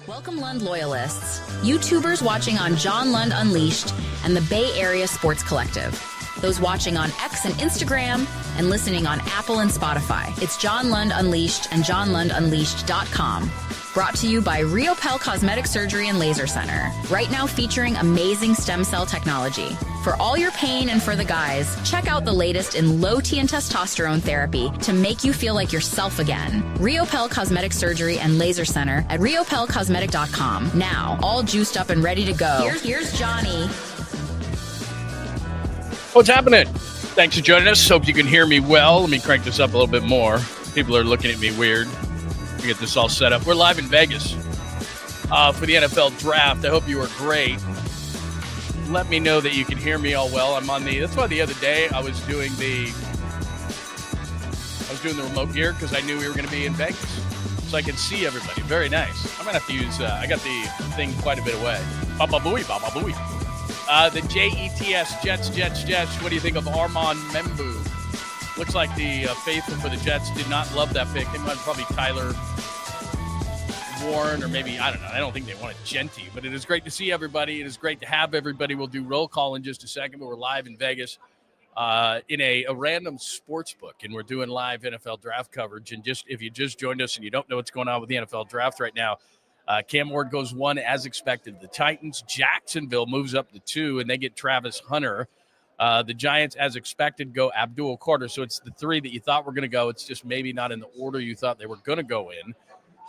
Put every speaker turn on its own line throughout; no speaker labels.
Welcome, Lund loyalists, YouTubers watching on John Lund Unleashed and the Bay Area Sports Collective, those watching on X and Instagram and listening on Apple and Spotify. It's John Lund Unleashed and JohnLundUnleashed.com. Brought to you by Riopel Cosmetic Surgery and Laser Center. Right now featuring amazing stem cell technology. For all your pain and for the guys, check out the latest in low T and testosterone therapy to make you feel like yourself again. Riopel Cosmetic Surgery and Laser Center at riopelcosmetic.com. Now, all juiced up and ready to go. Here's Johnny.
What's happening? Thanks for joining us. Hope you can hear me well. Let me crank this up a little bit more. People are looking at me weird. To get this all set up. We're live in Vegas for the NFL draft. I hope you are great. Let me know that you can hear me all well. That's why the other day I was doing the remote gear because I knew we were going to be in Vegas. So I could see everybody. Very nice. I'm going to have to use, I got the thing quite a bit away. Baba booey, baba booey. The JETS, Jets. What do you think of Armand Membu? Looks like the faithful for the Jets did not love that pick. They might probably Tyler Warren or maybe, I don't know. I don't think they wanted Genty, but it is great to see everybody. It is great to have everybody. We'll do roll call in just a second, but we're live in Vegas in a random sports book, and we're doing live NFL draft coverage. And just if you just joined us and you don't know what's going on with the NFL draft right now, Cam Ward goes 1 as expected. The Titans, Jacksonville moves up to 2, and they get Travis Hunter. The Giants, as expected, go Abdul Carter. So it's the 3 that you thought were going to go. It's just maybe not in the order you thought they were going to go in.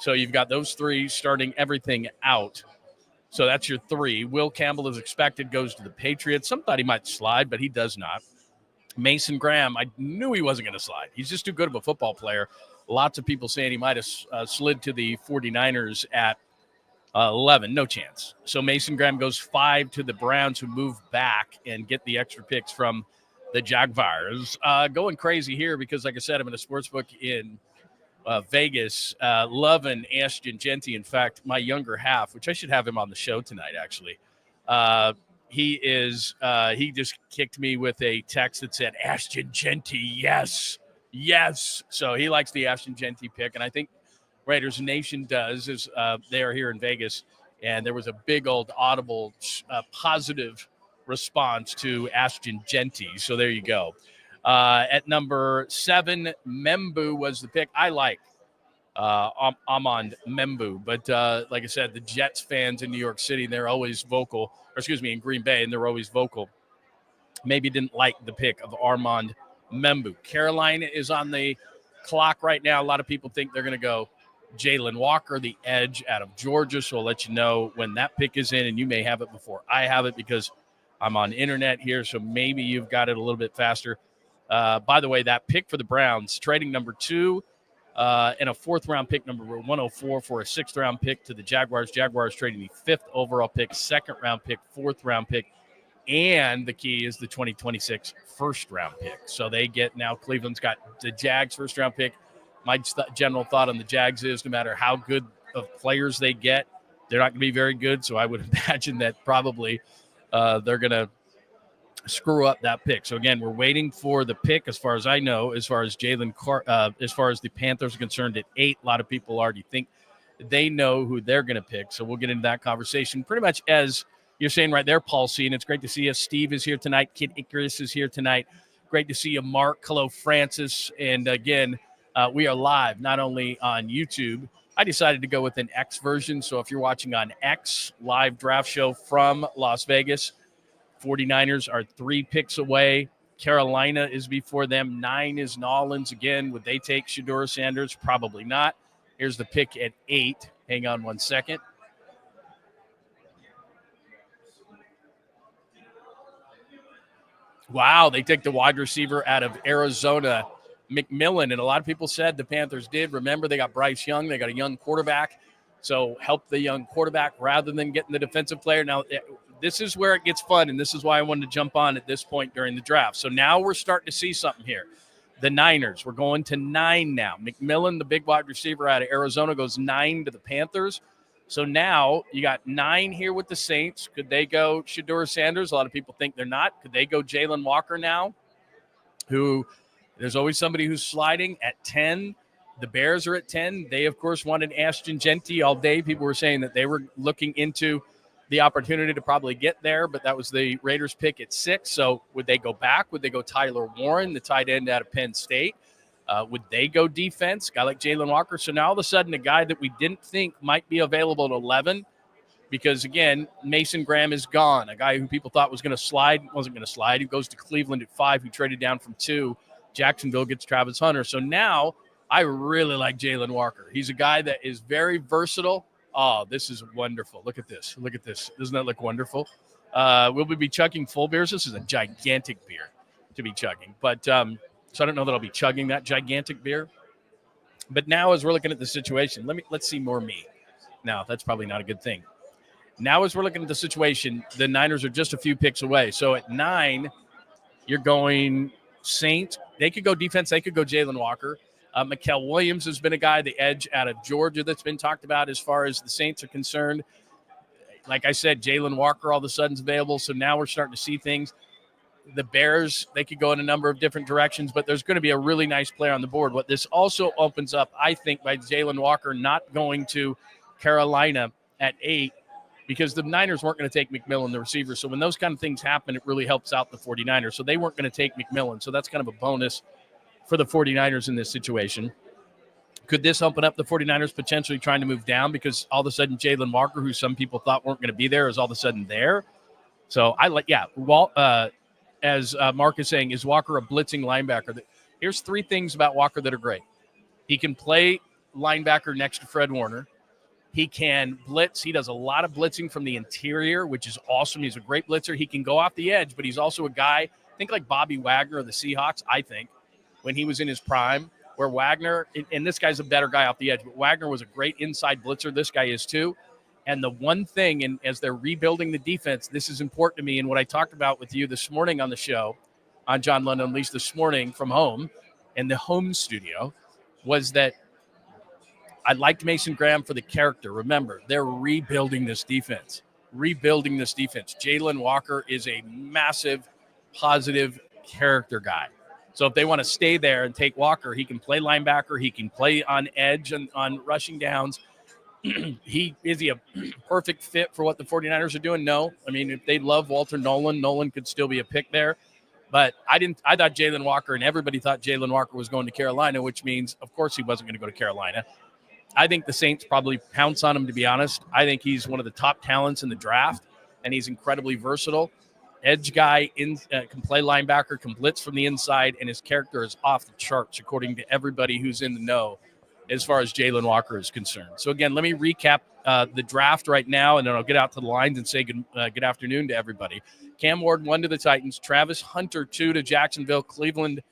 So you've got those 3 starting everything out. So that's your 3. Will Campbell, as expected, goes to the Patriots. Some thought he might slide, but he does not. Mason Graham, I knew he wasn't going to slide. He's just too good of a football player. Lots of people saying he might have slid to the 49ers at 11, no chance. So Mason Graham goes 5 to the Browns, who move back and get the extra picks from the Jaguars. Going crazy here because, like I said, I'm in a sportsbook in Vegas, loving Ashton Genty. In fact, my younger half, which I should have him on the show tonight, actually. He just kicked me with a text that said, Ashton Genty, yes. So he likes the Ashton Genty pick, and I think Raiders Nation does, is they are here in Vegas, and there was a big old audible positive response to Ashton Genty. So there you go. At number 7, Membu was the pick. I like Armand Membu, but like I said, the Jets fans in New York City, they're always vocal, in Green Bay, and they're always vocal. Maybe didn't like the pick of Armand Membu. Carolina is on the clock right now. A lot of people think they're going to go Jalen Walker, the edge out of Georgia. So I'll let you know when that pick is in, and you may have it before I have it because I'm on internet here. So maybe you've got it a little bit faster. By the way, that pick for the Browns, trading number 2 and a 4th-round pick, number 104, for a 6th-round pick to the Jaguars. Jaguars trading the 5th overall pick, 2nd-round pick, 4th-round pick, and the key is the 2026 1st-round pick. So they get now Cleveland's got the Jags 1st-round pick. My general thought on the Jags is no matter how good of players they get, they're not going to be very good. So I would imagine that probably they're going to screw up that pick. So again, we're waiting for the pick, as far as I know, as far as as far as the Panthers are concerned at 8. A lot of people already think they know who they're going to pick. So we'll get into that conversation pretty much as you're saying right there, Paul C. And it's great to see you. Steve is here tonight. Kid Icarus is here tonight. Great to see you, Mark. Hello, Francis. And again, we are live, not only on YouTube. I decided to go with an X version. So if you're watching on X, live draft show from Las Vegas, 49ers are 3 picks away. Carolina is before them. 9 is Nolans. Again, would they take Shedeur Sanders? Probably not. Here's the pick at 8. Hang on one second. Wow, they take the wide receiver out of Arizona, McMillan, and a lot of people said the Panthers did. Remember, they got Bryce Young. They got a young quarterback. So help the young quarterback rather than getting the defensive player. Now, this is where it gets fun, and this is why I wanted to jump on at this point during the draft. So now we're starting to see something here. The Niners, we're going to 9 now. McMillan, the big wide receiver out of Arizona, goes 9 to the Panthers. So now you got 9 here with the Saints. Could they go Shedeur Sanders? A lot of people think they're not. Could they go Jalen Walker now, who there's always somebody who's sliding at 10? The Bears are at 10. They, of course, wanted Ashton Jeanty all day. People were saying that they were looking into the opportunity to probably get there, but that was the Raiders pick at 6. So would they go back? Would they go Tyler Warren, the tight end out of Penn State? Would they go defense? A guy like Jalen Walker. So now all of a sudden, a guy that we didn't think might be available at 11, because, again, Mason Graham is gone. A guy who people thought was going to slide, wasn't going to slide. He goes to Cleveland at 5, who traded down from 2. Jacksonville gets Travis Hunter. So now I really like Jalen Walker. He's a guy that is very versatile. Oh, this is wonderful. Look at this. Look at this. Doesn't that look wonderful? Will we be chugging full beers? This is a gigantic beer to be chugging. But so I don't know that I'll be chugging that gigantic beer. But now as we're looking at the situation, let's see more me. Now, that's probably not a good thing. Now as we're looking at the situation, the Niners are just a few picks away. So at 9, you're going Saints. They could go defense. They could go Jalen Walker. Muel Williams has been a guy, the edge out of Georgia, that's been talked about as far as the Saints are concerned. Like I said, Jalen Walker all of a sudden is available, so now we're starting to see things. The Bears, they could go in a number of different directions, but there's going to be a really nice player on the board. What this also opens up, I think, by Jalen Walker not going to Carolina at 8, because the Niners weren't going to take McMillan, the receiver. So when those kind of things happen, it really helps out the 49ers. So they weren't going to take McMillan, so that's kind of a bonus for the 49ers in this situation. Could this open up the 49ers potentially trying to move down, because all of a sudden Jalen Walker, who some people thought weren't going to be there, is all of a sudden there? So as Mark is saying, is Walker a blitzing linebacker? Here's 3 things about Walker that are great. He can play linebacker next to Fred Warner. He can blitz. He does a lot of blitzing from the interior, which is awesome. He's a great blitzer. He can go off the edge, but he's also a guy, think like Bobby Wagner of the Seahawks, I think, when he was in his prime, where Wagner, and this guy's a better guy off the edge, but Wagner was a great inside blitzer. This guy is too. And the one thing, and as they're rebuilding the defense, this is important to me, and what I talked about with you this morning on the show, on John Lund Unleashed this morning from home, in the home studio, was that I liked Mason Graham for the character. Remember, they're rebuilding this defense. Jalen Walker is a massive, positive character guy. So if they want to stay there and take Walker, he can play linebacker. He can play on edge and on rushing downs. Is he a perfect fit for what the 49ers are doing? No. I mean, if they love Walter Nolan could still be a pick there. But I thought Jalen Walker, and everybody thought Jalen Walker was going to Carolina, which means, of course, he wasn't going to go to Carolina. I think the Saints probably pounce on him, to be honest. I think he's one of the top talents in the draft, and he's incredibly versatile. Edge guy, can play linebacker, can blitz from the inside, and his character is off the charts, according to everybody who's in the know as far as Jalen Walker is concerned. So, again, let me recap the draft right now, and then I'll get out to the lines and say good afternoon to everybody. Cam Ward, 1 to the Titans. Travis Hunter, 2 to Jacksonville. Cleveland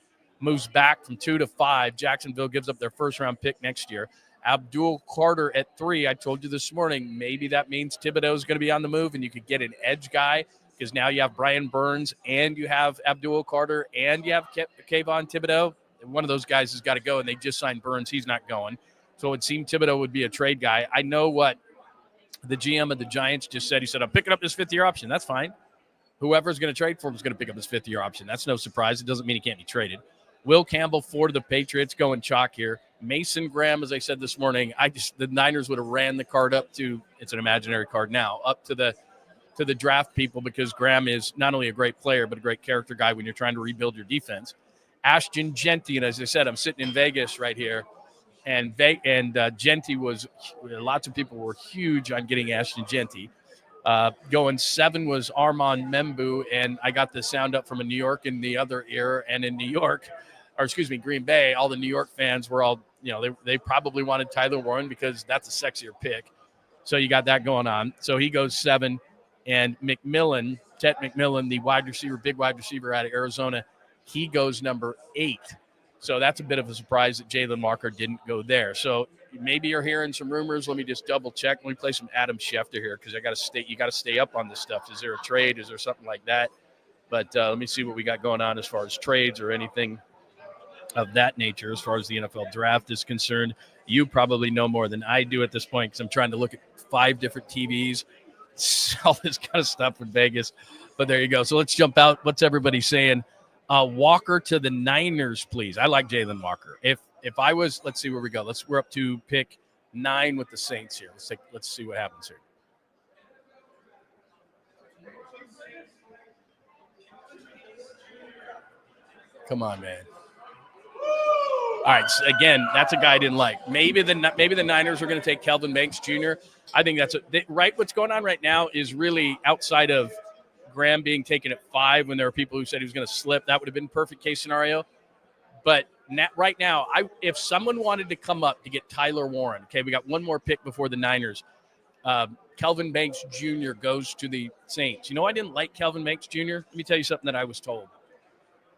moves back from 2 to 5. Jacksonville gives up their first-round pick next year. Abdul Carter at 3. I told you this morning, maybe that means Thibodeau is going to be on the move, and you could get an edge guy, because now you have Brian Burns and you have Abdul Carter and you have Kayvon Thibodeau. One of those guys has got to go, and they just signed Burns. He's not going. So it would seem Thibodeau would be a trade guy. I know what the GM of the Giants just said. He said, I'm picking up this 5th-year option. That's fine. Whoever's going to trade for him is going to pick up his 5th-year option. That's no surprise. It doesn't mean he can't be traded. Will Campbell, 4 to the Patriots, going chalk here. Mason Graham, as I said this morning, the Niners would have ran the card up to, it's an imaginary card now, up to the draft people, because Graham is not only a great player, but a great character guy when you're trying to rebuild your defense. Ashton Jeanty, and as I said, I'm sitting in Vegas right here, and Jeanty was, lots of people were huge on getting Ashton Jeanty. Going 7 was Armand Membu, and I got the sound up from a New York in the other ear, and in Green Bay, all the New York fans were all, they probably wanted Tyler Warren because that's a sexier pick. So you got that going on. So he goes 7, and McMillan, Tet McMillan, the big wide receiver out of Arizona, he goes number 8. So that's a bit of a surprise that Jalen Walker didn't go there. So maybe you're hearing some rumors. Let me just double check. Let me play some Adam Schefter here, because you got to stay up on this stuff. Is there a trade? Is there something like that? But let me see what we got going on as far as trades or anything of that nature as far as the NFL draft is concerned. You probably know more than I do at this point, because I'm trying to look at 5 different TVs, all this kind of stuff in Vegas. But there you go. So let's jump out. What's everybody saying? Walker to the Niners, please. I like Jalen Walker. If if I was, let's see where we go. We're up to pick 9 with the Saints here. Let's see what happens here. Come on, man. All right. So again, that's a guy I didn't like. Maybe the Niners are going to take Kelvin Banks Jr. I think right. What's going on right now is really outside of Graham being taken at 5 when there were people who said he was going to slip. That would have been perfect case scenario. But right now, if someone wanted to come up to get Tyler Warren, okay, we got one more pick before the Niners. Kelvin Banks Jr. goes to the Saints. I didn't like Kelvin Banks Jr. Let me tell you something that I was told.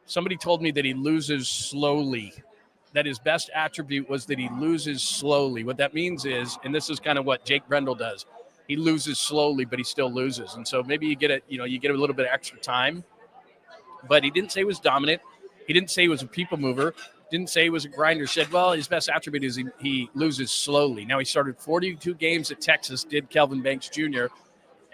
Somebody told me that he loses slowly, that his best attribute was that he loses slowly. What that means is, and this is kind of what Jake Brendel does, he loses slowly, but he still loses. And so maybe you get a little bit of extra time. But he didn't say he was dominant. He didn't say he was a people mover. Didn't say he was a grinder. Said, well, his best attribute is he loses slowly. Now, he started 42 games at Texas, did Kelvin Banks Jr.,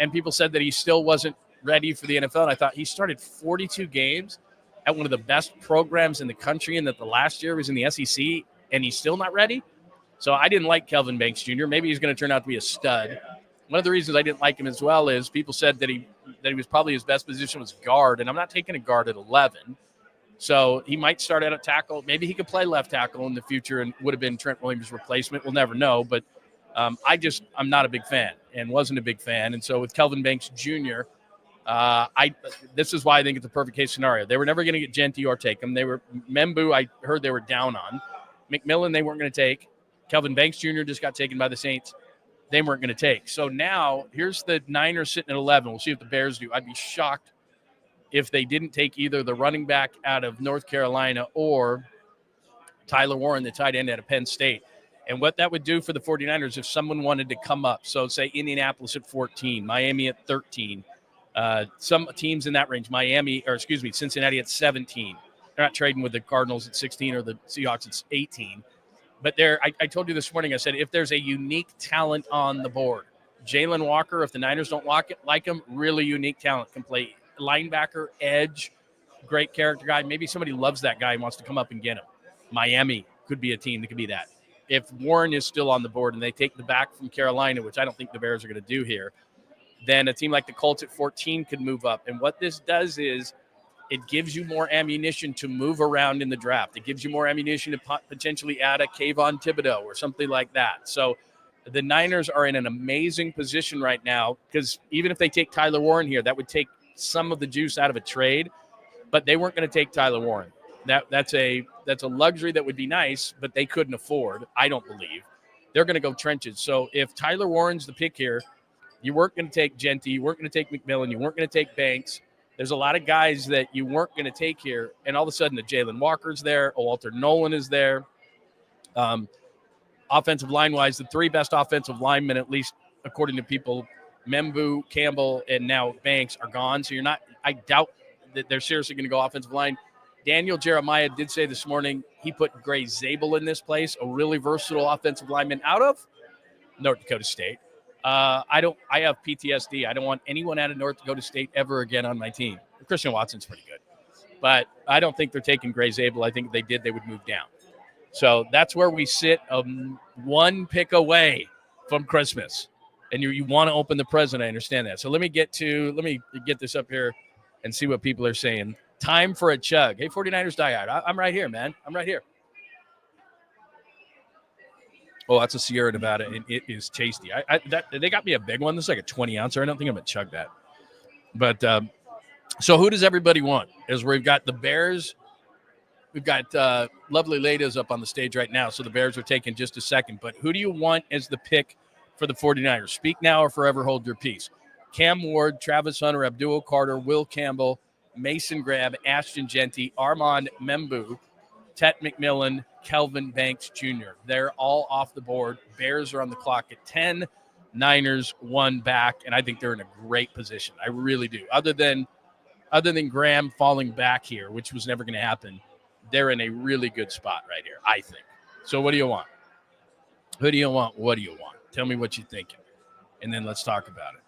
and people said that he still wasn't ready for the NFL. And I thought he started 42 games at one of the best programs in the country, and that the last year was in the SEC, and he's still not ready. So I didn't like Kelvin Banks Jr. Maybe he's going to turn out to be a stud. One of the reasons I didn't like him as well is people said that he was probably his best position was guard, and I'm not taking a guard at 11. So he might start out at tackle. Maybe he could play left tackle in the future and would have been Trent Williams' replacement. We'll never know. But I'm not a big fan and wasn't a big fan. And so with Kelvin Banks Jr., this is why I think it's a perfect case scenario. They were never going to get Genty or take him. They were Membu. I heard they were down on McMillan. They weren't going to take. Kelvin Banks Jr. just got taken by the Saints. They weren't going to take. So now here's the Niners sitting at 11. We'll see what the Bears do. I'd be shocked if they didn't take either the running back out of North Carolina or Tyler Warren, the tight end out of Penn State. And what that would do for the 49ers if someone wanted to come up. So say Indianapolis at 14, Miami at 13, some teams in that range, Cincinnati at 17. They're not trading with the Cardinals at 16 or the Seahawks at 18. But I told you this morning, I said, if there's a unique talent on the board, Jalen Walker, if the Niners don't like him, really unique talent, can play linebacker, edge, great character guy. Maybe somebody loves that guy and wants to come up and get him. Miami could be a team that could be that. If Warren is still on the board and they take the back from Carolina, which I don't think the Bears are going to do here, then a team like the Colts at 14 could move up. And what this does is it gives you more ammunition to move around in the draft. It gives you more ammunition to potentially add a Kayvon Thibodeau or something like that. So the Niners are in an amazing position right now because even if they take Tyler Warren here, that would take some of the juice out of a trade, but they weren't going to take Tyler Warren. That's a luxury that would be nice, but they couldn't afford, I don't believe. They're going to go trenches. So if Tyler Warren's the pick here, you weren't going to take Genty, you weren't going to take McMillan, you weren't going to take Banks. There's a lot of guys that you weren't going to take here, and all of a sudden the Jalen Walker's there, Walter Nolan is there. Offensive line-wise, the 3 best offensive linemen, at least according to people, Membu, Campbell, and now Banks are gone. So I doubt that they're seriously going to go offensive line. Daniel Jeremiah did say this morning he put Gray Zabel in this place, a really versatile offensive lineman out of North Dakota State. I have PTSD. I don't want anyone out of North Dakota State ever again on my team. Christian Watson's pretty good, but I don't think they're taking Gray Zabel. I think if they did, they would move down. So that's where we sit, one pick away from Christmas. And you want to open the present, I understand that. So let me get this up here and see what people are saying. Time for a chug. Hey, 49ers diehard. I'm right here, man. I'm right here. Oh, that's a Sierra Nevada, and it is tasty. They got me a big one. This is like a 20-ouncer. I don't think I'm going to chug that. But so who does everybody want? As we've got the Bears. We've got lovely ladies up on the stage right now, so the Bears are taking just a second. But who do you want as the pick for the 49ers? Speak now or forever hold your peace. Cam Ward, Travis Hunter, Abdul Carter, Will Campbell, Mason Graham, Ashton Genty, Armand Membu, Tet McMillan, Kelvin Banks Jr. They're all off the board. Bears are on the clock at 10. Niners 1 back, and I think they're in a great position. I really do. Other than Graham falling back here, which was never going to happen, they're in a really good spot right here, I think. So what do you want? Who do you want? What do you want? Tell me what you're thinking, and then let's talk about it.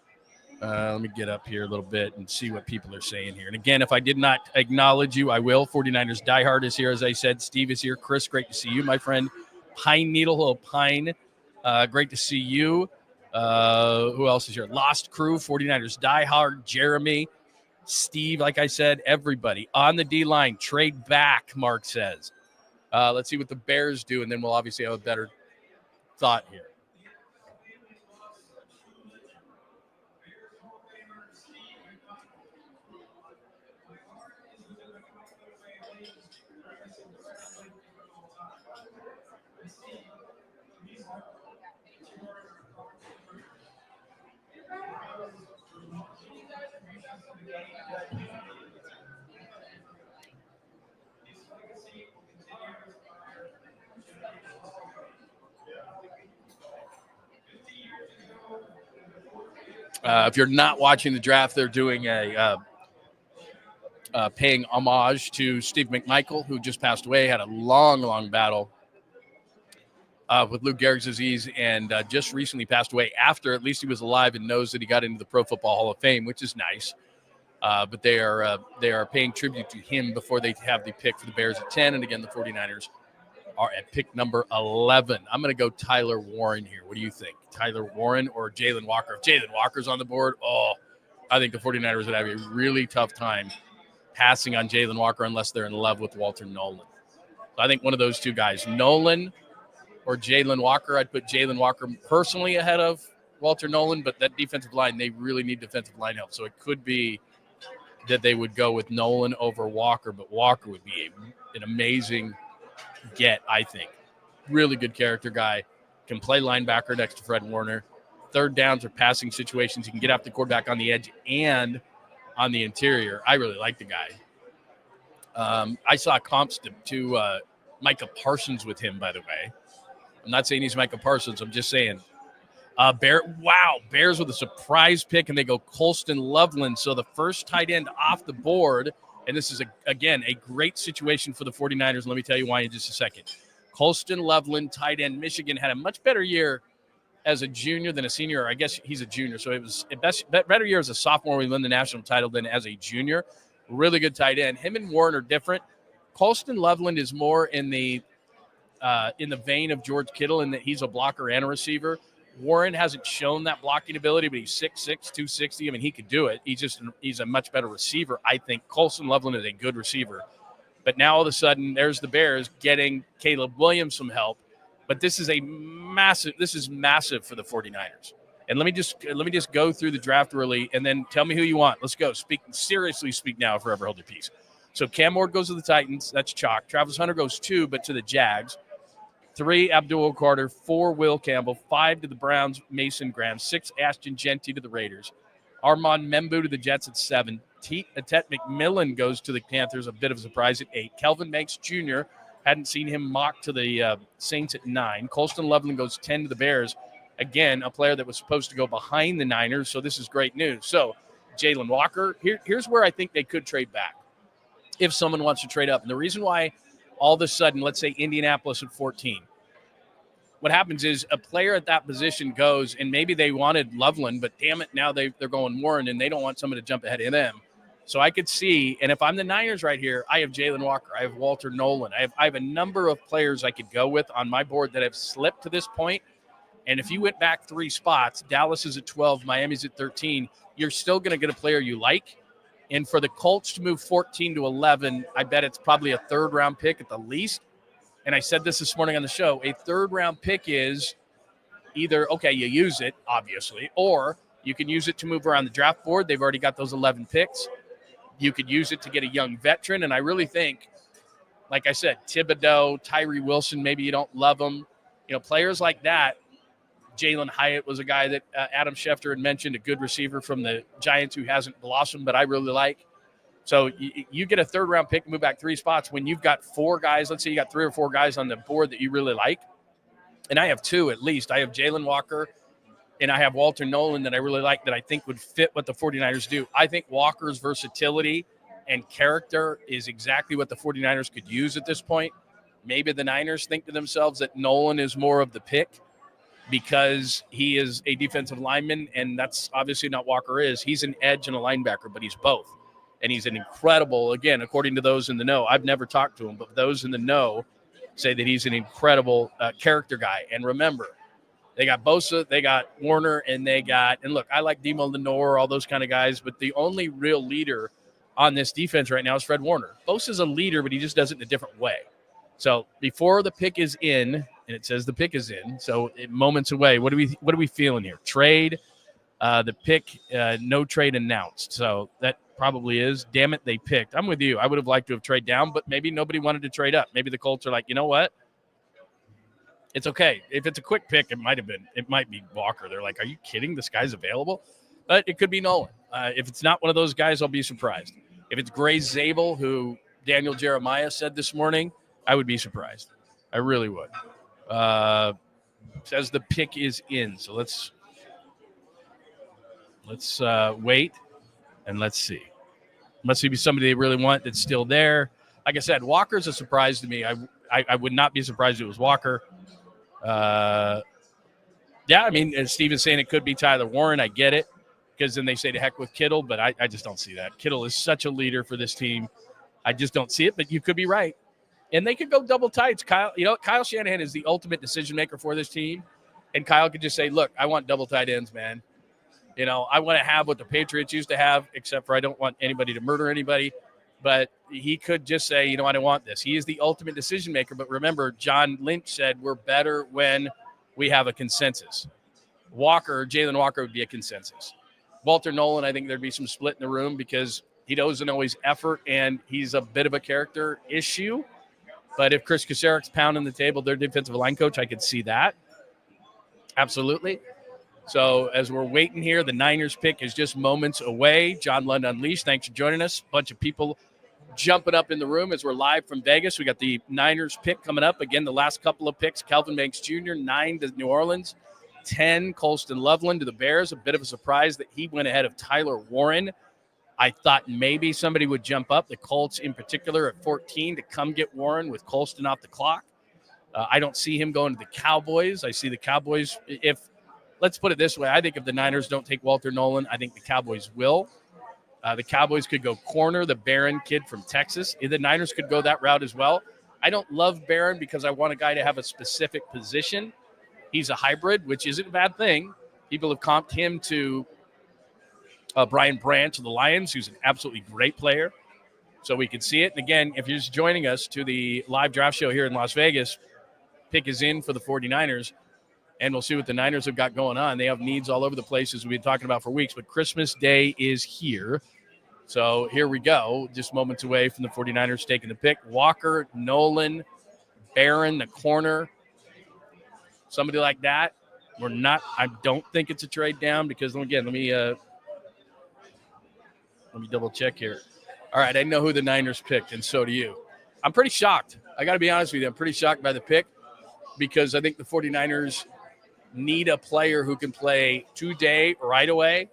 Let me get up here a little bit and see what people are saying here. And again, if I did not acknowledge you, I will. 49ers Diehard is here, as I said. Steve is here. Chris, great to see you, my friend. Pine Needle, hello, Pine. Great to see you. Who else is here? Lost Crew, 49ers Diehard, Jeremy, Steve, like I said, everybody. On the D-line, trade back, Mark says. Let's see what the Bears do, and then we'll obviously have a better thought here. If you're not watching the draft, they're doing a paying homage to Steve McMichael, who just passed away, had a long battle with Lou Gehrig's disease, and just recently passed away after at least he was alive and knows that he got into the Pro Football Hall of Fame, which is nice. But they are paying tribute to him before they have the pick for the Bears at 10. And again, the 49ers are at pick number 11. I'm going to go Tyler Warren here. What do you think? Tyler Warren or Jalen Walker? If Jalen Walker's on the board, I think the 49ers would have a really tough time passing on Jalen Walker unless they're in love with Walter Nolan. So I think one of those two guys, Nolan or Jalen Walker. I'd put Jalen Walker personally ahead of Walter Nolan, but that defensive line, they really need defensive line help. So it could be that they would go with Nolan over Walker, but Walker would be an amazing get, I think. Really good character guy. Can play linebacker next to Fred Warner. Third downs or passing situations. He can get after the quarterback on the edge and on the interior. I really like the guy. I saw comps to Micah Parsons with him, by the way. I'm not saying he's Micah Parsons. I'm just saying. Bears with a surprise pick, and they go Colston Loveland. So the first tight end off the board, and this is, again, a great situation for the 49ers. Let me tell you why in just a second. Colston Loveland, tight end, Michigan, had a much better year as a junior than a senior, or I guess he's a junior. So it was a better year as a sophomore when he won the national title than as a junior. Really good tight end. Him and Warren are different. Colston Loveland is more in the vein of George Kittle in that he's a blocker and a receiver. Warren hasn't shown that blocking ability, but he's 6'6", 260. I mean, he could do it. He's a much better receiver, I think. Colston Loveland is a good receiver. But now all of a sudden, there's the Bears getting Caleb Williams some help. But this is massive for the 49ers. And let me just go through the draft early and then tell me who you want. Let's go. Speak now, forever hold your peace. So Cam Ward goes to the Titans. That's chalk. Travis Hunter goes 2, but to the Jags. 3, Abdul Carter. 4, Will Campbell. 5 to the Browns, Mason Graham. 6, Ashton Genty to the Raiders. Armand Membu to the Jets at 7. Tet McMillan goes to the Panthers, a bit of a surprise at 8. Kelvin Banks Jr., hadn't seen him mocked to the Saints at 9. Colston Loveland goes 10 to the Bears. Again, a player that was supposed to go behind the Niners, so this is great news. So Jalen Walker, here's where I think they could trade back if someone wants to trade up. And the reason why all of a sudden, let's say Indianapolis at 14, what happens is a player at that position goes, and maybe they wanted Loveland, but damn it, now they're going Warren, and they don't want someone to jump ahead of them. So I could see, and if I'm the Niners right here, I have Jalen Walker, I have Walter Nolan, I have a number of players I could go with on my board that have slipped to this point. And if you went back 3 spots, Dallas is at 12, Miami's at 13, you're still going to get a player you like. And for the Colts to move 14 to 11, I bet it's probably a third-round pick at the least. And I said this morning on the show, a third-round pick is either, okay, you use it, obviously, or you can use it to move around the draft board. They've already got those 11 picks. You could use it to get a young veteran. And I really think, like I said, Thibodeau, Tyree Wilson, maybe you don't love them. You know, players like that. Jalen Hyatt was a guy that Adam Schefter had mentioned, a good receiver from the Giants who hasn't blossomed, but I really like. So you get a third-round pick and move back 3 spots when you've got 4 guys. Let's say you got 3 or 4 guys on the board that you really like. And I have 2 at least. I have Jalen Walker and I have Walter Nolan that I really like that I think would fit what the 49ers do. I think Walker's versatility and character is exactly what the 49ers could use at this point. Maybe the Niners think to themselves that Nolan is more of the pick. because he is a defensive lineman, and that's obviously not Walker is. He's an edge and a linebacker, but he's both. And he's an incredible, again, according to those in the know, I've never talked to him, but those in the know say that he's an incredible character guy. And remember, they got Bosa, they got Warner, and look, I like Demo Lenore, all those kind of guys, but the only real leader on this defense right now is Fred Warner. Bosa's a leader, but he just does it in a different way. So before the pick is in, and it says the pick is in, so moments away, what are we feeling here? Trade, the pick, no trade announced. So that probably is. Damn it, they picked. I'm with you. I would have liked to have traded down, but maybe nobody wanted to trade up. Maybe the Colts are like, you know what? It's okay. If it's a quick pick, it might be Walker. They're like, are you kidding? This guy's available? But it could be Nolan. If it's not one of those guys, I'll be surprised. If it's Gray Zabel, who Daniel Jeremiah said this morning, I would be surprised. I really would. Says the pick is in. So let's wait and let's see. Must be somebody they really want that's still there. Like I said, Walker's a surprise to me. I would not be surprised if it was Walker. Yeah, I mean, as Steven's saying, it could be Tyler Warren. I get it, because then they say to heck with Kittle, but I just don't see that. Kittle is such a leader for this team. I just don't see it, but you could be right. And they could go double tights. Kyle Shanahan is the ultimate decision maker for this team. And Kyle could just say, look, I want double tight ends, man. I want to have what the Patriots used to have, except for I don't want anybody to murder anybody. But he could just say, I don't want this. He is the ultimate decision maker. But remember, John Lynch said we're better when we have a consensus. Jalen Walker would be a consensus. Walter Nolan, I think there'd be some split in the room because he doesn't always effort, and he's a bit of a character issue. But if Chris Kaczmarek's pounding the table, their defensive line coach, I could see that. Absolutely. So as we're waiting here, the Niners pick is just moments away. John Lund Unleashed, thanks for joining us. A bunch of people jumping up in the room as we're live from Vegas. We got the Niners pick coming up. Again, the last couple of picks, Kelvin Banks Jr., 9 to New Orleans, 10 Colston Loveland to the Bears. A bit of a surprise that he went ahead of Tyler Warren. I thought maybe somebody would jump up, the Colts in particular, at 14 to come get Warren with Colston off the clock. I don't see him going to the Cowboys. I see the Cowboys, let's put it this way, I think if the Niners don't take Walter Nolan, I think the Cowboys will. The Cowboys could go corner, the Barron kid from Texas. The Niners could go that route as well. I don't love Barron because I want a guy to have a specific position. He's a hybrid, which isn't a bad thing. People have comped him to Brian Branch of the Lions, who's an absolutely great player. So we can see it. And again, if you're just joining us to the live draft show here in Las Vegas, pick is in for the 49ers. And we'll see what the Niners have got going on. They have needs all over the place, as we've been talking about for weeks. But Christmas Day is here. So here we go. Just moments away from the 49ers taking the pick. Walker, Nolan, Barron, the corner. Somebody like that. I don't think it's a trade down because, again, let me double check here. All right, I know who the Niners picked, and so do you. I'm pretty shocked. I got to be honest with you. I'm pretty shocked by the pick because I think the 49ers need a player who can play today right away.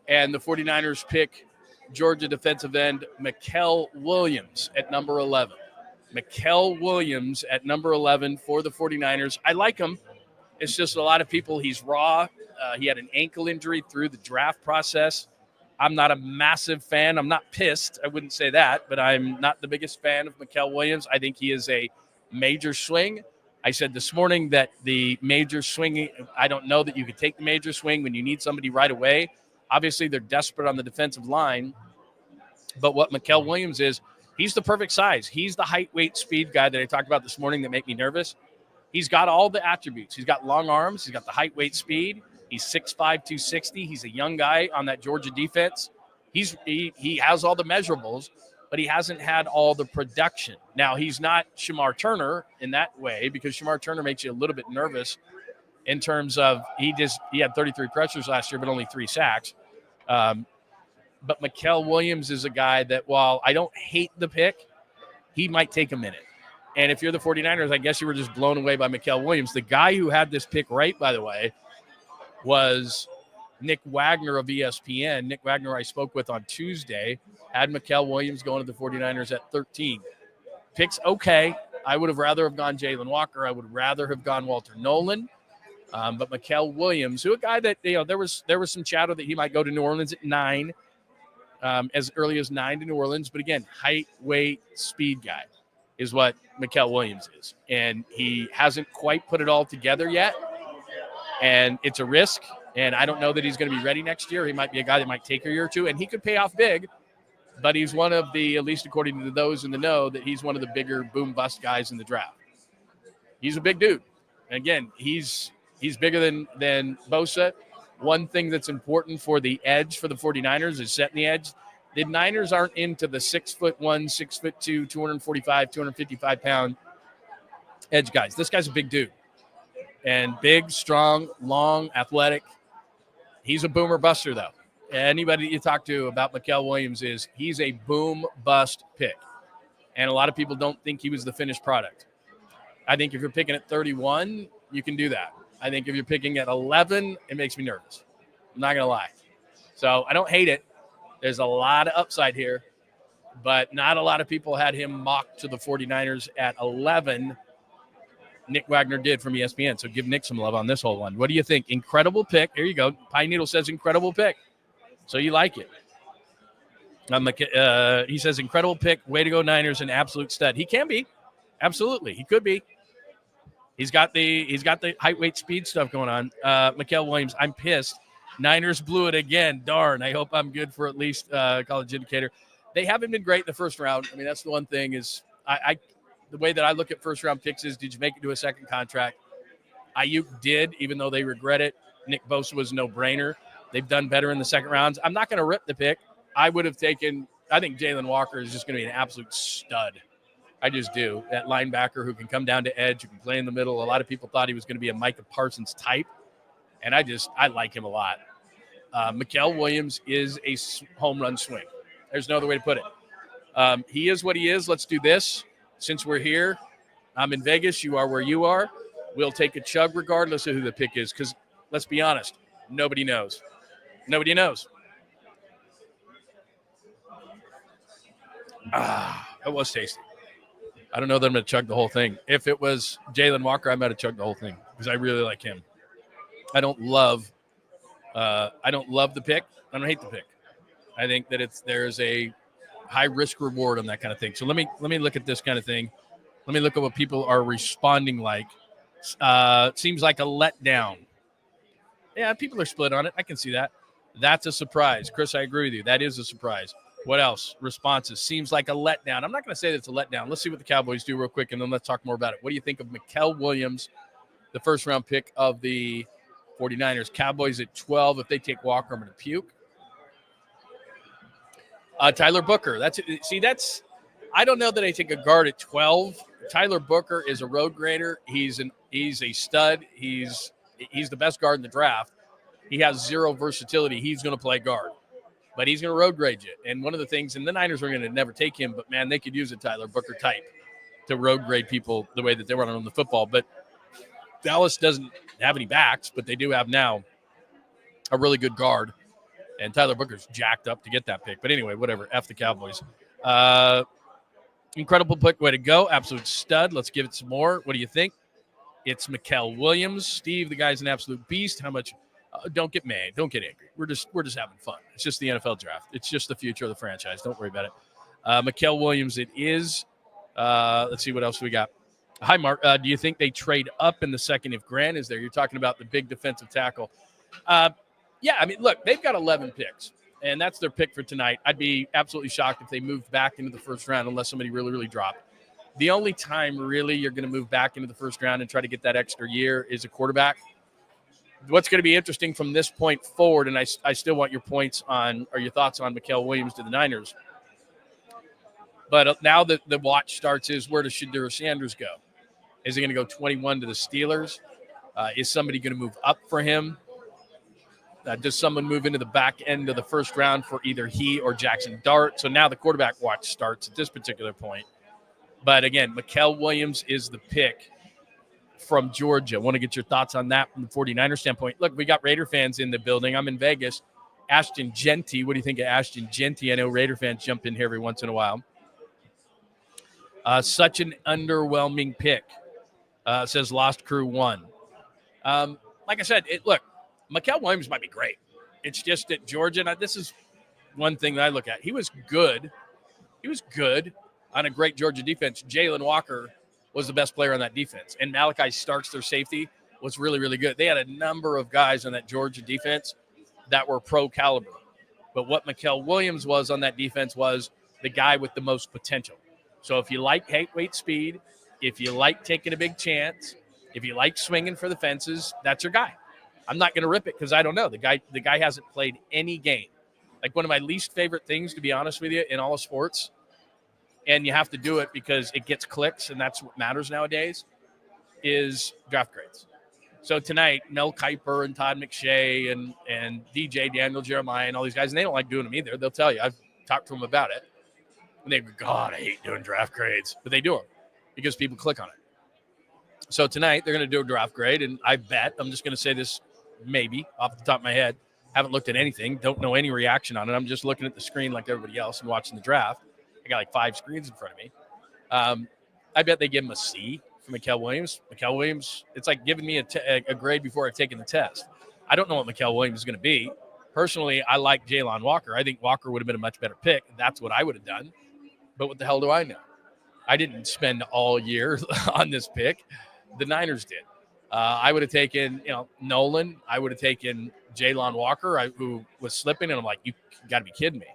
And the 49ers pick Georgia defensive end Muel Williams at number 11. Muel Williams at number 11 for the 49ers. I like him. It's just a lot of people, he's raw. He had an ankle injury through the draft process. I'm not a massive fan. I'm not pissed. I wouldn't say that, but I'm not the biggest fan of Muel Williams. I think he is a major swing. I said this morning that the major swing, I don't know that you could take the major swing when you need somebody right away. Obviously, they're desperate on the defensive line. But what Muel Williams is, he's the perfect size. He's the height, weight, speed guy that I talked about this morning that make me nervous. He's got all the attributes. He's got long arms. He's got the height, weight, speed. He's 6'5", 260. He's a young guy on that Georgia defense. He has all the measurables, but he hasn't had all the production. Now, he's not Shamar Turner in that way because Shamar Turner makes you a little bit nervous in terms of he had 33 pressures last year, but only 3 sacks. But Muel Williams is a guy that, while I don't hate the pick, he might take a minute. And if you're the 49ers, I guess you were just blown away by Muel Williams. The guy who had this pick right, by the way, was Nick Wagner of ESPN. Nick Wagner I spoke with on Tuesday had Muel Williams going to the 49ers at 13. Picks okay. I would have rather have gone Jalen Walker. I would rather have gone Walter Nolan. But Muel Williams, who a guy that, there was some chatter that he might go to New Orleans at 9, as early as 9 to New Orleans. But again, height, weight, speed guy is what Muel Williams is. And he hasn't quite put it all together yet. And it's a risk. And I don't know that he's going to be ready next year. He might be a guy that might take a year or two, and he could pay off big. But he's one of the, at least according to those in the know, that he's one of the bigger boom-bust guys in the draft. He's a big dude. And again, he's bigger than Bosa. One thing that's important for the edge for the 49ers is setting the edge. The Niners aren't into the 6'1", 6'2", 245, 255-pound edge guys. This guy's a big dude. And big, strong, long, athletic. He's a boomer buster, though. Anybody you talk to about Muel Williams he's a boom bust pick. And a lot of people don't think he was the finished product. I think if you're picking at 31, you can do that. I think if you're picking at 11, it makes me nervous. I'm not going to lie. So I don't hate it. There's a lot of upside here, but not a lot of people had him mocked to the 49ers at 11. Nick Wagner did from ESPN. So give Nick some love on this whole one. What do you think? Incredible pick. There you go. Pine Needle says incredible pick. So you like it. He says incredible pick. Way to go, Niners. An absolute stud. He can be. Absolutely. He could be. He's got the height, weight, speed stuff going on. Muel Williams, I'm pissed. Niners blew it again. Darn. I hope I'm good for at least College Indicator. They haven't been great in the first round. I mean, that's the one thing is the way that I look at first-round picks is, did you make it to a second contract? Ayuk did, even though they regret it. Nick Bosa was a no-brainer. They've done better in the second rounds. I'm not going to rip the pick. I think Jalen Walker is just going to be an absolute stud. I just do. That linebacker who can come down to edge, who can play in the middle. A lot of people thought he was going to be a Micah Parsons type, and I like him a lot. Muel Williams is a home run swing. There's no other way to put it. He is what he is. Let's do this. Since we're here, I'm in Vegas. You are where you are. We'll take a chug regardless of who the pick is because, let's be honest, nobody knows. Nobody knows. That was tasty. I don't know that I'm going to chug the whole thing. If it was Jalen Walker, I might have chugged the whole thing because I really like him. I don't love the pick. I don't hate the pick. I think that there's a high risk reward on that kind of thing. So let me look at this kind of thing. Let me look at what people are responding like. Seems like a letdown. Yeah, people are split on it. I can see that. That's a surprise. Chris, I agree with you. That is a surprise. What else? Responses. Seems like a letdown. I'm not going to say that it's a letdown. Let's see what the Cowboys do real quick, and then let's talk more about it. What do you think of Muel Williams, the first-round pick of the 49ers? Cowboys at 12. If they take Walker, I'm going to puke. Tyler Booker. I don't know that I take a guard at 12. Tyler Booker is a road grader. He's a stud. He's the best guard in the draft. He has zero versatility. He's going to play guard, but he's going to road grade you. And one of the things, and the Niners are going to never take him, but man, they could use a Tyler Booker type to road grade people the way that they run on the football. But Dallas doesn't have any backs, but they do have now a really good guard. And Tyler Booker's jacked up to get that pick. But anyway, whatever. F the Cowboys. Incredible pick. Way to go. Absolute stud. Let's give it some more. What do you think? It's Muel Williams. Steve, the guy's an absolute beast. How much? Don't get mad. Don't get angry. We're just having fun. It's just the NFL draft. It's just the future of the franchise. Don't worry about it. Muel Williams, it is. Let's see what else we got. Hi, Mark. Do you think they trade up in the second if Grant is there? You're talking about the big defensive tackle. Yeah, I mean, look, they've got 11 picks, and that's their pick for tonight. I'd be absolutely shocked if they moved back into the first round unless somebody really, really dropped. The only time really you're going to move back into the first round and try to get that extra year is a quarterback. What's going to be interesting from this point forward, and I still want your thoughts on Muel Williams to the Niners. But now that the watch starts is, where does Shedeur Sanders go? Is he going to go 21 to the Steelers? Is somebody going to move up for him? Does someone move into the back end of the first round for either he or Jackson Dart? So now the quarterback watch starts at this particular point. But again, Muel Williams is the pick from Georgia. I want to get your thoughts on that from the 49er standpoint. Look, we got Raider fans in the building. I'm in Vegas. Ashton Genty. What do you think of Ashton Genty? I know Raider fans jump in here every once in a while. Such an underwhelming pick, says Lost Crew 1. like I said, look, Muel Williams might be great. It's just that Georgia, and this is one thing that I look at. He was good. He was good on a great Georgia defense. Jalen Walker was the best player on that defense. And Malachi Starks, their safety, was really, really good. They had a number of guys on that Georgia defense that were pro caliber. But what Muel Williams was on that defense was the guy with the most potential. So if you like weight speed, if you like taking a big chance, if you like swinging for the fences, that's your guy. I'm not going to rip it because I don't know. The guy hasn't played any game. Like, one of my least favorite things, to be honest with you, in all of sports, and you have to do it because it gets clicks, and that's what matters nowadays, is draft grades. So tonight, Mel Kiper and Todd McShay and DJ Daniel Jeremiah and all these guys, and they don't like doing them either. They'll tell you. I've talked to them about it. And they go, God, I hate doing draft grades. But they do them because people click on it. So tonight, they're going to do a draft grade, and I bet, I'm just going to say this maybe off the top of my head, haven't looked at anything, don't know any reaction on it. I'm just looking at the screen like everybody else and watching the draft. I got like 5 screens in front of me. I bet they give him a C for Muel Williams. Muel Williams, it's like giving me a grade before I've taken the test. I don't know what Muel Williams is going to be. Personally, I like Jalen Walker. I think Walker would have been a much better pick. That's what I would have done. But what the hell do I know? I didn't spend all year on this pick. The Niners did. I would have taken, Nolan. I would have taken Jalen Walker, who was slipping, and I'm like, you got to be kidding me.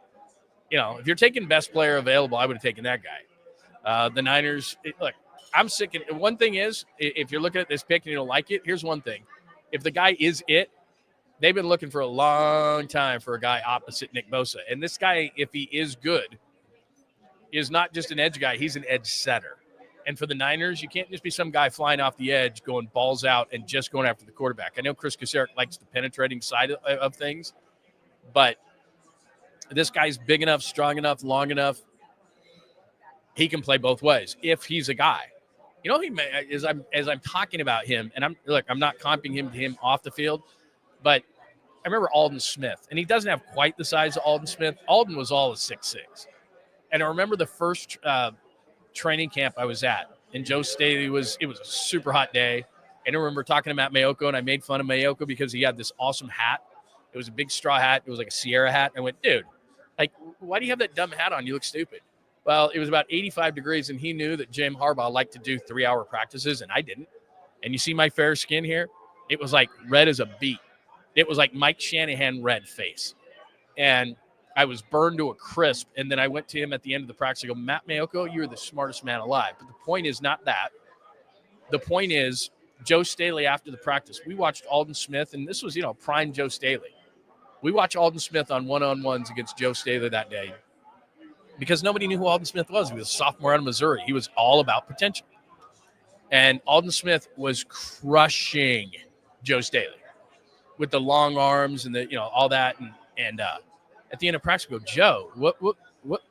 If you're taking best player available, I would have taken that guy. The Niners, look, I'm sick. One thing is, if you're looking at this pick and you don't like it, here's one thing. If the guy is it, they've been looking for a long time for a guy opposite Nick Bosa. And this guy, if he is good, is not just an edge guy. He's an edge setter. And for the Niners, you can't just be some guy flying off the edge, going balls out, and just going after the quarterback. I know Chris Kacerek likes the penetrating side of things, but this guy's big enough, strong enough, long enough. He can play both ways if he's a guy. As I'm talking about him, and I'm not comping him off the field, but I remember Aldon Smith, and he doesn't have quite the size of Aldon Smith. Aldon was all of 6'6", and I remember the first training camp I was at, and Joe Staley it was a super hot day, and I remember talking to Matt Mayoko, and I made fun of Mayoko because he had this awesome hat. It was a big straw hat. It was like a Sierra hat. And I went, dude, like, why do you have that dumb hat on? You look stupid. Well, it was about 85 degrees, and he knew that Jim Harbaugh liked to do 3-hour practices, and I didn't. And you see my fair skin here? It was like red as a beet. It was like Mike Shanahan red face. And I was burned to a crisp, and then I went to him at the end of the practice. I go, Matt Mayoko, you're the smartest man alive. But the point is not that. The point is, Joe Staley, after the practice, we watched Aldon Smith, and this was, prime Joe Staley. We watched Aldon Smith on one-on-ones against Joe Staley that day because nobody knew who Aldon Smith was. He was a sophomore out of Missouri. He was all about potential. And Aldon Smith was crushing Joe Staley with the long arms and all that. And at the end of practice, I go, Joe,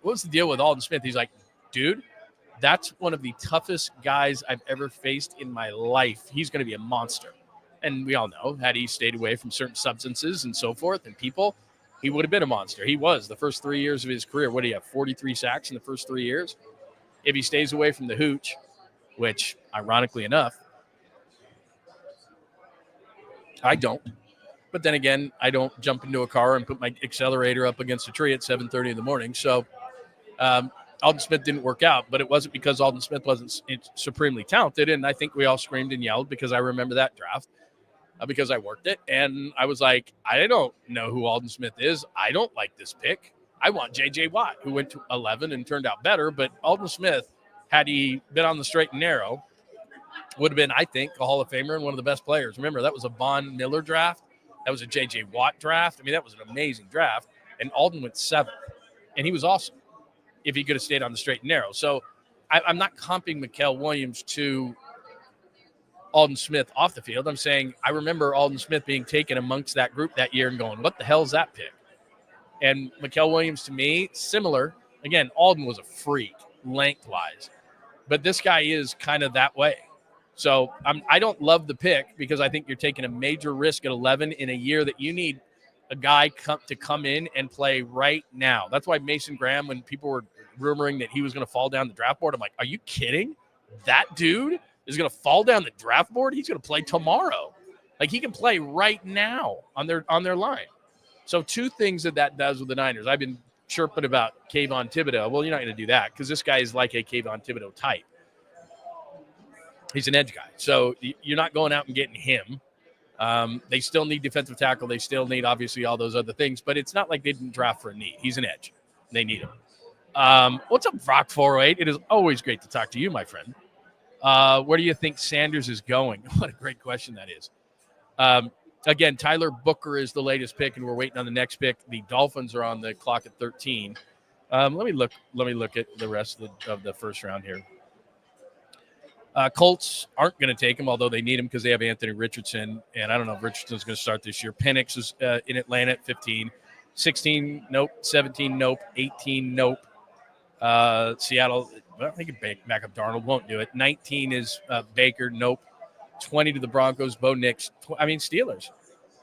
what's the deal with Aldon Smith? He's like, dude, that's one of the toughest guys I've ever faced in my life. He's going to be a monster. And we all know, had he stayed away from certain substances and so forth and people, he would have been a monster. He was the first 3 years of his career. What do you have, 43 sacks in the first 3 years? If he stays away from the hooch, which, ironically enough, I don't. But then again, I don't jump into a car and put my accelerator up against a tree at 7:30 in the morning. So Aldon Smith didn't work out, but it wasn't because Aldon Smith wasn't supremely talented. And I think we all screamed and yelled because I remember that draft. Because I worked it, and I was like, I don't know who Aldon Smith is. I don't like this pick. I want J.J. Watt, who went to 11 and turned out better. But Aldon Smith, had he been on the straight and narrow, would have been, I think, a Hall of Famer and one of the best players. Remember, that was a Von Miller draft. That was a J.J. Watt draft. I mean, that was an amazing draft. And Aldon went 7th, and he was awesome if he could have stayed on the straight and narrow. So I'm not comping Muel Williams to Aldon Smith off the field. I'm saying I remember Aldon Smith being taken amongst that group that year and going, what the hell is that pick? And Muel Williams, to me, similar. Again, Aldon was a freak lengthwise, but this guy is kind of that way. So I don't love the pick because I think you're taking a major risk at 11 in a year that you need a guy to come in and play right now. That's why Mason Graham, when people were rumoring that he was going to fall down the draft board, I'm like, are you kidding? That dude is going to fall down the draft board? He's going to play tomorrow. Like, he can play right now on their line. So two things that does with the Niners. I've been chirping about Kayvon Thibodeau. Well, you're not going to do that because this guy is like a Kayvon Thibodeau type. He's an edge guy. So you're not going out and getting him. They still need defensive tackle. They still need, obviously, all those other things. But it's not like they didn't draft for a need. He's an edge. They need him. What's up, Rock 408? It is always great to talk to you, my friend. Where do you think Sanders is going? What a great question that is. Again, Tyler Booker is the latest pick, and we're waiting on the next pick. The Dolphins are on the clock at 13. Let me look at the rest of the first round here. Colts aren't going to take him, although they need him because they have Anthony Richardson, and I don't know if Richardson's going to start this year. Penix is in Atlanta at 15. 16, nope. 17, nope. 18, nope. Seattle, well, they can back up Darnold, won't do it. 19 is Baker, nope. 20 to the Broncos, Bo Nix. Steelers.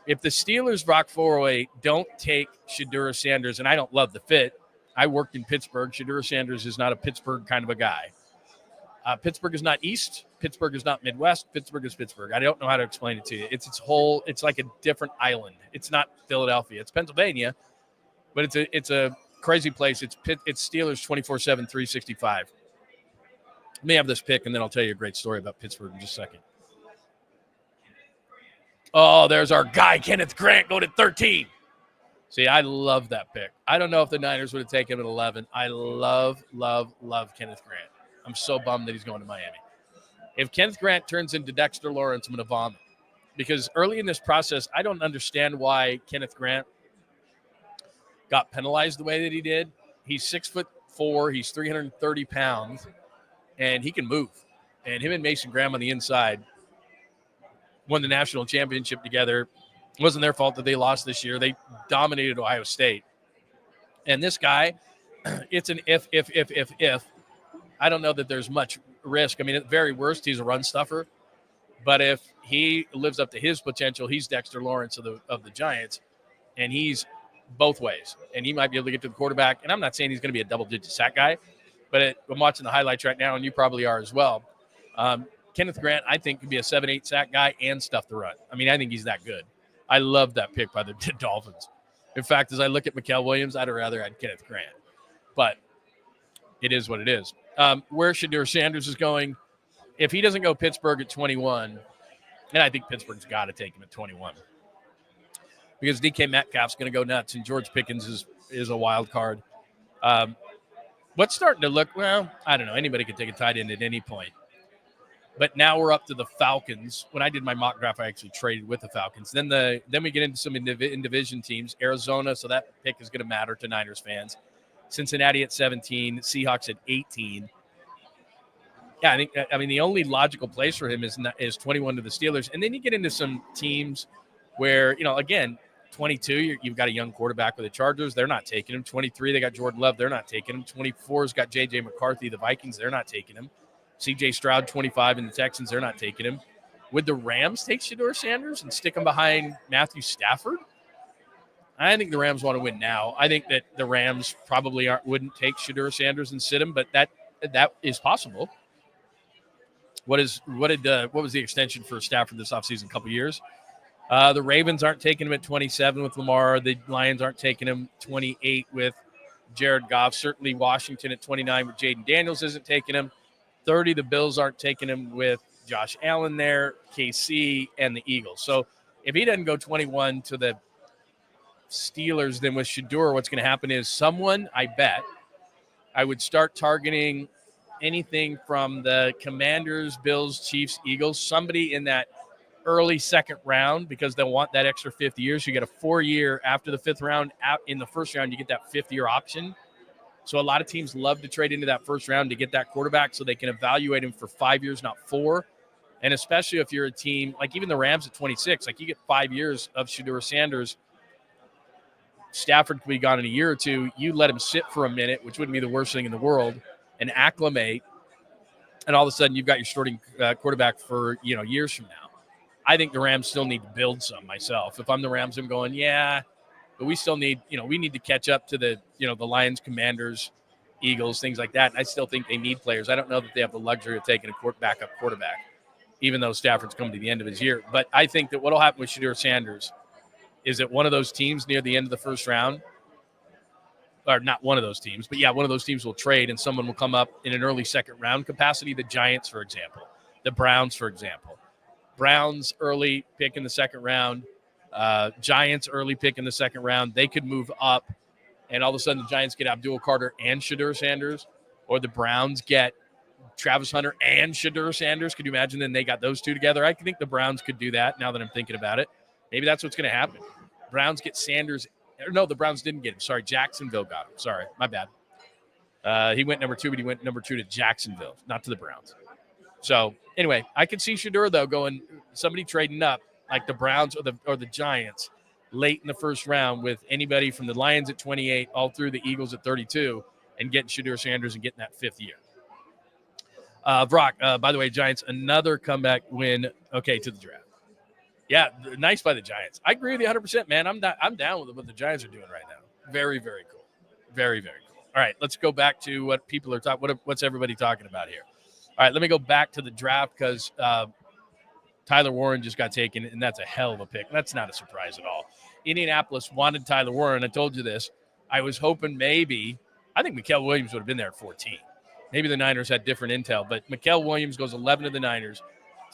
If the Steelers, Rock 408, don't take Shedeur Sanders, and I don't love the fit. I worked in Pittsburgh. Shedeur Sanders is not a Pittsburgh kind of a guy. Pittsburgh is not East. Pittsburgh is not Midwest. Pittsburgh is Pittsburgh. I don't know how to explain it to you. It's like a different island. It's not Philadelphia. It's Pennsylvania, but it's a crazy place. It's Steelers 24/7, 365. Let me have this pick, and then I'll tell you a great story about Pittsburgh in just a second. Oh, there's our guy, Kenneth Grant, going at 13. See, I love that pick. I don't know if the Niners would have taken him at 11. I love Kenneth Grant. I'm so bummed that he's going to Miami. If Kenneth Grant turns into Dexter Lawrence, I'm going to vomit. Because early in this process, I don't understand why Kenneth Grant got penalized the way that he did. He's 6'4", he's 330 pounds, and he can move. And him and Mason Graham on the inside won the national championship together. It wasn't their fault that they lost this year. They dominated Ohio State. And this guy, it's an if. I don't know that there's much risk. I mean, at the very worst, he's a run stuffer. But if he lives up to his potential, he's Dexter Lawrence of the Giants, and he's both ways. And he might be able to get to the quarterback. And I'm not saying he's going to be a double-digit sack guy, but I'm watching the highlights right now, and you probably are as well. Kenneth Grant, I think, could be a 7-8 sack guy and stuff the run. I mean, I think he's that good. I love that pick by the Dolphins. In fact, as I look at Muel Williams, I'd rather had Kenneth Grant. But it is what it is. Where Shedeur Sanders is going, if he doesn't go Pittsburgh at 21, and I think Pittsburgh's got to take him at 21, because DK Metcalf's going to go nuts, and George Pickens is a wild card. What's starting to look, well, I don't know. Anybody could take a tight end at any point. But now we're up to the Falcons. When I did my mock draft, I actually traded with the Falcons. Then we get into some in division teams. Arizona, so that pick is going to matter to Niners fans. Cincinnati at 17, Seahawks at 18. Yeah, I mean the only logical place for him is 21 to the Steelers. And then you get into some teams where, again, 22, you've got a young quarterback with the Chargers. They're not taking him. 23, they got Jordan Love. They're not taking him. 24's got J.J. McCarthy, the Vikings. They're not taking him. C.J. Stroud, 25, and the Texans, they're not taking him. Would the Rams take Shedeur Sanders and stick him behind Matthew Stafford? I think the Rams want to win now. I think that the Rams probably wouldn't take Shedeur Sanders and sit him, but that is possible. What was the extension for Stafford this offseason? A couple years. The Ravens aren't taking him at 27 with Lamar. The Lions aren't taking him 28 with Jared Goff. Certainly Washington at 29 with Jaden Daniels isn't taking him. 30, the Bills aren't taking him with Josh Allen there, KC, and the Eagles. So if he doesn't go 21 to the Steelers, then with Shedeur, what's going to happen is someone, I bet, I would start targeting anything from the Commanders, Bills, Chiefs, Eagles, somebody in that early second round, because they'll want that extra 5th year. So you get a 4-year after the 5th round. Out in the first round, you get that 5th-year option. So a lot of teams love to trade into that first round to get that quarterback so they can evaluate him for 5 years, not 4. And especially if you're a team, like even the Rams at 26, like you get 5 years of Shedeur Sanders. Stafford could be gone in a year or two. You let him sit for a minute, which wouldn't be the worst thing in the world, and acclimate. And all of a sudden you've got your starting quarterback for, years from now. I think the Rams still need to build some myself. If I'm the Rams, I'm going, yeah, but we still need, we need to catch up to the, the Lions, Commanders, Eagles, things like that. And I still think they need players. I don't know that they have the luxury of taking a backup quarterback. even though Stafford's coming to the end of his year. But I think that what will happen with Shedeur Sanders is that one of those teams near the end of the first round, or not one of those teams, but yeah, one of those teams will trade and someone will come up in an early second round capacity. The Giants, for example, the Browns, for example. Browns early pick in the second round, Giants early pick in the second round. They could move up, and all of a sudden the Giants get Abdul Carter and Shedeur Sanders, or the Browns get Travis Hunter and Shedeur Sanders. Could you imagine then they got those two together? I think the Browns could do that now that I'm thinking about it. Maybe that's what's going to happen. Browns get Sanders. No, the Browns didn't get him. Sorry, Jacksonville got him. Sorry, my bad. He went number 2, but he went number 2 to Jacksonville, not to the Browns. So anyway, I could see Shedeur, though, going somebody trading up like the Browns or the Giants late in the first round with anybody from the Lions at 28 all through the Eagles at 32 and getting Shedeur Sanders and getting that fifth year. Brock, by the way, Giants, another comeback win, okay, to the draft. Yeah, nice by the Giants. I agree with you 100%, man. I'm down with what the Giants are doing right now. Very, very cool. Very, very cool. All right, let's go back to what people are talking. What's everybody talking about here? All right, let me go back to the draft because Tyler Warren just got taken, and that's a hell of a pick. That's not a surprise at all. Indianapolis wanted Tyler Warren. I told you this. I was hoping I think Muel Williams would have been there at 14. Maybe the Niners had different intel, but Muel Williams goes 11 to the Niners.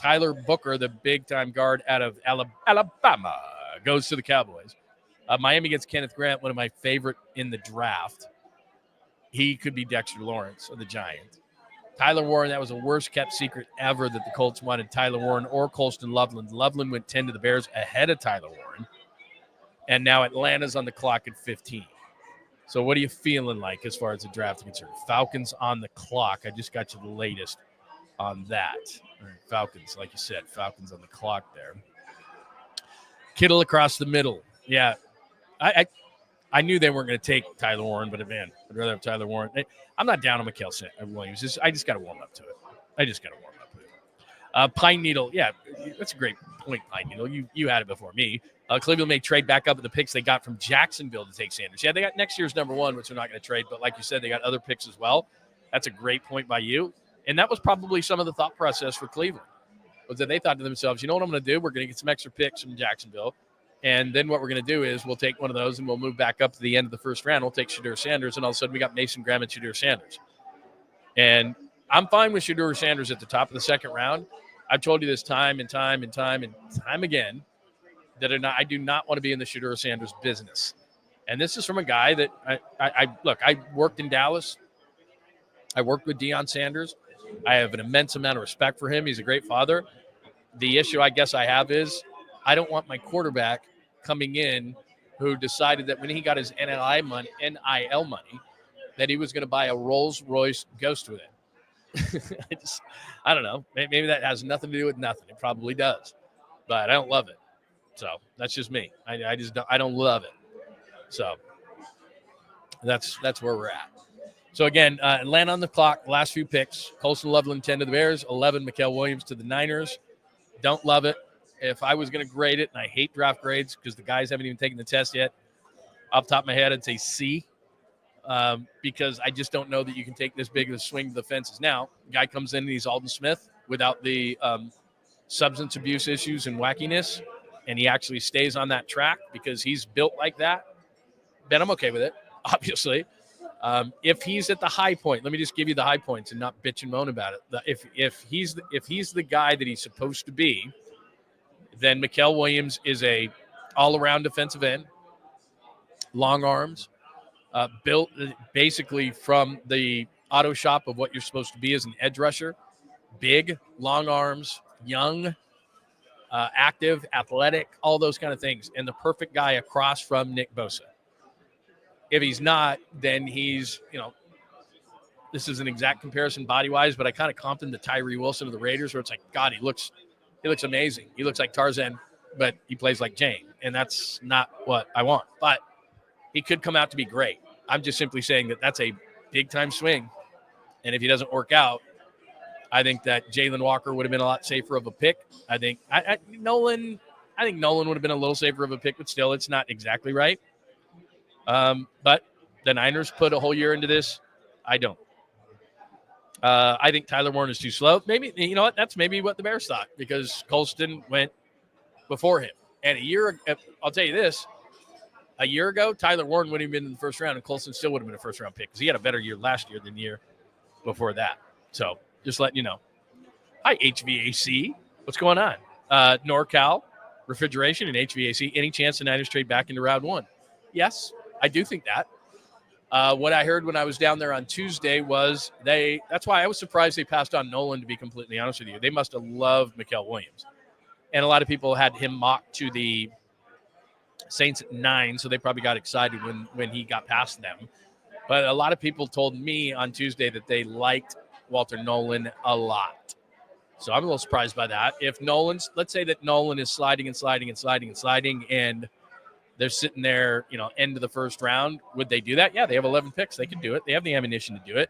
Tyler Booker, the big-time guard out of Alabama, goes to the Cowboys. Miami gets Kenneth Grant, one of my favorite in the draft. He could be Dexter Lawrence of the Giants. Tyler Warren, that was the worst-kept secret ever that the Colts wanted Tyler Warren or Colston Loveland. Loveland went 10 to the Bears ahead of Tyler Warren. And now Atlanta's on the clock at 15. So what are you feeling like as far as the draft is concerned? Falcons on the clock. I just got you the latest on that. All right, Falcons, like you said, Falcons on the clock there. Kittle across the middle. Yeah, I knew they weren't going to take Tyler Warren, but man, I'd rather have Tyler Warren. I'm not down on Muel Williams. I just got to warm up to it. Pine Needle. Yeah, that's a great point, Pine Needle. You had it before me. Cleveland may trade back up with the picks they got from Jacksonville to take Sanders. Yeah, they got next year's number 1, which they're not going to trade. But like you said, they got other picks as well. That's a great point by you. And that was probably some of the thought process for Cleveland, was that they thought to themselves, you know what I'm going to do? We're going to get some extra picks from Jacksonville. And then what we're going to do is we'll take one of those and we'll move back up to the end of the first round. We'll take Shedeur Sanders, and all of a sudden we got Mason Graham and Shedeur Sanders. And I'm fine with Shedeur Sanders at the top of the second round. I've told you this time and time again that I do not want to be in the Shedeur Sanders business. And this is from a guy that I worked in Dallas. I worked with Deion Sanders. I have an immense amount of respect for him. He's a great father. The issue I guess I have is I don't want my quarterback coming in who decided that when he got his NIL money, that he was going to buy a Rolls-Royce Ghost with it. I don't know. Maybe that has nothing to do with nothing. It probably does, but I don't love it. So that's just me. I don't love it. So that's where we're at. So again, Atlanta on the clock. Last few picks: Colston Loveland 10 to the Bears, 11 Muel Williams to the Niners. Don't love it. If I was going to grade it, and I hate draft grades because the guys haven't even taken the test yet, off the top of my head, I'd say C. Because I just don't know that you can take this big of a swing to the fences. Now, the guy comes in and he's Alden Smith without the substance abuse issues and wackiness, and he actually stays on that track because he's built like that, then I'm okay with it, obviously. If he's at the high point, let me just give you the high points and not bitch and moan about it. If he's the guy that he's supposed to be, then Muel Williams is a all-around defensive end, long arms, built basically from the auto shop of what you're supposed to be as an edge rusher, big, long arms, young, active, athletic, all those kind of things, and the perfect guy across from Nick Bosa. If he's not, then he's, this is an exact comparison body-wise, but I kind of comped him to Tyree Wilson of the Raiders, where it's like, God, he looks amazing. He looks like Tarzan, but he plays like Jane, and that's not what I want. But he could come out to be great. I'm just simply saying that that's a big-time swing, and if he doesn't work out, I think that Jalen Walker would have been a lot safer of a pick. I think Nolan would have been a little safer of a pick, but still, it's not exactly right. But the Niners put a whole year into this. I don't. I think Tyler Warren is too slow. Maybe, you know what? That's maybe what the Bears thought because Colston went before him. And I'll tell you this, a year ago, Tyler Warren wouldn't have been in the first round, and Colston still would have been a first-round pick because he had a better year last year than the year before that. So just letting you know. Hi, HVAC. What's going on? NorCal, refrigeration, and HVAC. Any chance the Niners trade back into round one? Yes, I do think that. What I heard when I was down there on Tuesday was that's why I was surprised they passed on Nolan, to be completely honest with you. They must have loved Muel Williams. And a lot of people had him mocked to the Saints at 9, so they probably got excited when he got past them. But a lot of people told me on Tuesday that they liked Walter Nolan a lot. So I'm a little surprised by that. If let's say that Nolan is sliding and sliding and sliding and sliding, and they're sitting there, end of the first round, would they do that? Yeah, they have 11 picks. They can do it. They have the ammunition to do it.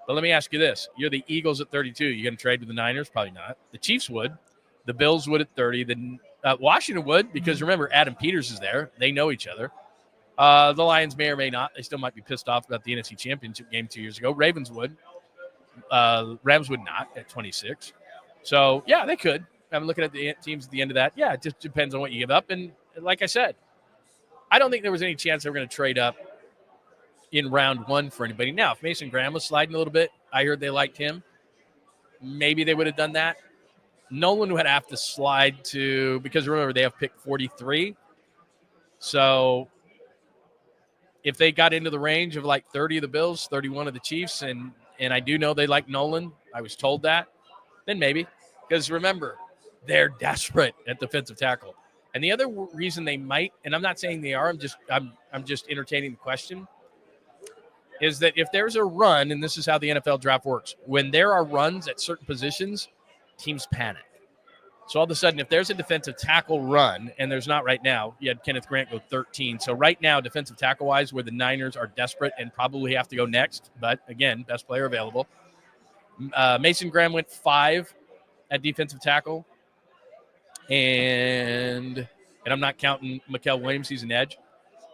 But let me ask you this. You're the Eagles at 32. You going to trade with the Niners? Probably not. The Chiefs would. The Bills would at 30. The Washington would, because remember, Adam Peters is there. They know each other. The Lions may or may not. They still might be pissed off about the NFC Championship game 2 years ago. Ravens would. Rams would not at 26. So, yeah, they could. I'm looking at the teams at the end of that. Yeah, it just depends on what you give up. And like I said, I don't think there was any chance they were going to trade up in round one for anybody. Now, if Mason Graham was sliding a little bit, I heard they liked him. Maybe they would have done that. Nolan would have to slide to, because remember, they have pick 43. So if they got into the range of like 30 of the Bills, 31 of the Chiefs, and I do know they like Nolan, I was told that, then maybe. Because remember, they're desperate at defensive tackle. And the other reason they might, and I'm not saying they are, I'm just entertaining the question, is that if there's a run, and this is how the NFL draft works, when there are runs at certain positions, teams panic. So all of a sudden, if there's a defensive tackle run, and there's not right now, you had Kenneth Grant go 13. So right now, defensive tackle-wise, where the Niners are desperate and probably have to go next, but again, best player available. Mason Graham went 5 at defensive tackle. And I'm not counting Muel Williams. He's an edge.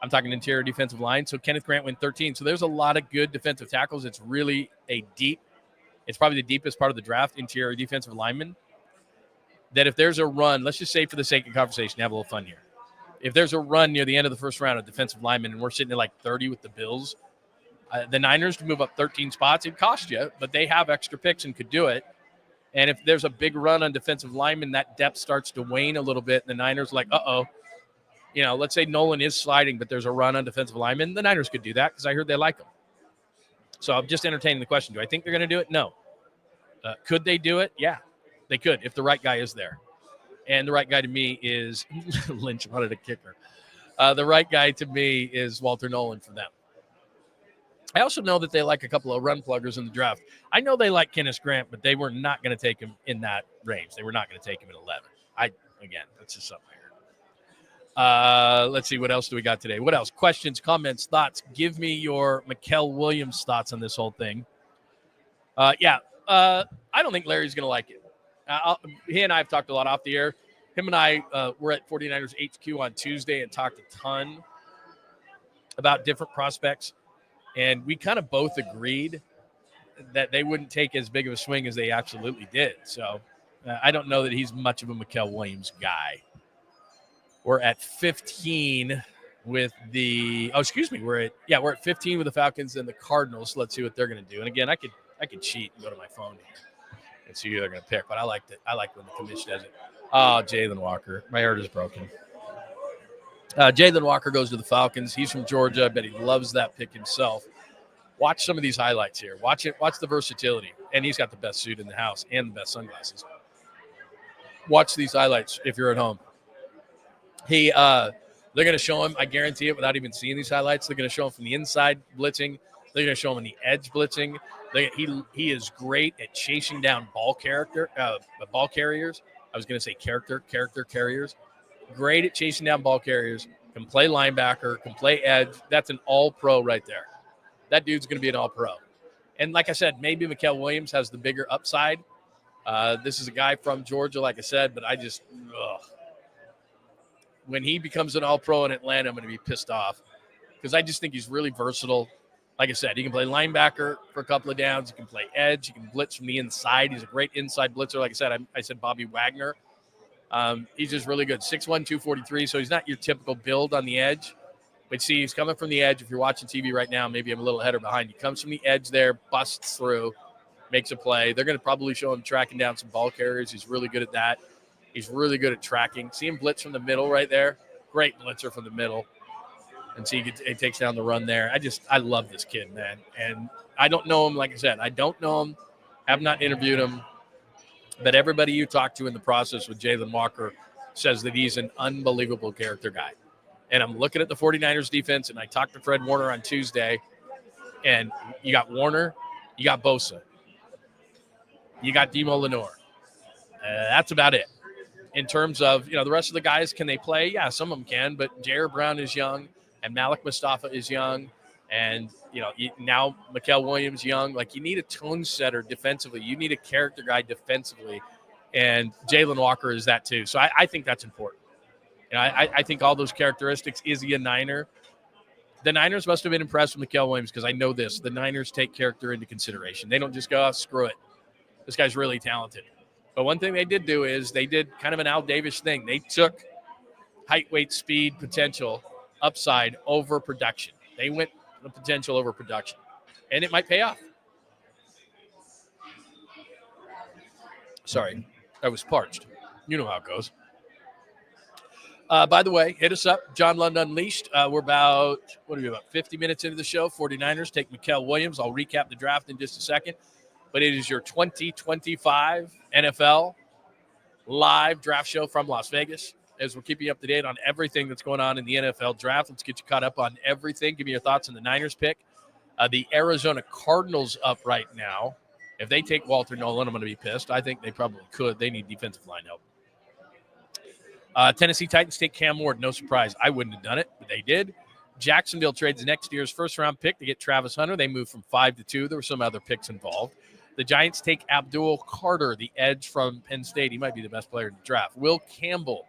I'm talking interior defensive line. So Kenneth Grant went 13. So there's a lot of good defensive tackles. It's really it's probably the deepest part of the draft, interior defensive lineman. That if there's a run, let's just say for the sake of conversation, have a little fun here. If there's a run near the end of the first round of defensive lineman and we're sitting at like 30 with the Bills, the Niners to move up 13 spots, it'd cost you, but they have extra picks and could do it. And if there's a big run on defensive linemen, that depth starts to wane a little bit. And the Niners are like, let's say Nolan is sliding, but there's a run on defensive linemen. The Niners could do that because I heard they like them. So I'm just entertaining the question. Do I think they're going to do it? No. Could they do it? Yeah, they could if the right guy is there. And the right guy to me is Lynch wanted a kicker. The right guy to me is Walter Nolan for them. I also know that they like a couple of run pluggers in the draft. I know they like Kenneth Grant, but they were not going to take him in that range. They were not going to take him at 11. Again, that's just something I heard. Let's see, what else do we got today? What else? Questions, comments, thoughts. Give me your Muel Williams thoughts on this whole thing. I don't think Larry's going to like it. He and I have talked a lot off the air. Him and I were at 49ers HQ on Tuesday and talked a ton about different prospects. And we kind of both agreed that they wouldn't take as big of a swing as they absolutely did. So I don't know that he's much of a Muel Williams guy. We're at 15 with we're at 15 with the Falcons and the Cardinals. Let's see what they're going to do. And again, I could cheat and go to my phone here and see who they're going to pick. But I like when the commission does it. Oh, Jalen Walker. My heart is broken. Jalen Walker goes to the Falcons. He's from Georgia. I bet he loves that pick himself. Watch some of these highlights here. Watch the versatility. And he's got the best suit in the house and the best sunglasses. Watch these highlights if you're at home. They're going to show him, I guarantee it, without even seeing these highlights. They're going to show him from the inside blitzing. They're going to show him on the edge blitzing. He is great at chasing down ball carriers. I was going to say character carriers. Great at chasing down ball carriers, can play linebacker, can play edge. That's an all-pro right there. That dude's going to be an all-pro. And like I said, maybe Muel Williams has the bigger upside. This is a guy from Georgia, like I said, but when he becomes an all-pro in Atlanta, I'm going to be pissed off because I just think he's really versatile. like I said, he can play linebacker for a couple of downs. He can play edge. He can blitz from the inside. He's a great inside blitzer. Like I said, I said Bobby Wagner. He's just really good. 6'1", 243, so he's not your typical build on the edge. But see, he's coming from the edge. If you're watching TV right now, maybe I'm a little ahead or behind. He comes from the edge there, busts through, makes a play. They're going to probably show him tracking down some ball carriers. He's really good at that. He's really good at tracking. See him blitz from the middle right there? Great blitzer from the middle. And see, he takes down the run there. I love this kid, man. And I don't know him, like I said. I don't know him, have not interviewed him. But everybody you talk to in the process with Jalen Walker says that he's an unbelievable character guy. And I'm looking at the 49ers defense, and I talked to Fred Warner on Tuesday, and you got Warner, you got Bosa, you got Demo Lenore. That's about it. In terms of, the rest of the guys, can they play? Yeah, some of them can, but Jair Brown is young, and Malik Mustafa is young, and, now Muel Williams young. Like, you need a tone setter defensively. You need a character guy defensively, and Jalen Walker is that too. So I think that's important. I think all those characteristics. Is he a Niner? The Niners must have been impressed with Muel Williams because I know this. The Niners take character into consideration. They don't just go, oh, screw it. This guy's really talented. But one thing they did do is they did kind of an Al Davis thing. They took height, weight, speed, potential, upside over production. They went the potential over production. And it might pay off. Sorry, I was parched. You know how it goes. By the way, hit us up, John Lund Unleashed. We're about 50 minutes into the show. 49ers take Muel Williams. I'll recap the draft in just a second. But it is your 2025 NFL live draft show from Las Vegas. As we're keeping you up to date on everything that's going on in the NFL draft. Let's get you caught up on everything. Give me your thoughts on the Niners pick. The Arizona Cardinals up right now. If they take Walter Nolan, I'm going to be pissed. I think they probably could. They need defensive line help. Tennessee Titans take Cam Ward. No surprise. I wouldn't have done it, but they did. Jacksonville trades next year's first-round pick to get Travis Hunter. They moved from 5 to 2. There were some other picks involved. The Giants take Abdul Carter, the edge from Penn State. He might be the best player in the draft. Will Campbell.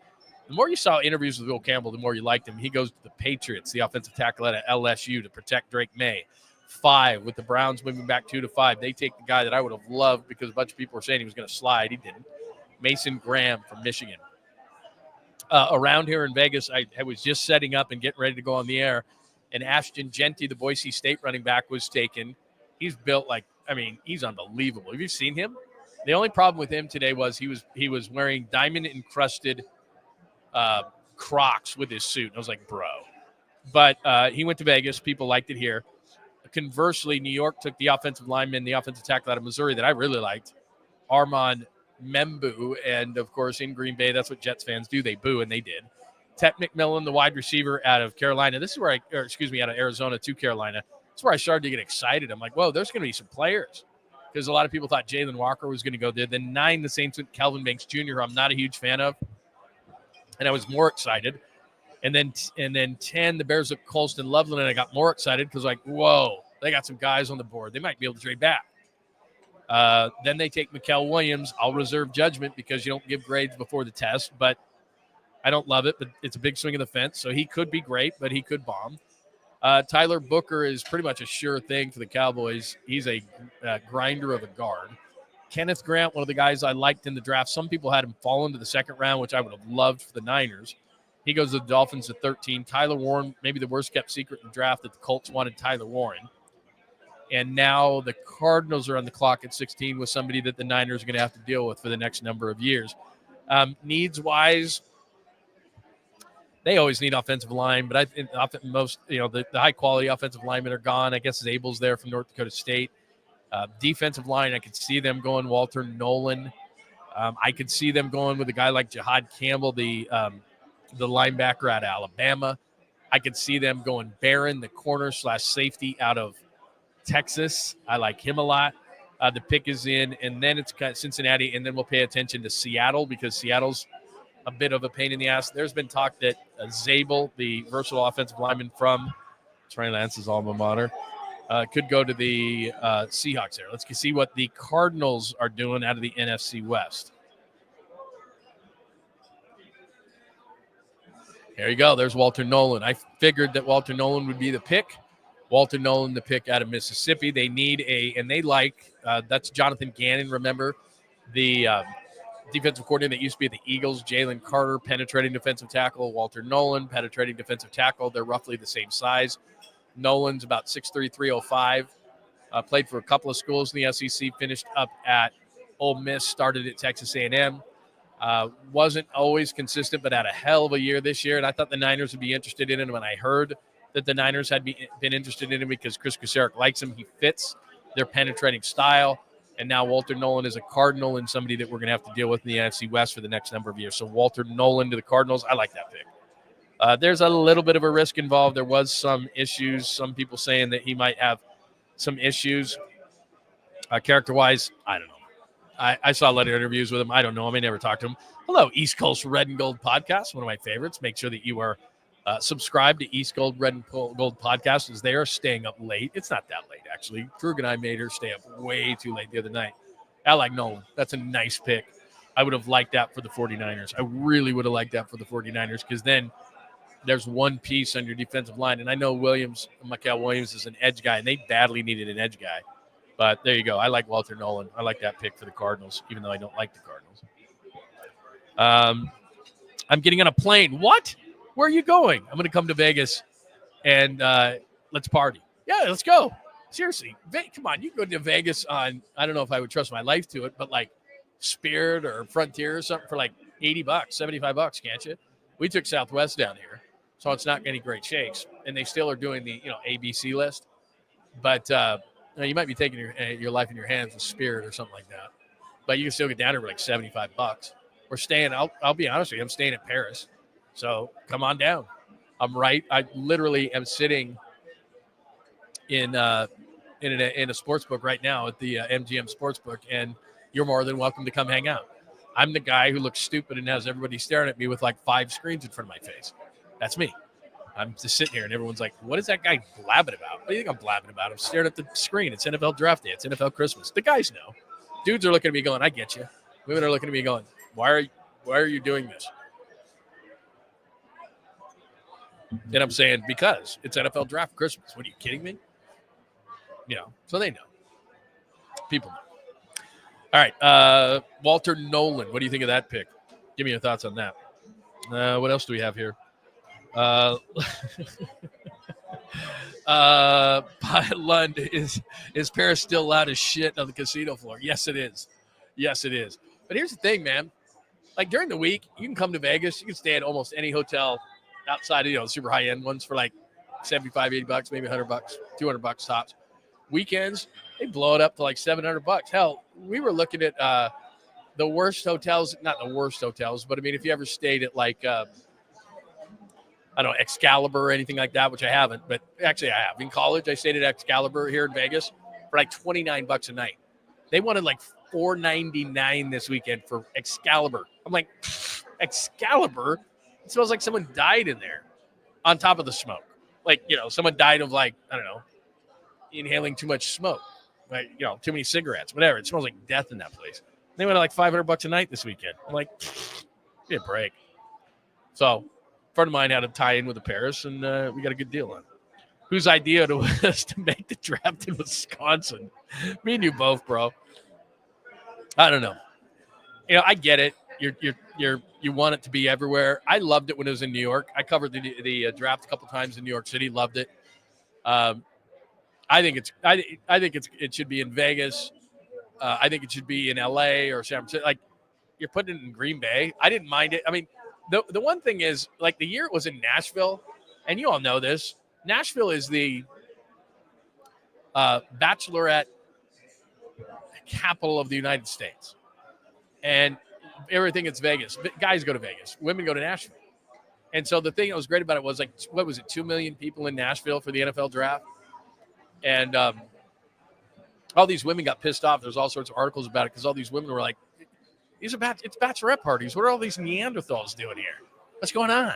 The more you saw interviews with Will Campbell, the more you liked him. He goes to the Patriots, the offensive tackle at LSU, to protect Drake May. 5 with the Browns moving back 2 to 5. They take the guy that I would have loved because a bunch of people were saying he was going to slide. He didn't. Mason Graham from Michigan. Around here in Vegas, I was just setting up and getting ready to go on the air, and Ashton Jeanty, the Boise State running back, was taken. He's built he's unbelievable. Have you seen him? The only problem with him today was he was wearing diamond-encrusted Crocs with his suit. And I was like, bro. But he went to Vegas. People liked it here. Conversely, New York took the offensive lineman, the offensive tackle out of Missouri that I really liked, Armand Membu, and of course in Green Bay, that's what Jets fans do. They boo, and they did. Tet McMillan, the wide receiver out of Carolina. This is where out of Arizona to Carolina. That's where I started to get excited. I'm like, whoa, there's going to be some players. Because a lot of people thought Jalen Walker was going to go there. Then 9, the Saints went Kelvin Banks Jr., who I'm not a huge fan of. And I was more excited. And then 10, the Bears took Colston Loveland, and I got more excited because whoa, they got some guys on the board. They might be able to trade back. Then they take Muel Williams. I'll reserve judgment because you don't give grades before the test, but I don't love it, but it's a big swing of the fence. So he could be great, but he could bomb. Tyler Booker is pretty much a sure thing for the Cowboys. He's a grinder of a guard. Kenneth Grant, one of the guys I liked in the draft. Some people had him fall into the second round, which I would have loved for the Niners. He goes to the Dolphins at 13. Tyler Warren, maybe the worst kept secret in the draft, that the Colts wanted Tyler Warren. And now the Cardinals are on the clock at 16 with somebody that the Niners are going to have to deal with for the next number of years. Needs-wise, they always need offensive line, but I think most, the high-quality offensive linemen are gone. I guess Zabel's there from North Dakota State. Defensive line, I could see them going Walter Nolan. I could see them going with a guy like Jihad Campbell, the linebacker out of Alabama. I could see them going Barron, the corner/safety out of Texas. I like him a lot. The pick is in, and then it's got Cincinnati, and then we'll pay attention to Seattle because Seattle's a bit of a pain in the ass. There's been talk that Zabel, the versatile offensive lineman from Trey Lance's alma mater, could go to the Seahawks there. Let's see what the Cardinals are doing out of the NFC West. There you go. There's Walter Nolan. I figured that Walter Nolan would be the pick. Walter Nolan, the pick out of Mississippi. They need that's Jonathan Gannon, remember, the defensive coordinator that used to be at the Eagles. Jalen Carter, penetrating defensive tackle. Walter Nolan, penetrating defensive tackle. They're roughly the same size. Nolan's about 6'3", 305. Played for a couple of schools in the SEC, finished up at Ole Miss, started at Texas A&M. Wasn't always consistent, but had a hell of a year this year, and I thought the Niners would be interested in him. When I heard that the Niners had been interested in him because Chris Kuceric likes him, he fits their penetrating style, and now Walter Nolan is a Cardinal and somebody that we're going to have to deal with in the NFC West for the next number of years. So Walter Nolan to the Cardinals, I like that pick. There's a little bit of a risk involved. There was some issues, some people saying that he might have some issues character-wise. I don't know. I saw a lot of interviews with him. I don't know him. I never talked to him. Hello, East Coast Red and Gold Podcast, one of my favorites. Make sure that you are subscribed to East Coast Red and Gold Podcast, as they are staying up late. It's not that late, actually. Krug and I made her stay up way too late the other night. I like Nolan. That's a nice pick. I would have liked that for the 49ers. I really would have liked that for the 49ers, because then there's one piece on your defensive line. And I know Muel Williams is an edge guy, and they badly needed an edge guy. But there you go. I like Walter Nolan. I like that pick for the Cardinals, even though I don't like the Cardinals. I'm getting on a plane. What? Where are you going? I'm going to come to Vegas, and let's party. Yeah, let's go. Seriously. Come on. You can go to Vegas on, I don't know if I would trust my life to it, but like Spirit or Frontier or something for like $80, $75, can't you? We took Southwest down here, so it's not any great shakes, and they still are doing the ABC list. But you might be taking your life in your hands with Spirit or something like that. But you can still get down here for like $75. We're staying, I'll be honest with you, I'm staying at Paris. So come on down. I literally am sitting in a sports book right now at the MGM Sportsbook, and you're more than welcome to come hang out. I'm the guy who looks stupid and has everybody staring at me with like 5 screens in front of my face. That's me. I'm just sitting here, and everyone's like, what is that guy blabbing about? What do you think I'm blabbing about? I'm staring at the screen. It's NFL Draft Day. It's NFL Christmas. The guys know. Dudes are looking at me going, I get you. Women are looking at me going, why are you doing this? And I'm saying, because it's NFL Draft Christmas. What, are you kidding me? So they know. People know. All right, Walter Nolan. What do you think of that pick? Give me your thoughts on that. What else do we have here? Lund, is Paris still loud as shit on the casino floor? Yes, it is. Yes, it is. But here's the thing, man. Like during the week, you can come to Vegas. You can stay at almost any hotel outside of super high end ones for like $75, $80, maybe $100, $200 tops. Weekends, they blow it up to like $700. Hell, we were looking at the worst hotels, not the worst hotels, but I mean, if you ever stayed at like, I don't know, Excalibur or anything like that, which I haven't, but actually I have. In college, I stayed at Excalibur here in Vegas for like $29 a night. They wanted like $499 this weekend for Excalibur. I'm like, Excalibur? It smells like someone died in there on top of the smoke. Like, someone died of like, I don't know, inhaling too much smoke, like, too many cigarettes, whatever. It smells like death in that place. They went to like $500 a night this weekend. I'm like, give a break. So, a friend of mine had a tie-in with the Paris, and we got a good deal on it. Whose idea was to make the draft in Wisconsin? Me and you both, bro. I don't know. I get it. You want it to be everywhere. I loved it when it was in New York. I covered the draft a couple times in New York City. Loved it. I think it should be in Vegas. I think it should be in LA or San Francisco. Like, you're putting it in Green Bay. I didn't mind it. I mean, the one thing is, like, the year it was in Nashville, and you all know this, Nashville is the bachelorette capital of the United States. And everything is Vegas. Guys go to Vegas. Women go to Nashville. And so the thing that was great about it was, like, what was it, 2 million people in Nashville for the NFL draft? And all these women got pissed off. There's all sorts of articles about it because all these women were like, it's bachelorette parties. What are all these Neanderthals doing here? What's going on?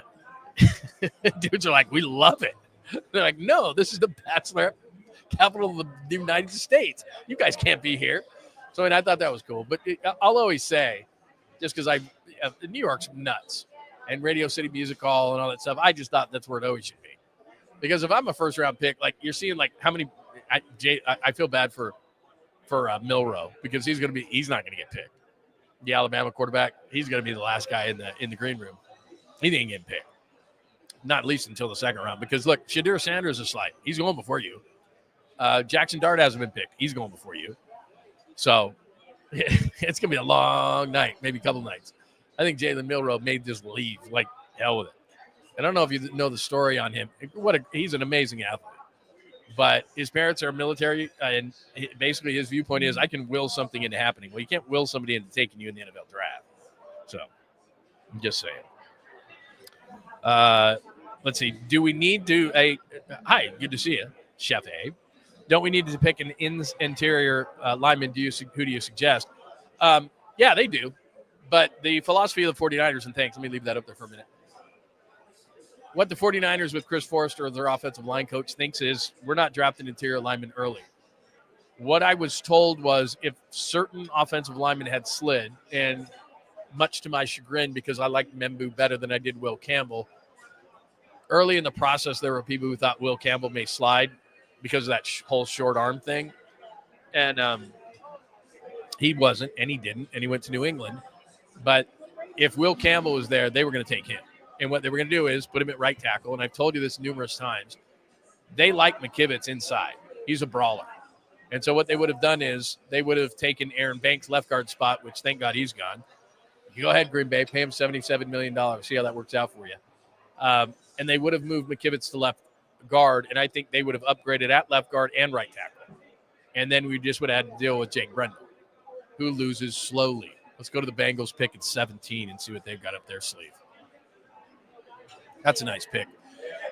Dudes are like, we love it. They're like, no, this is the bachelorette capital of the United States. You guys can't be here. So, I thought that was cool. But I'll always say, just because New York's nuts, and Radio City Music Hall and all that stuff, I just thought that's where it always should be. Because if I'm a first-round pick, like you're seeing like how many I feel bad for Milroe because he's not going to get picked. The Alabama quarterback, he's going to be the last guy in the green room. He ain't getting picked. Not at least until the second round. Because, look, Shadir Sanders is slight. He's going before you. Jackson Dart hasn't been picked. He's going before you. So, it's going to be a long night, maybe a couple nights. I think Jalen Milroe may just leave, like hell with it. I don't know if you know the story on him. He's an amazing athlete. But his parents are military, and basically his viewpoint is, I can will something into happening. Well, you can't will somebody into taking you in the NFL draft. So, I'm just saying. Let's see. Do we need to hi, good to see you, Chef A. Don't we need to pick an interior lineman? Who do you suggest? Yeah, they do. But the philosophy of the 49ers, and thanks, let me leave that up there for a minute. What the 49ers with Chris Forrester, their offensive line coach, thinks is we're not drafting interior linemen early. What I was told was if certain offensive linemen had slid, and much to my chagrin because I liked Membu better than I did Will Campbell, early in the process there were people who thought Will Campbell may slide because of that whole short arm thing. And he wasn't, and he didn't, and he went to New England. But if Will Campbell was there, they were going to take him. And what they were going to do is put him at right tackle. And I've told you this numerous times. They like McKivitz inside. He's a brawler. And so what they would have done is they would have taken Aaron Banks' left guard spot, which thank God he's gone. You go ahead, Green Bay, pay him $77 million. See how that works out for you. And they would have moved McKivitz to left guard. And I think they would have upgraded at left guard and right tackle. And then we just would have had to deal with Jake Brendel, who loses slowly. Let's go to the Bengals pick at 17 and see what they've got up their sleeve. That's a nice pick.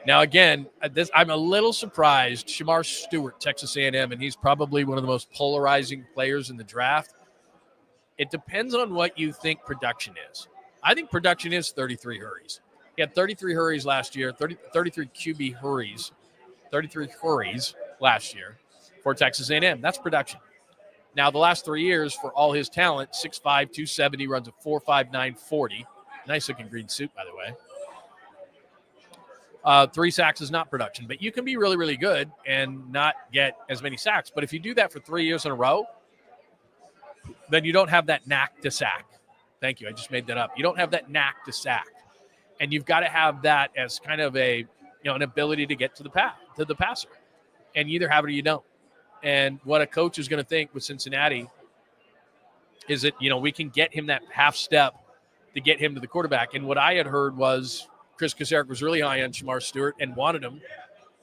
Now, again, I'm a little surprised. Shamar Stewart, Texas A&M, and he's probably one of the most polarizing players in the draft. It depends on what you think production is. I think production is 33 hurries. He had 33 hurries last year, 33 QB hurries, 33 hurries last year for Texas A&M. That's production. Now, the last 3 years, for all his talent, 6'5", 270, runs a 4.59 40. Nice-looking green suit, by the way. 3 sacks is not production, but you can be really, really good and not get as many sacks. But if you do that for 3 years in a row, then you don't have that knack to sack. Thank you. I just made that up. You don't have that knack to sack. And you've got to have that as kind of an ability to get to the passer. And you either have it or you don't. And what a coach is going to think with Cincinnati is that, we can get him that half step to get him to the quarterback. And what I had heard was Chris Kosarek was really high on Shamar Stewart and wanted him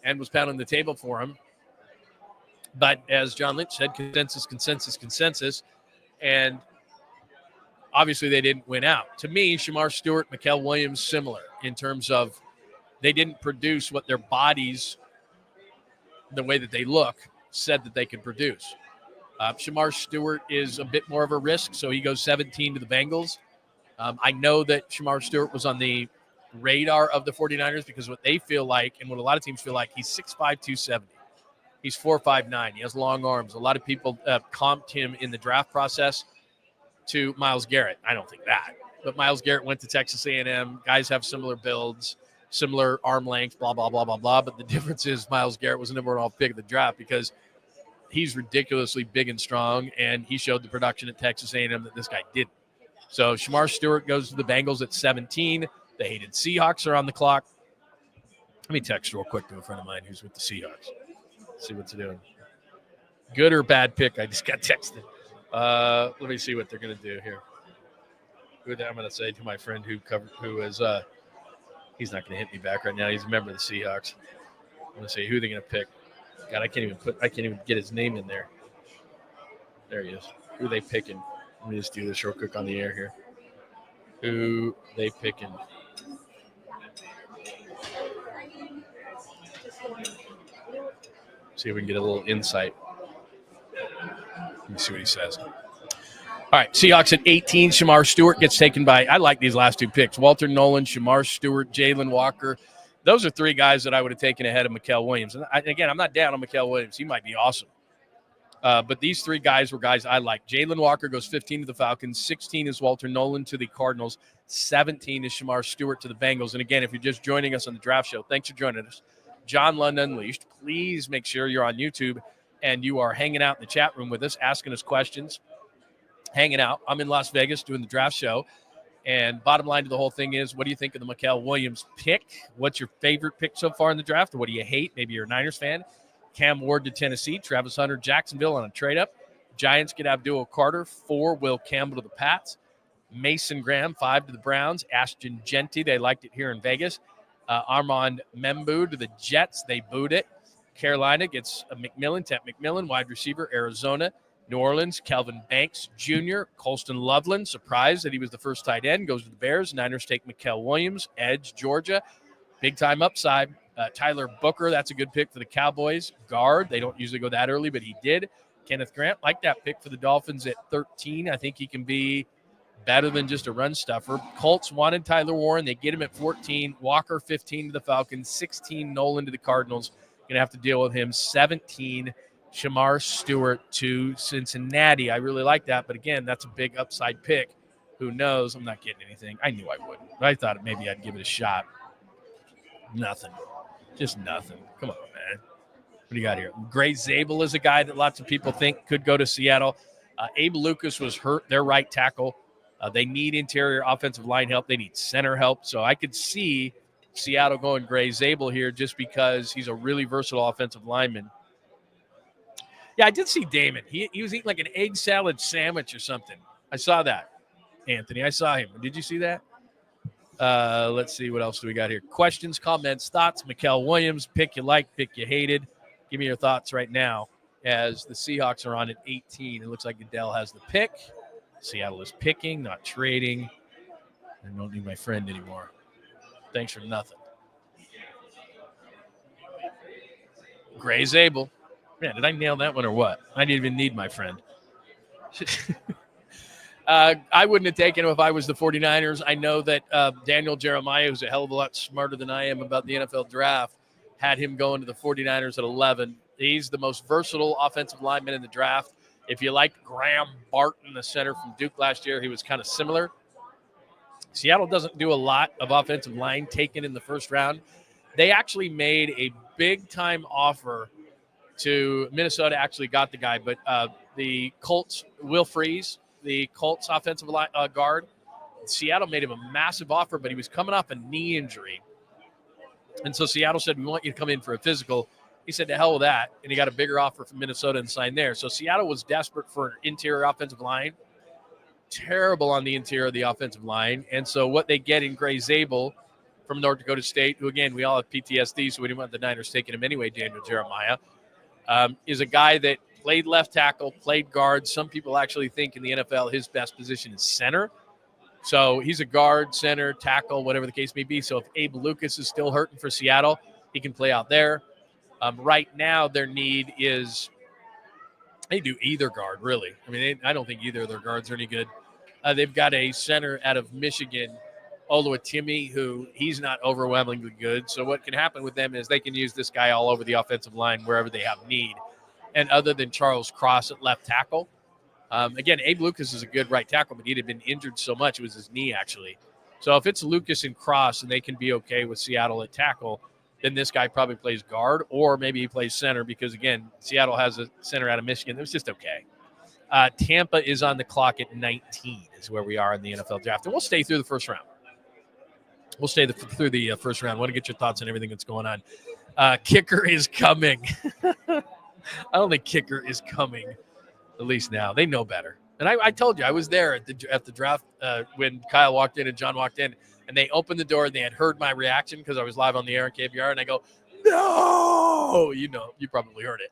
and was pounding the table for him. But as John Lynch said, consensus. And obviously they didn't win out. To me, Shamar Stewart, Muel Williams, similar in terms of they didn't produce what their bodies, the way that they look, said that they could produce. Shamar Stewart is a bit more of a risk, so he goes 17 to the Bengals. I know that Shamar Stewart was on the radar of the 49ers because what they feel like and what a lot of teams feel like, he's 6'5", 270. He's 4'5'9". He has long arms. A lot of people comped him in the draft process to Myles Garrett. I don't think that. But Myles Garrett went to Texas A&M. Guys have similar builds, similar arm length, blah, blah, blah, blah, blah. But the difference is Myles Garrett was the number 1 pick of the draft because he's ridiculously big and strong, and he showed the production at Texas A&M that this guy didn't. So Shamar Stewart goes to the Bengals at 17. The hated Seahawks are on the clock. Let me text real quick to a friend of mine who's with the Seahawks. See what's doing. Good or bad pick? I just got texted. Let me see what they're going to do here. Who I'm going to say to my friend who is he's not going to hit me back right now. He's a member of the Seahawks. I'm going to say who they're going to pick. God, I can't even get his name in there. There he is. Who are they picking? Let me just do this real quick on the air here. Who they picking? See if we can get a little insight. Let me see what he says. All right, Seahawks at 18. Shamar Stewart gets taken by, I like these last 2 picks. Walter Nolan, Shamar Stewart, Jalen Walker. Those are 3 guys that I would have taken ahead of Muel Williams. And again, I'm not down on Muel Williams. He might be awesome. But these 3 guys were guys I like. Jalen Walker goes 15 to the Falcons. 16 is Walter Nolan to the Cardinals. 17 is Shamar Stewart to the Bengals. And again, if you're just joining us on the draft show, thanks for joining us. John Lund Unleashed. Please make sure you're on YouTube and you are hanging out in the chat room with us, asking us questions, hanging out. I'm in Las Vegas doing the draft show. And bottom line to the whole thing is, what do you think of the Muel Williams pick? What's your favorite pick so far in the draft? Or what do you hate? Maybe you're a Niners fan. Cam Ward to Tennessee. Travis Hunter, Jacksonville on a trade-up. Giants get Abdul Carter. 4, Will Campbell to the Pats. Mason Graham, 5 to the Browns. Ashton Genty, they liked it here in Vegas. Armand Membu to the Jets. They booed it. Carolina gets a McMillan, Ted McMillan, wide receiver, Arizona. New Orleans, Kelvin Banks Jr., Colston Loveland, surprised that he was the first tight end, goes to the Bears. Niners take Muel Williams, edge, Georgia. Big-time upside. Tyler Booker, that's a good pick for the Cowboys. Guard, they don't usually go that early, but he did. Kenneth Grant, like that pick for the Dolphins at 13. I think he can be better than just a run stuffer. Colts wanted Tyler Warren. They get him at 14. Walker, 15 to the Falcons. 16, Nolan to the Cardinals. Going to have to deal with him. 17, Shamar Stewart to Cincinnati. I really like that, but again, that's a big upside pick. Who knows? I'm not getting anything. I knew I wouldn't. I thought maybe I'd give it a shot. Nothing. Just nothing. Come on, man. What do you got here? Gray Zabel is a guy that lots of people think could go to Seattle. Abe Lucas was hurt, their right tackle. They need interior offensive line help. They need center help. So I could see Seattle going Gray Zabel here just because he's a really versatile offensive lineman. Yeah, I did see Damon. He was eating like an egg salad sandwich or something. I saw that, Anthony. I saw him. Did you see that? Let's see. What else do we got here? Questions, comments, thoughts. Muel Williams, pick you liked, pick you hated. Give me your thoughts right now as the Seahawks are on at 18. It looks like Goodell has the pick. Seattle is picking, not trading. I don't need my friend anymore. Thanks for nothing. Gray Zabel. Man, did I nail that one or what? I didn't even need my friend. I wouldn't have taken him if I was the 49ers. I know that Daniel Jeremiah, who's a hell of a lot smarter than I am about the NFL draft, had him going to the 49ers at 11. He's the most versatile offensive lineman in the draft. If you liked Graham Barton, the center from Duke last year, he was kind of similar. Seattle doesn't do a lot of offensive line taken in the first round. They actually made a big-time offer to Minnesota, actually got the guy, but the Colts, Will Freeze, the Colts offensive line, guard, Seattle made him a massive offer, but he was coming off a knee injury. And so Seattle said, we want you to come in for a physical. He said, to hell with that. And he got a bigger offer from Minnesota and signed there. So Seattle was desperate for an interior offensive line. Terrible on the interior of the offensive line. And so what they get in Gray Zabel from North Dakota State, who, again, we all have PTSD, so we didn't want the Niners taking him anyway, Daniel Jeremiah, is a guy that played left tackle, played guard. Some people actually think in the NFL his best position is center. So he's a guard, center, tackle, whatever the case may be. So if Abe Lucas is still hurting for Seattle, he can play out there. Right now, their need is they do either guard, really. I mean, I don't think either of their guards are any good. They've got a center out of Michigan, Oluwatimi, who he's not overwhelmingly good. So what can happen with them is they can use this guy all over the offensive line wherever they have need. And other than Charles Cross at left tackle, again, Abe Lucas is a good right tackle, but he had been injured so much. It was his knee, actually. So if it's Lucas and Cross and they can be okay with Seattle at tackle, then this guy probably plays guard or maybe he plays center because, again, Seattle has a center out of Michigan. It was just okay. Tampa is on the clock at 19 is where we are in the NFL draft. And we'll stay through the first round. We'll stay through the first round. I want to get your thoughts on everything that's going on. Kicker is coming. I don't think kicker is coming, at least now. They know better. And I told you, I was there at the draft when Kyle walked in and John walked in, and they opened the door and they had heard my reaction because I was live on the air in KVR, and I go, no! You know, you probably heard it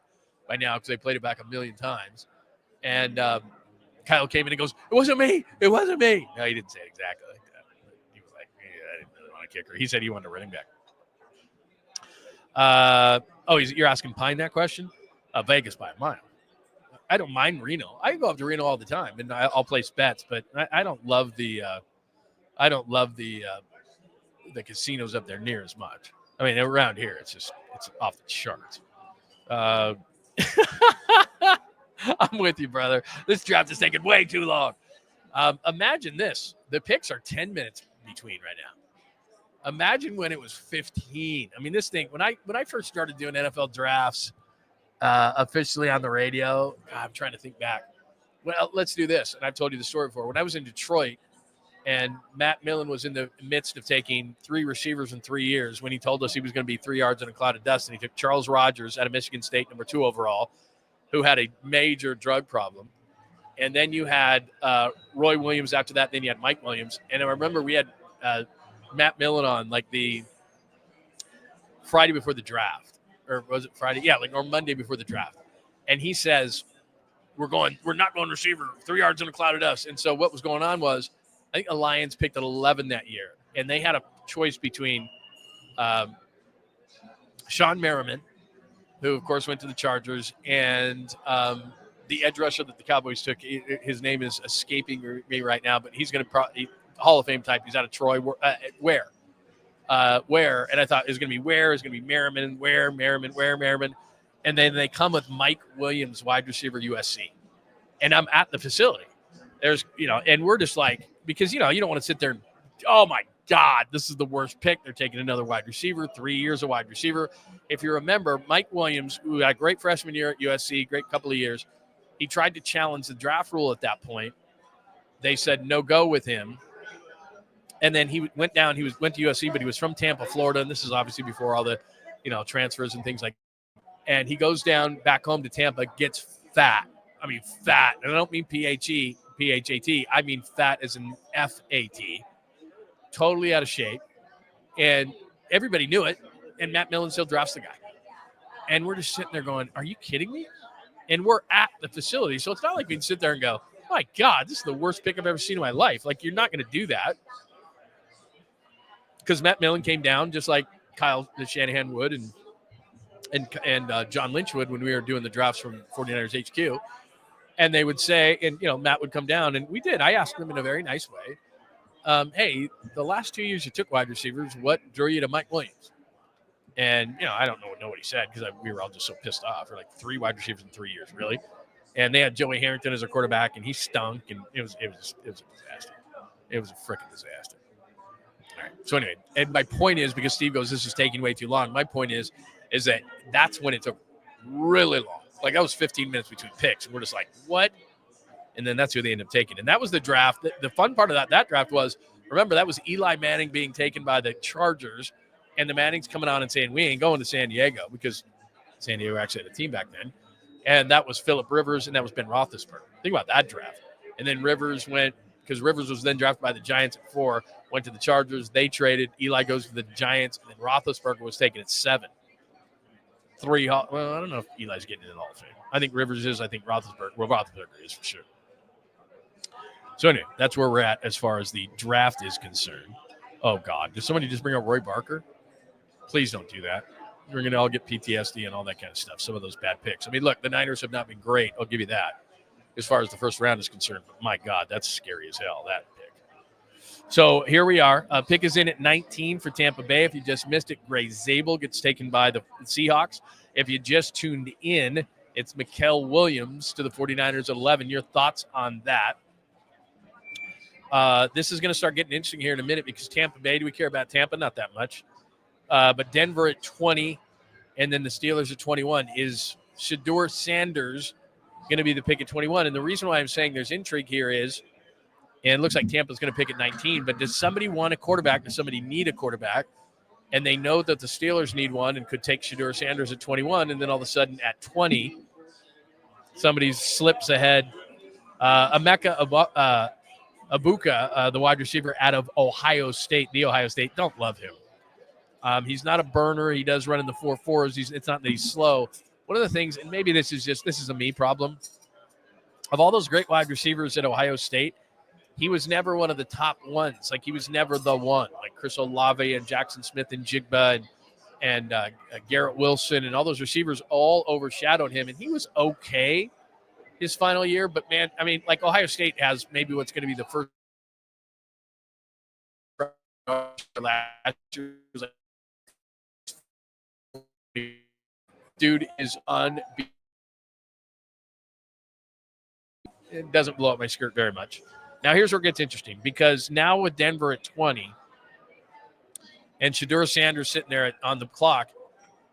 by now because they played it back a million times. And Kyle came in and goes, it wasn't me. It wasn't me. No, he didn't say it exactly like that. He was like, yeah, I didn't really want a kicker. He said he wanted a running back. You're asking Pine that question? Vegas by a mile. I don't mind Reno. I go up to Reno all the time, and I'll place bets. But I don't love the casinos up there near as much. I mean, around here, it's off the charts. I'm with you, brother. This draft is taking way too long. Imagine this: the picks are 10 minutes between right now. Imagine when it was 15. I mean, this thing, when I first started doing NFL drafts officially on the radio, God, I'm trying to think back. Well, let's do this. And I've told you the story before. When I was in Detroit and Matt Millen was in the midst of taking 3 receivers in 3 years, when he told us he was going to be 3 yards in a cloud of dust, and he took Charles Rogers out of Michigan State, number 2 overall, who had a major drug problem. And then you had Roy Williams after that. Then you had Mike Williams. And I remember we had Matt Millen on like the Friday before the draft. Or was it Friday? Yeah, or Monday before the draft. And he says, we're not going receiver, 3 yards in a cloud of dust. And so what was going on was, I think the Lions picked at 11 that year. And they had a choice between Sean Merriman, who, of course, went to the Chargers, and the edge rusher that the Cowboys took. His name is escaping me right now, but he's going to Hall of Fame type. He's out of Troy. Ware. And I thought it was going to be Ware. It's going to be Merriman, Ware, Merriman, Ware, Merriman. And then they come with Mike Williams, wide receiver, USC. And I'm at the facility. There's, and we're just like, because, you don't want to sit there and, oh, my God, this is the worst pick. They're taking another wide receiver, 3 years of wide receiver. If you remember, Mike Williams, who had a great freshman year at USC, great couple of years, he tried to challenge the draft rule at that point. They said no go with him. And then he went down. Went to USC, but he was from Tampa, Florida. And this is obviously before all the, transfers and things like that. And he goes down back home to Tampa, gets fat. I mean, fat. And I don't mean P-H-A-T. I mean fat as in F-A-T. Totally out of shape. And everybody knew it. And Matt Millen still drafts the guy. And we're just sitting there going, are you kidding me? And we're at the facility. So it's not like we can sit there and go, my God, this is the worst pick I've ever seen in my life. Like, you're not going to do that. Because Matt Millen came down just like Kyle Shanahan would and John Lynch would when we were doing the drafts from 49ers HQ. And they would say, and, Matt would come down. And we did. I asked him in a very nice way, hey, the last 2 years you took wide receivers, what drew you to Mike Williams? And, I don't know what he said because we were all just so pissed off. We're like 3 wide receivers in 3 years, really? And they had Joey Harrington as a quarterback, and he stunk, and it was a disaster. It was a freaking disaster. All right. So anyway, and my point is, because Steve goes, this is taking way too long. My point is that that's when it took really long. Like, that was 15 minutes between picks. And we're just like, what? And then that's who they ended up taking. And that was the draft. The fun part of that draft was, remember, that was Eli Manning being taken by the Chargers. And the Mannings coming on and saying, we ain't going to San Diego, because San Diego actually had a team back then. And that was Phillip Rivers, and that was Ben Roethlisberger. Think about that draft. And then Rivers went, because Rivers was then drafted by the Giants at 4, went to the Chargers. They traded. Eli goes to the Giants, and then Roethlisberger was taken at 7. 3, well, I don't know if Eli's getting into the Hall of Fame. I think Rivers is. I think Roethlisberger is for sure. So anyway, that's where we're at as far as the draft is concerned. Oh, God. Did somebody just bring up Roy Barker? Please don't do that. We're going to all get PTSD and all that kind of stuff, some of those bad picks. I mean, look, the Niners have not been great. I'll give you that as far as the first round is concerned. But, my God, that's scary as hell, that pick. So here we are. Pick is in at 19 for Tampa Bay. If you just missed it, Gray Zabel gets taken by the Seahawks. If you just tuned in, it's Muel Williams to the 49ers at 11. Your thoughts on that? This is going to start getting interesting here in a minute, because Tampa Bay, do we care about Tampa? Not that much. But Denver at 20, and then the Steelers at 21. Is Shedeur Sanders going to be the pick at 21? And the reason why I'm saying there's intrigue here is, and it looks like Tampa's going to pick at 19, but does somebody want a quarterback? Does somebody need a quarterback? And they know that the Steelers need one and could take Shedeur Sanders at 21, and then all of a sudden at 20, somebody slips ahead. Emeka Abuka, the wide receiver out of Ohio State, don't love him. He's not a burner. He does run in the 4.4s. It's not that he's slow. One of the things, and maybe this is a me problem, of all those great wide receivers at Ohio State, he was never one of the top ones. Like, he was never the one. Like Chris Olave and Jackson Smith and Jigba and Garrett Wilson and all those receivers all overshadowed him. And he was okay his final year. But, man, I mean, like, Ohio State has maybe what's going to be the first last year. Dude is unbeatable. It doesn't blow up my skirt very much. Now, here's where it gets interesting, because now with Denver at 20, and Shedeur Sanders sitting there on the clock.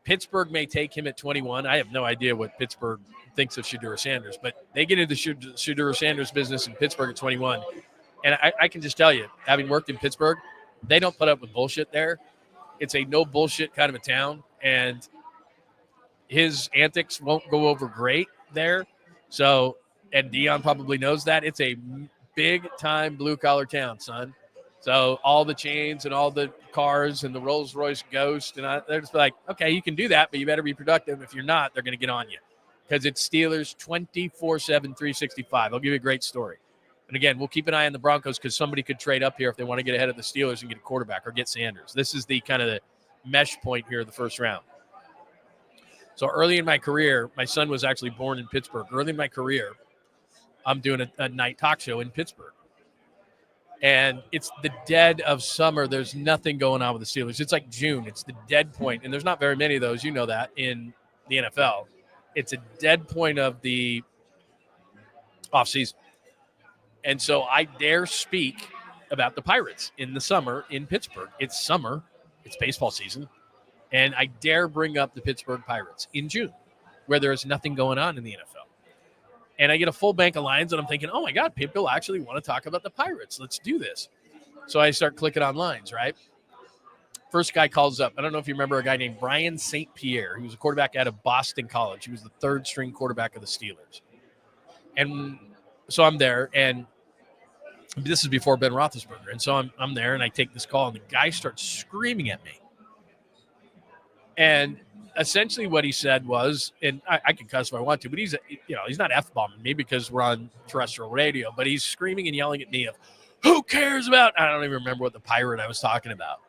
Pittsburgh may take him at 21. I have no idea what Pittsburgh thinks of Shedeur Sanders, but they get into the Shedeur Sanders business in Pittsburgh at 21. And I can just tell you, having worked in Pittsburgh, they don't put up with bullshit there. It's a no bullshit kind of a town, and his antics won't go over great there. So, and Dion probably knows that. It's a big time blue collar town, son. So all the chains and all the cars and the Rolls Royce Ghost, and they're just like, okay, you can do that, but you better be productive. If you're not, they're going to get on you, because it's Steelers 24/7, 365. I'll give you a great story. And again, we'll keep an eye on the Broncos, because somebody could trade up here if they want to get ahead of the Steelers and get a quarterback or get Sanders. This is the kind of the mesh point here of the first round. So early in my career, my son was actually born in Pittsburgh. Early in my career, I'm doing a night talk show in Pittsburgh. And it's the dead of summer. There's nothing going on with the Steelers. It's like June. It's the dead point. And there's not very many of those. You know that in the NFL. It's a dead point of the offseason. And so I dare speak about the Pirates in the summer in Pittsburgh. It's summer. It's baseball season. And I dare bring up the Pittsburgh Pirates in June, where there is nothing going on in the NFL. And I get a full bank of lines, and I'm thinking, oh, my God, people actually want to talk about the Pirates. Let's do this. So I start clicking on lines, right? First guy calls up. I don't know if you remember a guy named Brian St. Pierre. He was a quarterback out of Boston College. He was the third-string quarterback of the Steelers. And so I'm there, and this is before Ben Roethlisberger. And so I'm there, and I take this call, and the guy starts screaming at me. And essentially what he said was, and I can cuss if I want to, but he's not F-bombing me because we're on terrestrial radio, but he's screaming and yelling at me of, who cares about, I don't even remember what the Pirate I was talking about.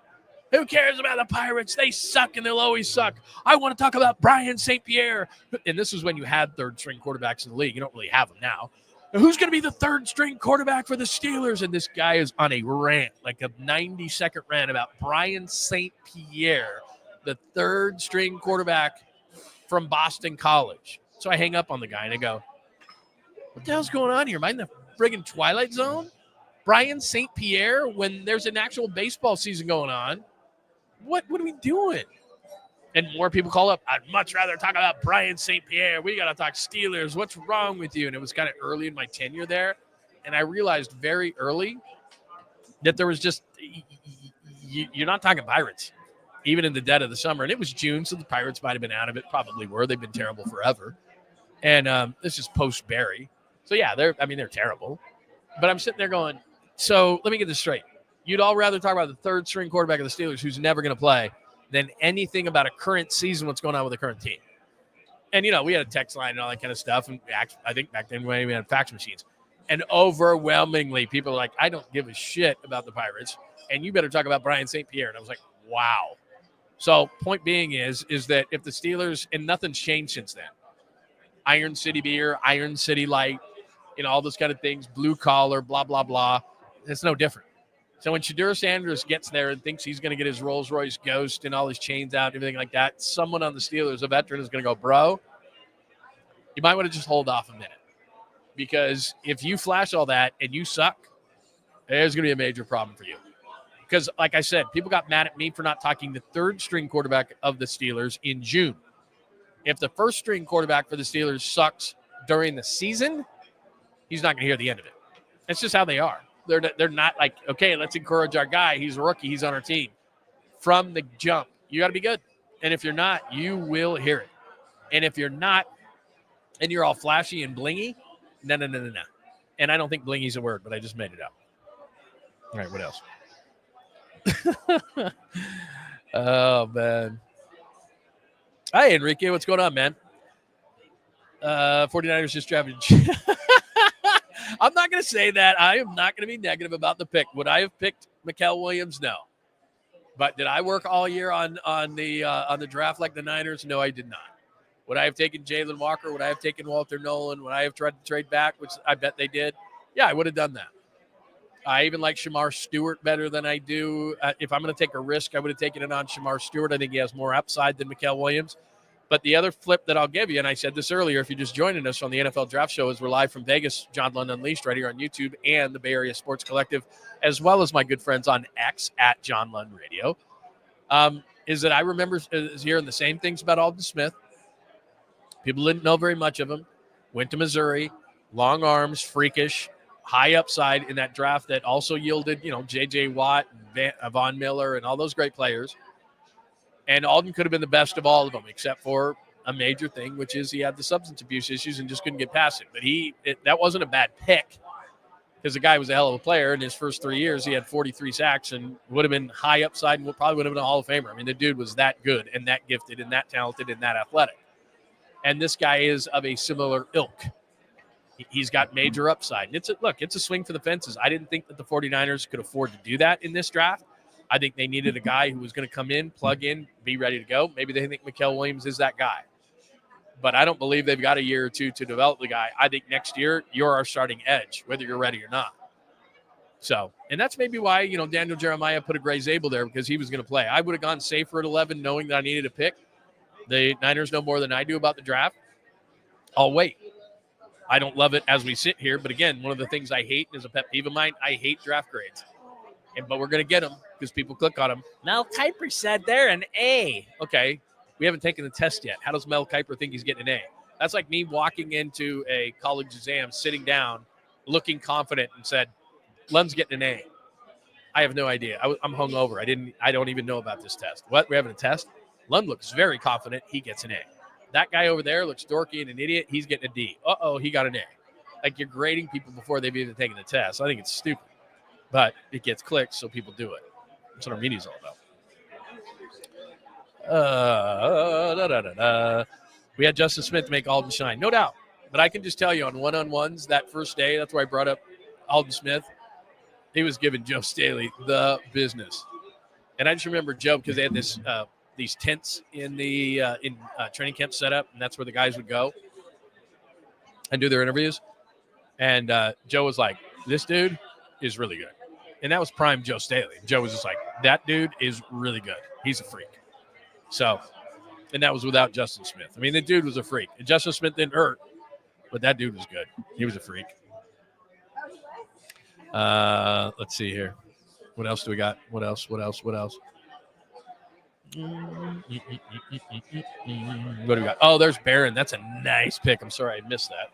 Who cares about the Pirates? They suck, and they'll always suck. I want to talk about Brian St. Pierre. And this is when you had third-string quarterbacks in the league. You don't really have them now. Who's going to be the third-string quarterback for the Steelers? And this guy is on a rant, like a 90-second rant about Brian St. Pierre, the third-string quarterback from Boston College. So I hang up on the guy, and I go, what the hell's going on here? Am I in the friggin' Twilight Zone? Brian St. Pierre, when there's an actual baseball season going on? What are we doing? And more people call up. I'd much rather talk about Brian St. Pierre. We got to talk Steelers. What's wrong with you? And it was kind of early in my tenure there. And I realized very early that there was just, you're not talking Pirates, even in the dead of the summer. And it was June, so the Pirates might have been out of it. Probably were. They've been terrible forever. And this is post-Barry. So, yeah, they're terrible. But I'm sitting there going, so let me get this straight. You'd all rather talk about the third-string quarterback of the Steelers who's never going to play than anything about a current season, what's going on with the current team. And, we had a text line and all that kind of stuff. And I think back then we had fax machines. And overwhelmingly, people are like, I don't give a shit about the Pirates. And you better talk about Brian St. Pierre. And I was like, wow. So point being is that if the Steelers, and nothing's changed since then, Iron City beer, Iron City light, all those kind of things, blue collar, blah, blah, blah. It's no different. So when Shedeur Sanders gets there and thinks he's going to get his Rolls Royce Ghost and all his chains out and everything like that, someone on the Steelers, a veteran, is going to go, bro, you might want to just hold off a minute. Because if you flash all that and you suck, there's going to be a major problem for you. Because, like I said, people got mad at me for not talking the third-string quarterback of the Steelers in June. If the first-string quarterback for the Steelers sucks during the season, he's not going to hear the end of it. That's just how they are. They're not like, okay, let's encourage our guy. He's a rookie. He's on our team. From the jump, you got to be good. And if you're not, you will hear it. And if you're not, and you're all flashy and blingy, no. And I don't think blingy's a word, but I just made it up. All right, what else? Oh, man. Hi, Enrique. What's going on, man? 49ers just drafted. I'm not going to say that. I am not going to be negative about the pick. Would I have picked Muel Williams? No. But did I work all year on the draft like the Niners? No, I did not. Would I have taken Jalen Walker? Would I have taken Walter Nolan? Would I have tried to trade back, which I bet they did? Yeah, I would have done that. I even like Shamar Stewart better than I do. If I'm going to take a risk, I would have taken it on Shamar Stewart. I think he has more upside than Muel Williams. But the other flip that I'll give you, and I said this earlier, if you're just joining us on the NFL Draft Show, is we're live from Vegas, John Lund Unleashed, right here on YouTube and the Bay Area Sports Collective, as well as my good friends on X at John Lund Radio. is that I remember hearing the same things about Aldon Smith. People didn't know very much of him. Went to Missouri, long arms, freakish, high upside in that draft that also yielded, J.J. Watt, and Von Miller, and all those great players. And Aldon could have been the best of all of them, except for a major thing, which is he had the substance abuse issues and just couldn't get past it. But that wasn't a bad pick because the guy was a hell of a player. In his first 3 years, he had 43 sacks and would have been high upside and probably would have been a Hall of Famer. I mean, the dude was that good and that gifted and that talented and that athletic. And this guy is of a similar ilk. He's got major upside. And it's a swing for the fences. I didn't think that the 49ers could afford to do that in this draft. I think they needed a guy who was going to come in, plug in, be ready to go. Maybe they think Muel Williams is that guy. But I don't believe they've got a year or two to develop the guy. I think next year you're our starting edge, whether you're ready or not. So, and that's maybe why, Daniel Jeremiah put a Gray Zabel there because he was going to play. I would have gone safer at 11 knowing that I needed a pick. The Niners know more than I do about the draft. I'll wait. I don't love it as we sit here. But again, one of the things I hate is a pet peeve of mine. I hate draft grades. But we're going to get them because people click on them. Mel Kiper said they're an A. Okay. We haven't taken the test yet. How does Mel Kiper think he's getting an A? That's like me walking into a college exam, sitting down, looking confident and said, Lund's getting an A. I have no idea. I'm hungover. I don't even know about this test. What? We're having a test? Lund looks very confident he gets an A. That guy over there looks dorky and an idiot. He's getting a D. Uh-oh, he got an A. Like you're grading people before they've even taken the test. I think it's stupid. But it gets clicks, so people do it. That's what our media's all about. We had Justin Smith to make Aldon shine. No doubt. But I can just tell you on one-on-ones that first day, that's why I brought up Aldon Smith, he was giving Joe Staley the business. And I just remember Joe because they had this these tents in the training camp set up, and that's where the guys would go and do their interviews. And Joe was like, this dude is really good. And that was prime Joe Staley. Joe was just like, that dude is really good. He's a freak. So, and that was without Justin Smith. I mean, the dude was a freak. And Justin Smith didn't hurt, but that dude was good. He was a freak. Let's see here. What else do we got? What else? What do we got? Oh, there's Barron. That's a nice pick. I'm sorry I missed that.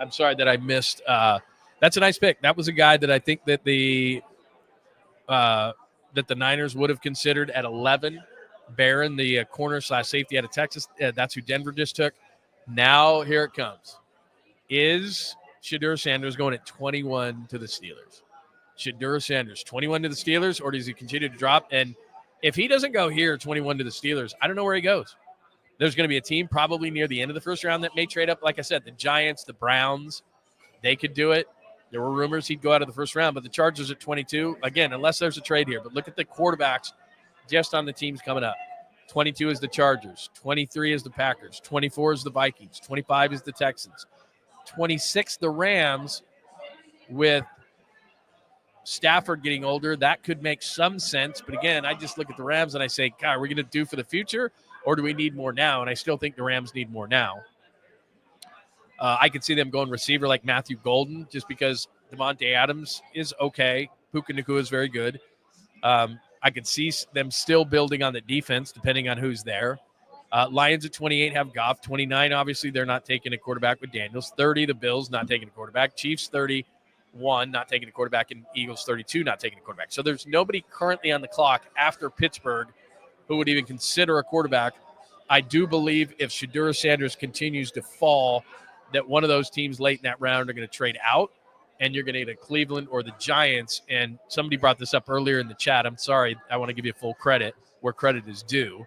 I'm sorry that I missed. That's a nice pick. That was a guy that I think that the Niners would have considered at 11. Barron, the corner/safety out of Texas. That's who Denver just took. Now here it comes. Is Shedeur Sanders going at 21 to the Steelers? Shedeur Sanders, 21 to the Steelers, or does he continue to drop? And if he doesn't go here, 21 to the Steelers, I don't know where he goes. There's going to be a team probably near the end of the first round that may trade up. Like I said, the Giants, the Browns, they could do it. There were rumors he'd go out of the first round, but the Chargers at 22, again, unless there's a trade here. But look at the quarterbacks just on the teams coming up. 22 is the Chargers. 23 is the Packers. 24 is the Vikings. 25 is the Texans. 26, the Rams, with Stafford getting older. That could make some sense. But again, I just look at the Rams and I say, God, are we going to do for the future, or do we need more now? And I still think the Rams need more now. I could see them going receiver like Matthew Golden just because Devontae Adams is okay. Puka Nacua is very good. I could see them still building on the defense depending on who's there. Lions at 28 have Goff. 29, obviously, they're not taking a quarterback with Daniels. 30, the Bills not taking a quarterback. Chiefs 31, not taking a quarterback. And Eagles 32, not taking a quarterback. So there's nobody currently on the clock after Pittsburgh who would even consider a quarterback. I do believe if Shedeur Sanders continues to fall, that one of those teams late in that round are going to trade out, and you're going to get a Cleveland or the Giants. And somebody brought this up earlier in the chat. I'm sorry. I want to give you full credit where credit is due.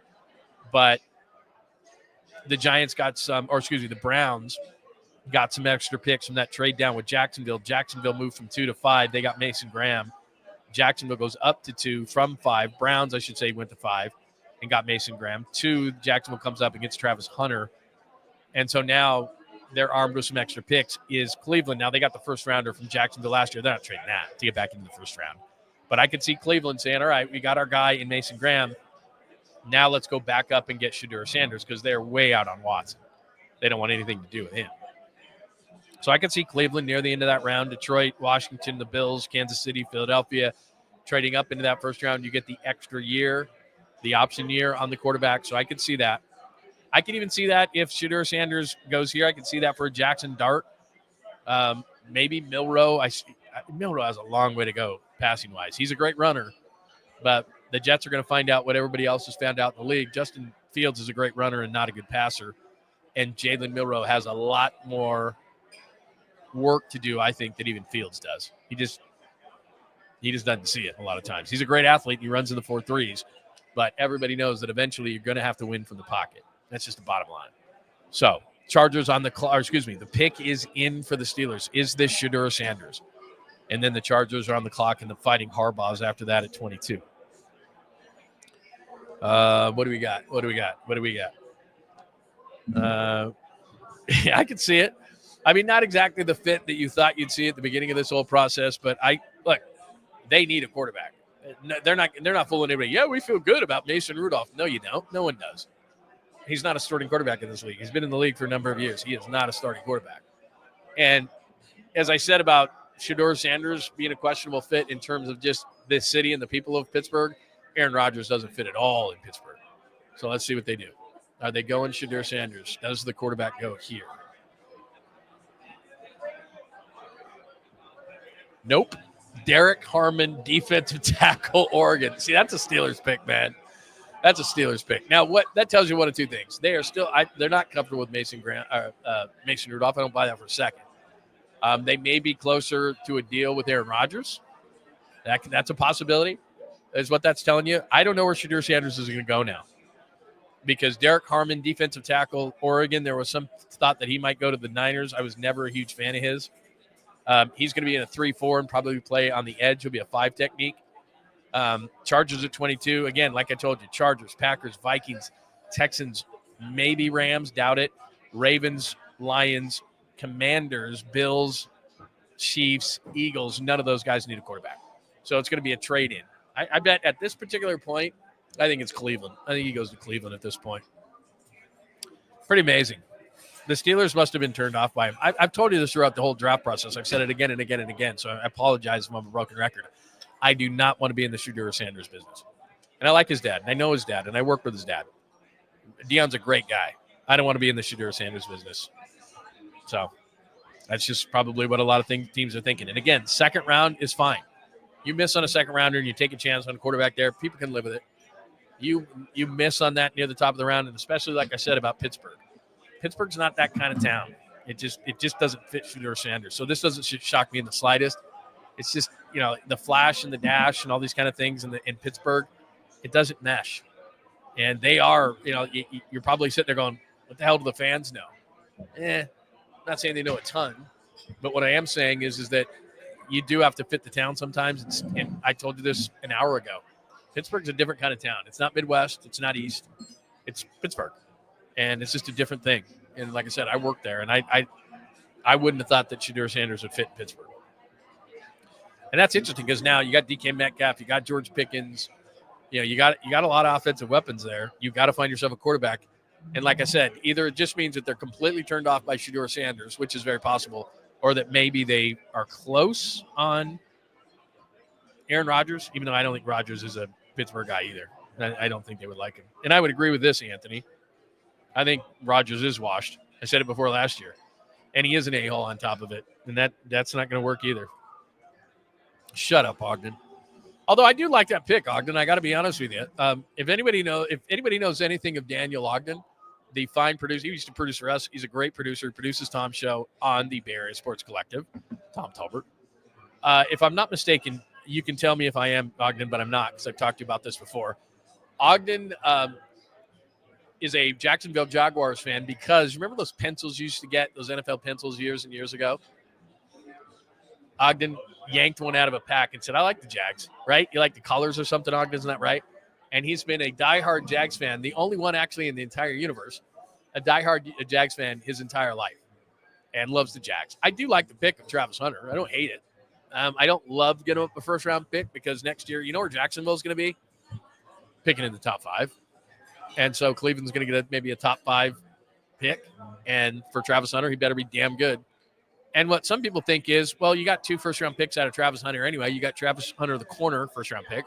But the Giants got the Browns got some extra picks from that trade down with Jacksonville. Jacksonville moved from 2 to 5. They got Mason Graham. Jacksonville goes up to 2 from 5. Browns, I should say, went to 5 and got Mason Graham. 2, Jacksonville comes up and gets Travis Hunter. And so now they're armed with some extra picks is Cleveland. Now they got the first rounder from Jacksonville last year. They're not trading that to get back into the first round. But I could see Cleveland saying, all right, we got our guy in Mason Graham. Now let's go back up and get Shedeur Sanders because they're way out on Watson. They don't want anything to do with him. So I could see Cleveland near the end of that round, Detroit, Washington, the Bills, Kansas City, Philadelphia, trading up into that first round, you get the extra year, the option year on the quarterback. So I could see that. I can even see that if Shedeur Sanders goes here. I can see that for Jackson Dart. Maybe Milroe. Milroe has a long way to go passing-wise. He's a great runner, but the Jets are going to find out what everybody else has found out in the league. Justin Fields is a great runner and not a good passer, and Jalen Milroe has a lot more work to do, I think, than even Fields does. He just doesn't see it a lot of times. He's a great athlete. He runs in the 4.3s, but everybody knows that eventually you're going to have to win from the pocket. That's just the bottom line. So Chargers on the pick is in for the Steelers. Is this Shedeur Sanders? And then the Chargers are on the clock and the Fighting Harbaughs after that at 22. What do we got? I can see it. I mean, not exactly the fit that you thought you'd see at the beginning of this whole process, but they need a quarterback. They're not fooling anybody. Yeah, we feel good about Mason Rudolph. No, you don't. No one does. He's not a starting quarterback in this league. He's been in the league for a number of years. He is not a starting quarterback. And as I said about Shedeur Sanders being a questionable fit in terms of just this city and the people of Pittsburgh, Aaron Rodgers doesn't fit at all in Pittsburgh. So let's see what they do. Are they going Shedeur Sanders? Does the quarterback go here? Nope. Derek Harmon, defensive tackle, Oregon. See, that's a Steelers pick, man. That's a Steelers pick. Now, what that tells you one of two things. They are still they're not comfortable with Mason Rudolph. I don't buy that for a second. They may be closer to a deal with Aaron Rodgers. That's a possibility, is what that's telling you. I don't know where Shedeur Sanders is going to go now, because Derek Harmon, defensive tackle, Oregon, there was some thought that he might go to the Niners. I was never a huge fan of his. He's going to be in a 3-4 and probably play on the edge. He'll be a 5 technique. Chargers at 22. Again, like I told you, Chargers, Packers, Vikings, Texans, maybe Rams, doubt it. Ravens, Lions, Commanders, Bills, Chiefs, Eagles. None of those guys need a quarterback. So it's going to be a trade-in. I bet at this particular point, I think it's Cleveland. I think he goes to Cleveland at this point. Pretty amazing. The Steelers must have been turned off by him. I've told you this throughout the whole draft process. I've said it again and again and again, so I apologize if I'm a broken record. I do not want to be in the Shedeur Sanders business. And I like his dad, and I know his dad, and I work with his dad. Deion's a great guy. I don't want to be in the Shedeur Sanders business. So that's just probably what a lot of teams are thinking. And again, second round is fine. You miss on a second rounder and you take a chance on a quarterback there, people can live with it. You miss on that near the top of the round, and especially like I said about Pittsburgh. Pittsburgh's not that kind of town. It just doesn't fit Shedeur Sanders. So this doesn't shock me in the slightest. It's just, the flash and the dash and all these kind of things in Pittsburgh, it doesn't mesh. And they are, you're probably sitting there going, what the hell do the fans know? I'm not saying they know a ton, but what I am saying is that you do have to fit the town sometimes. And I told you this an hour ago. Pittsburgh's a different kind of town. It's not Midwest. It's not East. It's Pittsburgh. And it's just a different thing. And like I said, I worked there, and I wouldn't have thought that Shedeur Sanders would fit Pittsburgh. And that's interesting because now you got DK Metcalf, you got George Pickens, you got a lot of offensive weapons there. You've got to find yourself a quarterback. And like I said, either it just means that they're completely turned off by Shedeur Sanders, which is very possible, or that maybe they are close on Aaron Rodgers, even though I don't think Rodgers is a Pittsburgh guy either. I don't think they would like him. And I would agree with this, Anthony. I think Rodgers is washed. I said it before last year. And he is an a-hole on top of it. And that's not going to work either. Shut up, Ogden. Although I do like that pick, Ogden. I got to be honest with you. If anybody knows anything of Daniel Ogden, the fine producer, he used to produce for us. He's a great producer. He produces Tom's show on the Bay Area Sports Collective, Tom Talbert. If I'm not mistaken, you can tell me if I am, Ogden, but I'm not, because I've talked to you about this before. Ogden is a Jacksonville Jaguars fan because remember those pencils you used to get, those NFL pencils years and years ago? Ogden yanked one out of a pack and said, I like the Jags, right? You like the colors or something, Ogden, isn't that right? And he's been a diehard Jags fan, the only one actually in the entire universe, a diehard Jags fan his entire life, and loves the Jags. I do like the pick of Travis Hunter. I don't hate it. I don't love getting up a first-round pick because next year, you know where Jacksonville's going to be? Picking in the top 5. And so Cleveland's going to get maybe a top 5 pick. And for Travis Hunter, he better be damn good. And what some people think is, well, you got 2 first-round picks out of Travis Hunter anyway. You got Travis Hunter, the corner, first-round pick,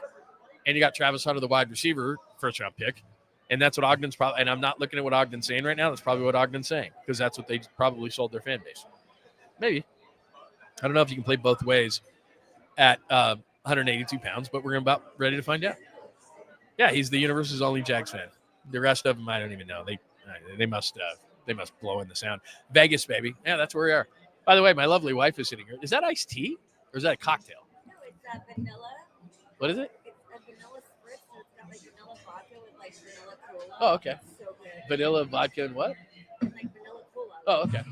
and you got Travis Hunter, the wide receiver, first-round pick. And that's what Ogden's probably – and I'm not looking at what Ogden's saying right now. That's probably what Ogden's saying because that's what they probably sold their fan base. Maybe. I don't know if you can play both ways at 182 pounds, but we're about ready to find out. Yeah, he's the universe's only Jags fan. The rest of them, I don't even know. They must blow in the sound. Vegas, baby. Yeah, that's where we are. By the way, my lovely wife is sitting here. Is that iced tea or is that a cocktail?
No, it's vanilla.
What is it?
It's a vanilla spritz. So it's got like vanilla vodka with like vanilla cola.
Oh, okay.
It's so good.
Vanilla vodka and what?
Like vanilla cola.
Oh, okay.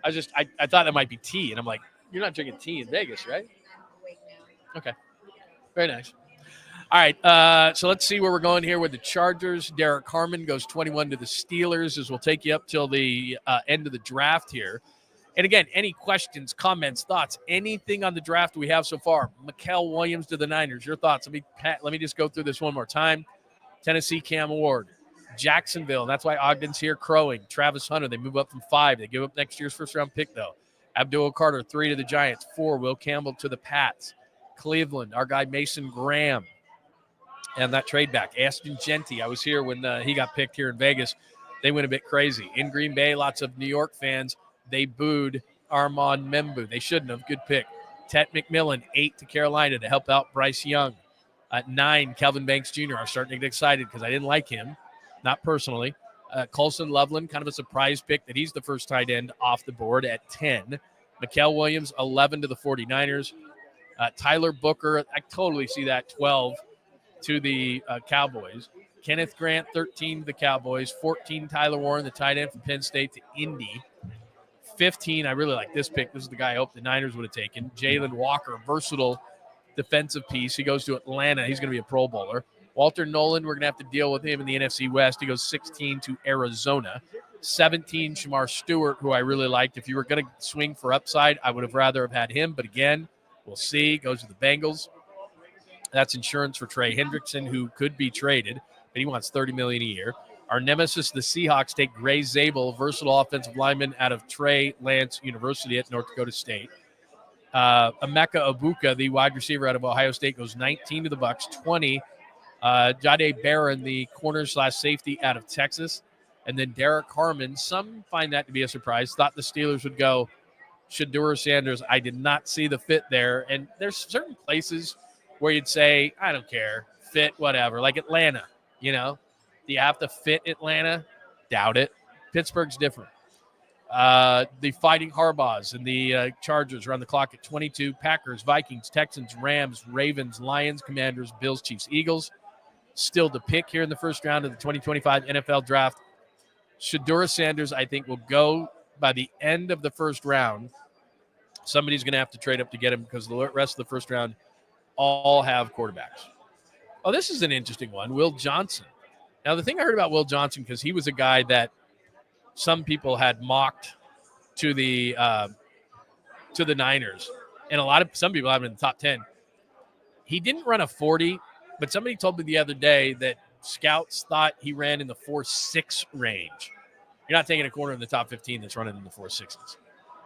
I thought that might be tea, and I'm like, you're not drinking tea in Vegas, right?
I'm awake now.
Okay. Very nice. All right, so let's see where we're going here with the Chargers. Derek Harmon goes 21 to the Steelers, as we'll take you up till the end of the draft here. And again, any questions, comments, thoughts, anything on the draft we have so far? Muel Williams to the Niners. Your thoughts? Let me just go through this one more time. Tennessee, Cam Ward. Jacksonville, and that's why Ogden's here crowing. Travis Hunter, they move up from 5. They give up next year's first-round pick, though. Abdul Carter, 3 to the Giants. 4, Will Campbell to the Pats. Cleveland, our guy Mason Graham. And that trade back. Ashton Genty, I was here when he got picked here in Vegas. They went a bit crazy. In Green Bay, lots of New York fans, they booed Armand Membu. They shouldn't have. Good pick. Ted McMillan, 8 to Carolina to help out Bryce Young. At 9, Kelvin Banks Jr. I'm starting to get excited because I didn't like him, not personally. Colson Loveland, kind of a surprise pick that he's the first tight end off the board at 10. Muel Williams, 11 to the 49ers. Tyler Booker, I totally see that, 12 to the Cowboys. Kenneth Grant, 13 to the Cowboys. 14, Tyler Warren, the tight end from Penn State to Indy. 15, I really like this pick. This is the guy I hope the Niners would have taken. Jalen Walker, versatile defensive piece. He goes to Atlanta. He's going to be a Pro Bowler. Walter Nolan, we're going to have to deal with him in the NFC West. He goes 16 to Arizona. 17, Shamar Stewart, who I really liked. If you were going to swing for upside, I would have rather have had him. But again, we'll see. Goes to the Bengals. That's insurance for Trey Hendrickson, who could be traded, but he wants $30 million a year. Our nemesis, the Seahawks, take Gray Zabel, versatile offensive lineman out of Trey Lance University at North Dakota State. Emeka Egbuka, the wide receiver out of Ohio State, goes 19 to the Bucs. 20, Jahdae Barron, the corner/safety out of Texas. And then Derek Harmon, some find that to be a surprise. Thought the Steelers would go Shedeur Sanders. I did not see the fit there. And there's certain places where you'd say, I don't care, fit, whatever. Like Atlanta, you know. Do you have to fit Atlanta? Doubt it. Pittsburgh's different. The Fighting Harbaughs and the Chargers are on the clock at 22. Packers, Vikings, Texans, Rams, Ravens, Lions, Commanders, Bills, Chiefs, Eagles. Still to pick here in the first round of the 2025 NFL Draft. Shedeur Sanders, I think, will go by the end of the first round. Somebody's going to have to trade up to get him because the rest of the first round all have quarterbacks. Oh, this is an interesting one. Will Johnson. Now, the thing I heard about Will Johnson, because he was a guy that some people had mocked to the Niners, and some people have him in the top 10. He didn't run a 40, but somebody told me the other day that scouts thought he ran in the 4.6 range. You're not taking a corner in the top 15 that's running in the 4.6s.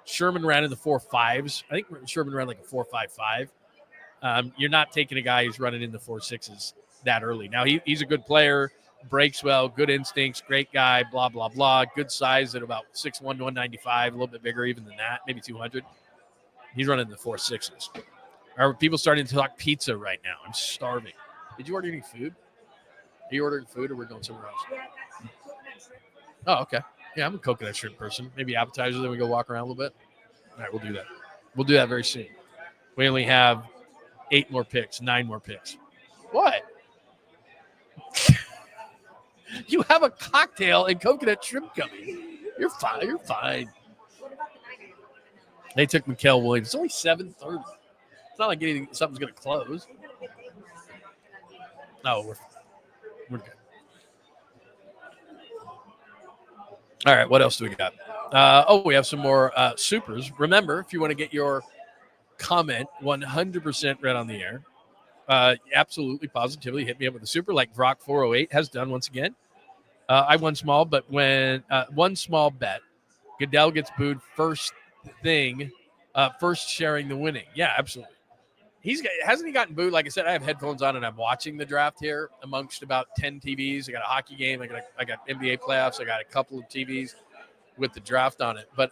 Sherman ran in the 4.5s. I think Sherman ran like a 4.55. You're not taking a guy who's running in the 4.6s that early. Now, he's a good player. Breaks well, good instincts, great guy, blah, blah, blah. Good size at about 6'1", 195, a little bit bigger even than that, maybe 200. He's running the 4.6s. Are people starting to talk pizza right now? I'm starving. Did you order any food? Are you ordering food or we're going somewhere else? Oh, okay. Yeah, I'm a coconut shrimp person. Maybe appetizer, then we go walk around a little bit. All right, we'll do that. We'll do that very soon. We only have 9 more picks. What? You have a cocktail and coconut shrimp coming. You're fine. What about the Niners? They took Muel Williams. It's only 7:30. It's not like something's going to close. No, we're good. All right, what else do we got? We have some more supers. Remember, if you want to get your comment 100% read on the air, absolutely, positively hit me up with a super like Vrock408 has done once again. I won small, but when one small bet, Goodell gets booed first thing First sharing the winning. Yeah, absolutely. Hasn't he gotten booed? Like I said, I have headphones on and I'm watching the draft here amongst about 10 TVs. I got a hockey game. I got NBA playoffs. I got a couple of TVs with the draft on it. But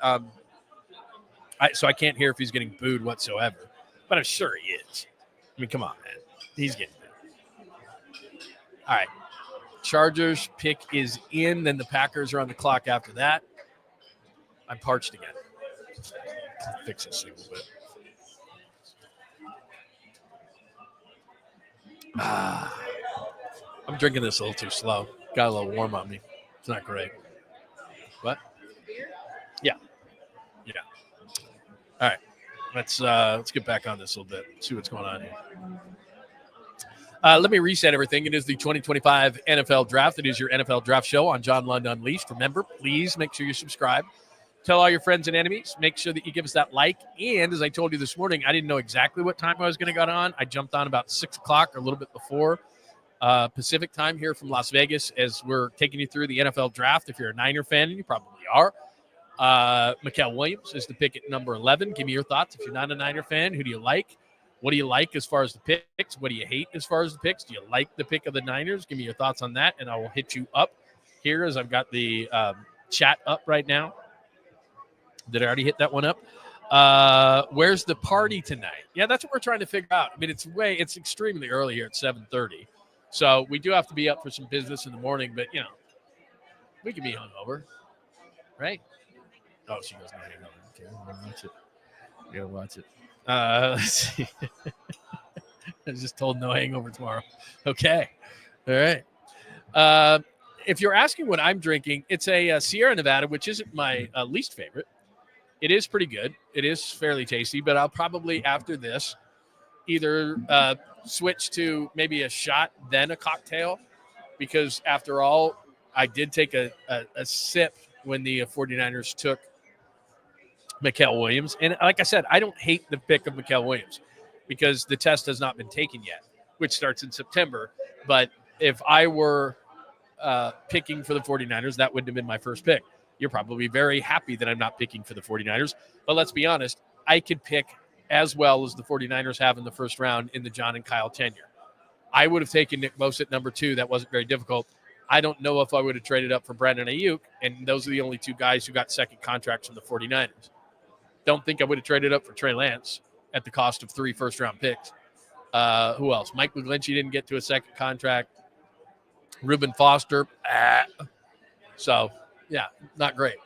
so I can't hear if he's getting booed whatsoever. But I'm sure he is. I mean, come on, man. He's getting booed. All right. Chargers pick is in. Then the Packers are on the clock after that. I'm parched again. Fix this a little bit. I'm drinking this a little too slow. Got a little warm on me. It's not great. What? Yeah. All right. Let's get back on this a little bit. See what's going on here. Let me reset everything. It is the 2025 NFL Draft. It is your NFL Draft show on John Lund Unleashed. Remember, please make sure you subscribe. Tell all your friends and enemies. Make sure that you give us that like. And as I told you this morning, I didn't know exactly what time I was going to get on. I jumped on about 6 o'clock or a little bit before Pacific time here from Las Vegas as we're taking you through the NFL Draft. If you're a Niner fan, and you probably are, Muel Williams is the pick at number 11. Give me your thoughts. If you're not a Niner fan, who do you like? What do you like as far as the picks? What do you hate as far as the picks? Do you like the pick of the Niners? Give me your thoughts on that, and I will hit you up here as I've got the chat up right now. Did I already hit that one up? Where's the party tonight? Yeah, that's what we're trying to figure out. I mean, it's extremely early here at 7:30. So we do have to be up for some business in the morning, but, we can be hungover, right? Oh, she goes, no hangover. Okay, I'm going to watch it. I got to watch it. Let's see. I was just told no hangover tomorrow. Okay. All right. If you're asking what I'm drinking, it's a Sierra Nevada, which isn't my least favorite. It is pretty good. It is fairly tasty, but I'll probably, after this, either switch to maybe a shot, then a cocktail, because after all, I did take a sip when the 49ers took Muel Williams. And like I said, I don't hate the pick of Muel Williams because the test has not been taken yet, which starts in September. But if I were picking for the 49ers, that wouldn't have been my first pick. You're probably very happy that I'm not picking for the 49ers. But let's be honest, I could pick as well as the 49ers have in the first round in the John and Kyle tenure. I would have taken Nick Bosa at number 2. That wasn't very difficult. I don't know if I would have traded up for Brandon Ayuk, and those are the only 2 guys who got second contracts from the 49ers. Don't think I would have traded up for Trey Lance at the cost of 3 first-round picks. Who else? Mike McGlinchey didn't get to a second contract. Reuben Foster. So, yeah, not great.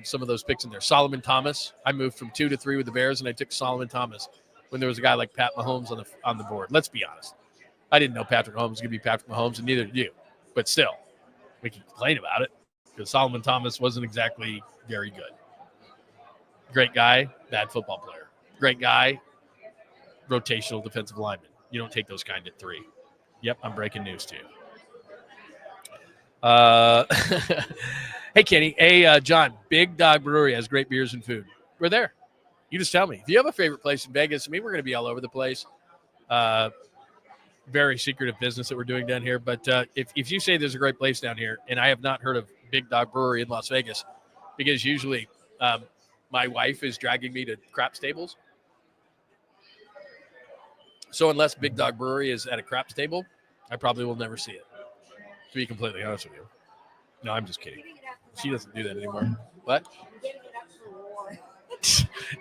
Some of those picks in there. Solomon Thomas. I moved from 2 to 3 with the Bears, and I took Solomon Thomas when there was a guy like Pat Mahomes on the board. Let's be honest. I didn't know Patrick Mahomes was going to be Patrick Mahomes, and neither did you. But still, we can complain about it because Solomon Thomas wasn't exactly very good. Great guy, bad football player. Great guy, rotational defensive lineman. You don't take those kind at 3. Yep, I'm breaking news to you. Hey, Kenny. Hey, John. Big Dog Brewery has great beers and food. We're there. You just tell me. If you have a favorite place in Vegas, I mean, we're going to be all over the place. Very secretive business that we're doing down here. But if you say there's a great place down here, and I have not heard of Big Dog Brewery in Las Vegas, because usually my wife is dragging me to crap stables. So unless Big Dog Brewery is at a crap stable, I probably will never see it, to be completely honest with you. No, I'm just kidding. She doesn't do that anymore. What?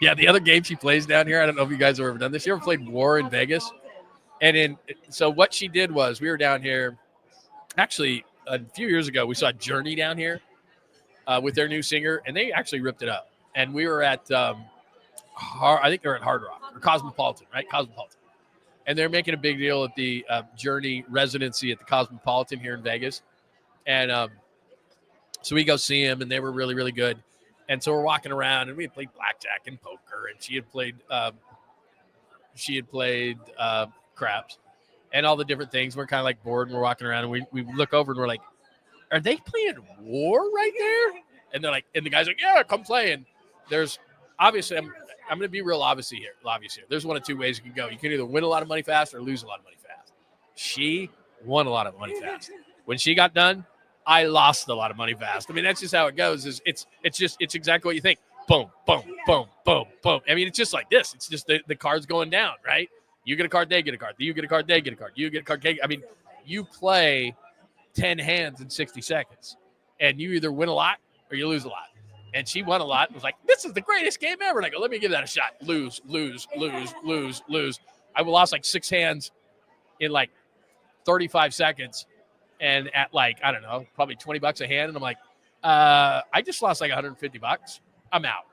Yeah, the other game she plays down here, I don't know if you guys have ever done this. You ever played War in Vegas? And so what she did was we were down here, actually a few years ago, we saw Journey down here with their new singer, and they actually ripped it up. And we were at, I think they're at Hard Rock or Cosmopolitan, right? Cosmopolitan. And they're making a big deal at the Journey residency at the Cosmopolitan here in Vegas. And so we go see them, and they were really, really good. And so we're walking around, and we had played blackjack and poker, and she had played craps and all the different things. We're kind of like bored, and we're walking around, and we look over, and we're like, are they playing War right there? And they're like, and the guy's like, yeah, come play. And there's obviously, I'm going to be real obvious here. There's one of 2 ways you can go. You can either win a lot of money fast or lose a lot of money fast. She won a lot of money fast. When she got done, I lost a lot of money fast. I mean, that's just how it goes. It's exactly what you think. boom, boom, boom, boom, boom. I mean, it's just like this. It's just the cards going down, right? You get a card, they get a card. You get a card, they get a card. You get a card, I mean, you play 10 hands in 60 seconds, and you either win a lot or you lose a lot. And she won a lot and was like, this is the greatest game ever. And I go, let me give that a shot. Lose, lose, lose, lose, lose. I lost like 6 hands in like 35 seconds. And at like, I don't know, probably $20 a hand. And I'm like, I just lost like $150. I'm out.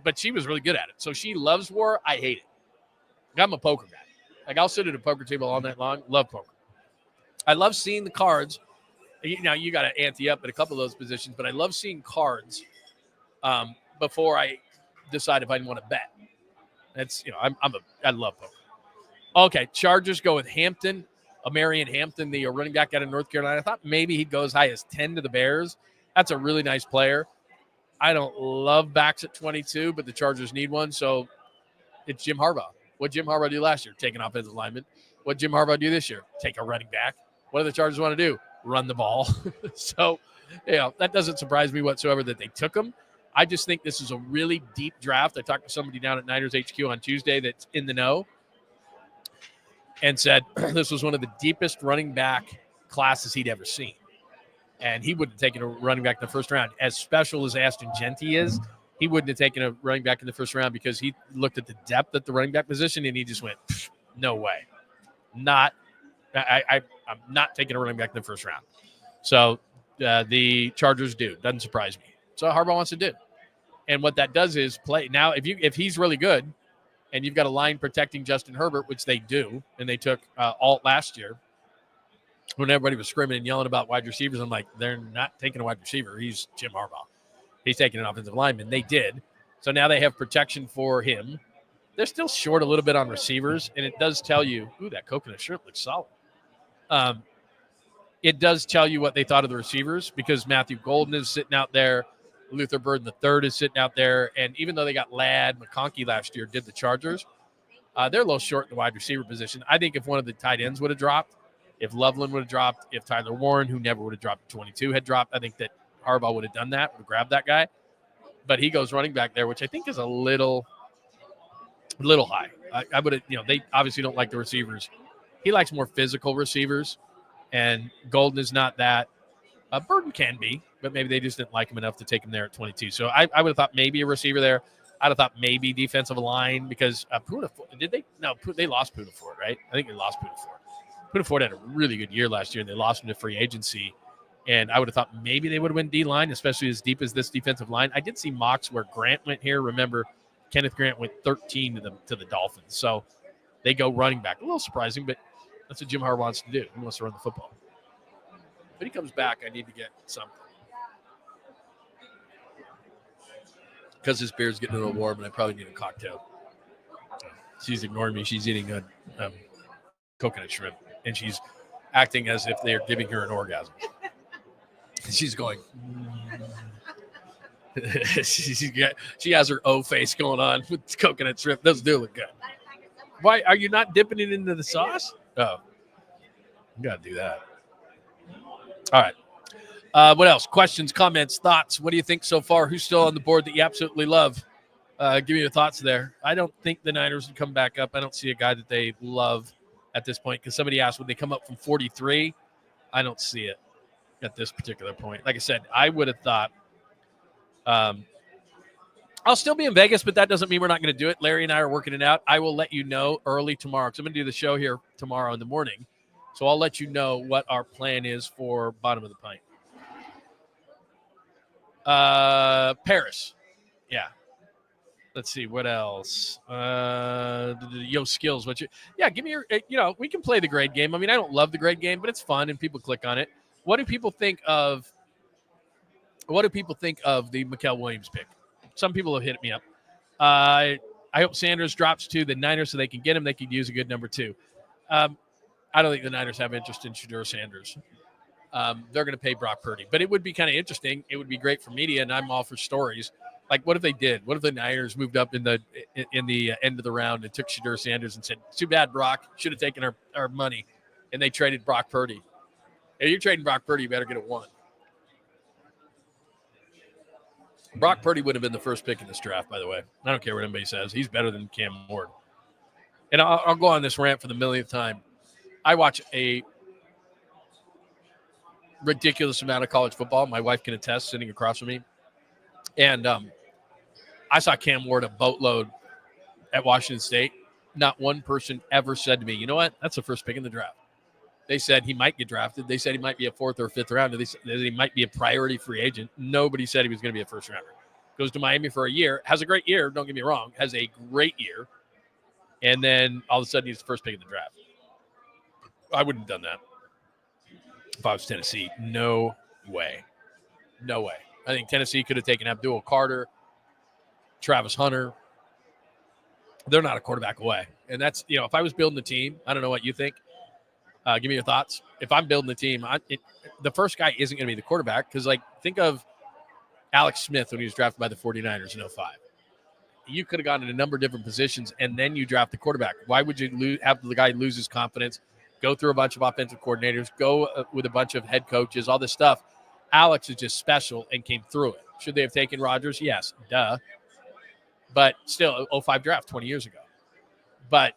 But she was really good at it. So she loves war. I hate it. I'm a poker guy. Like, I'll sit at a poker table all night long. Love poker. I love seeing the cards. Now, you got to ante up at a couple of those positions, but I love seeing cards before I decide if I want to bet. That's, I love poker. Okay, Chargers go with Hampton, Marion Hampton, the running back out of North Carolina. I thought maybe he'd go as high as 10 to the Bears. That's a really nice player. I don't love backs at 22, but the Chargers need one, so it's Jim Harbaugh. What did Jim Harbaugh do last year? Take an offensive lineman. What did Jim Harbaugh do this year? Take a running back. What do the Chargers want to do? Run the ball. So, that doesn't surprise me whatsoever that they took him. I just think this is a really deep draft. I talked to somebody down at Niners HQ on Tuesday that's in the know and said this was one of the deepest running back classes he'd ever seen. And he wouldn't have taken a running back in the first round. As special as Ashton Genty is, he wouldn't have taken a running back in the first round because he looked at the depth at the running back position and he just went, no way. I'm not taking a running back in the first round. So the Chargers do. Doesn't surprise me. So Harbaugh wants to do. And what that does is play. Now, if he's really good and you've got a line protecting Justin Herbert, which they do, and they took Alt last year, when everybody was screaming and yelling about wide receivers, I'm like, they're not taking a wide receiver. He's Jim Harbaugh. He's taking an offensive lineman. They did. So now they have protection for him. They're still short a little bit on receivers, and it does tell you, ooh, that coconut shrimp looks solid. It does tell you what they thought of the receivers because Matthew Golden is sitting out there. Luther Burden III is sitting out there. And even though they got Ladd McConkey last year, did the Chargers, they're a little short in the wide receiver position. I think if one of the tight ends would have dropped, if Loveland would have dropped, if Tyler Warren, who never would have dropped 22, had dropped, I think that Harbaugh would have done that, would have grabbed that guy. But he goes running back there, which I think is a little high. I would have, they obviously don't like the receivers. He likes more physical receivers, and Golden is not that. Burden can be, but maybe they just didn't like him enough to take him there at 22. So I would have thought maybe a receiver there. I'd have thought maybe defensive line because Poona, did they? No, they lost Poona Ford, right? I think they lost Poona Ford. Poona Ford had a really good year last year, and they lost him to free agency. And I would have thought maybe they would have won D-line, especially as deep as this defensive line. I did see mocks where Grant went here. Remember, Kenneth Grant went 13 to the Dolphins. So they go running back. A little surprising, but that's what Jim Harbaugh wants to do. He wants to run the football. When he comes back, I need to get something. Because his beer's getting a little warm, and I probably need a cocktail. She's ignoring me. She's eating a coconut shrimp, and she's acting as if they're giving her an orgasm. She's going. She has her O face going on with coconut shrimp. Those do look good. Why are you not dipping it into the sauce? Oh, you gotta do that. All right. What else? Questions, comments, thoughts? What do you think so far? Who's still on the board that you absolutely love? Give me your thoughts there. I don't think the Niners would come back up. I don't see a guy that they love at this point because somebody asked, would they come up from 43? I don't see it at this particular point. Like I said, I would have thought I'll still be in Vegas, but that doesn't mean we're not going to do it. Larry and I are working it out. I will let you know early tomorrow because I'm going to do the show here tomorrow in the morning. So I'll let you know what our plan is for Bottom of the Pint. Paris. Yeah. Let's see. What else? Yo, skills. Give me your, we can play the grade game. I mean, I don't love the grade game, but it's fun and people click on it. What do people think of the Muel Williams pick? Some people have hit me up. I hope Sanders drops to the Niners so they can get him. They could use a good number 2. I don't think the Niners have interest in Shedeur Sanders. They're going to pay Brock Purdy. But it would be kind of interesting. It would be great for media, and I'm all for stories. Like, what if they did? What if the Niners moved up in the end of the round and took Shedeur Sanders and said, too bad, Brock. Should have taken our money. And they traded Brock Purdy. If you're trading Brock Purdy, you better get a 1. Brock Purdy would have been the first pick in this draft, by the way. I don't care what anybody says. He's better than Cam Ward. And I'll go on this rant for the millionth time. I watch a ridiculous amount of college football. My wife can attest, sitting across from me. And I saw Cam Ward a boatload at Washington State. Not one person ever said to me, you know what? That's the first pick in the draft. They said he might get drafted. They said he might be a fourth or fifth rounder. They said he might be a priority free agent. Nobody said he was going to be a first rounder. Goes to Miami for a year. Has a great year. Don't get me wrong. Has a great year. And then all of a sudden he's the first pick in the draft. I wouldn't have done that if I was Tennessee. No way. No way. I think Tennessee could have taken Abdul Carter, Travis Hunter. They're not a quarterback away. And that's, if I was building a team, I don't know what you think. Give me your thoughts. If I'm building a team, the first guy isn't going to be the quarterback because, think of Alex Smith when he was drafted by the 49ers in 2005. You could have gone in a number of different positions, and then you draft the quarterback. Why would you have the guy lose his confidence, go through a bunch of offensive coordinators, go with a bunch of head coaches, all this stuff? Alex is just special and came through it. Should they have taken Rodgers? Yes, duh. But still, 2005 draft 20 years ago. But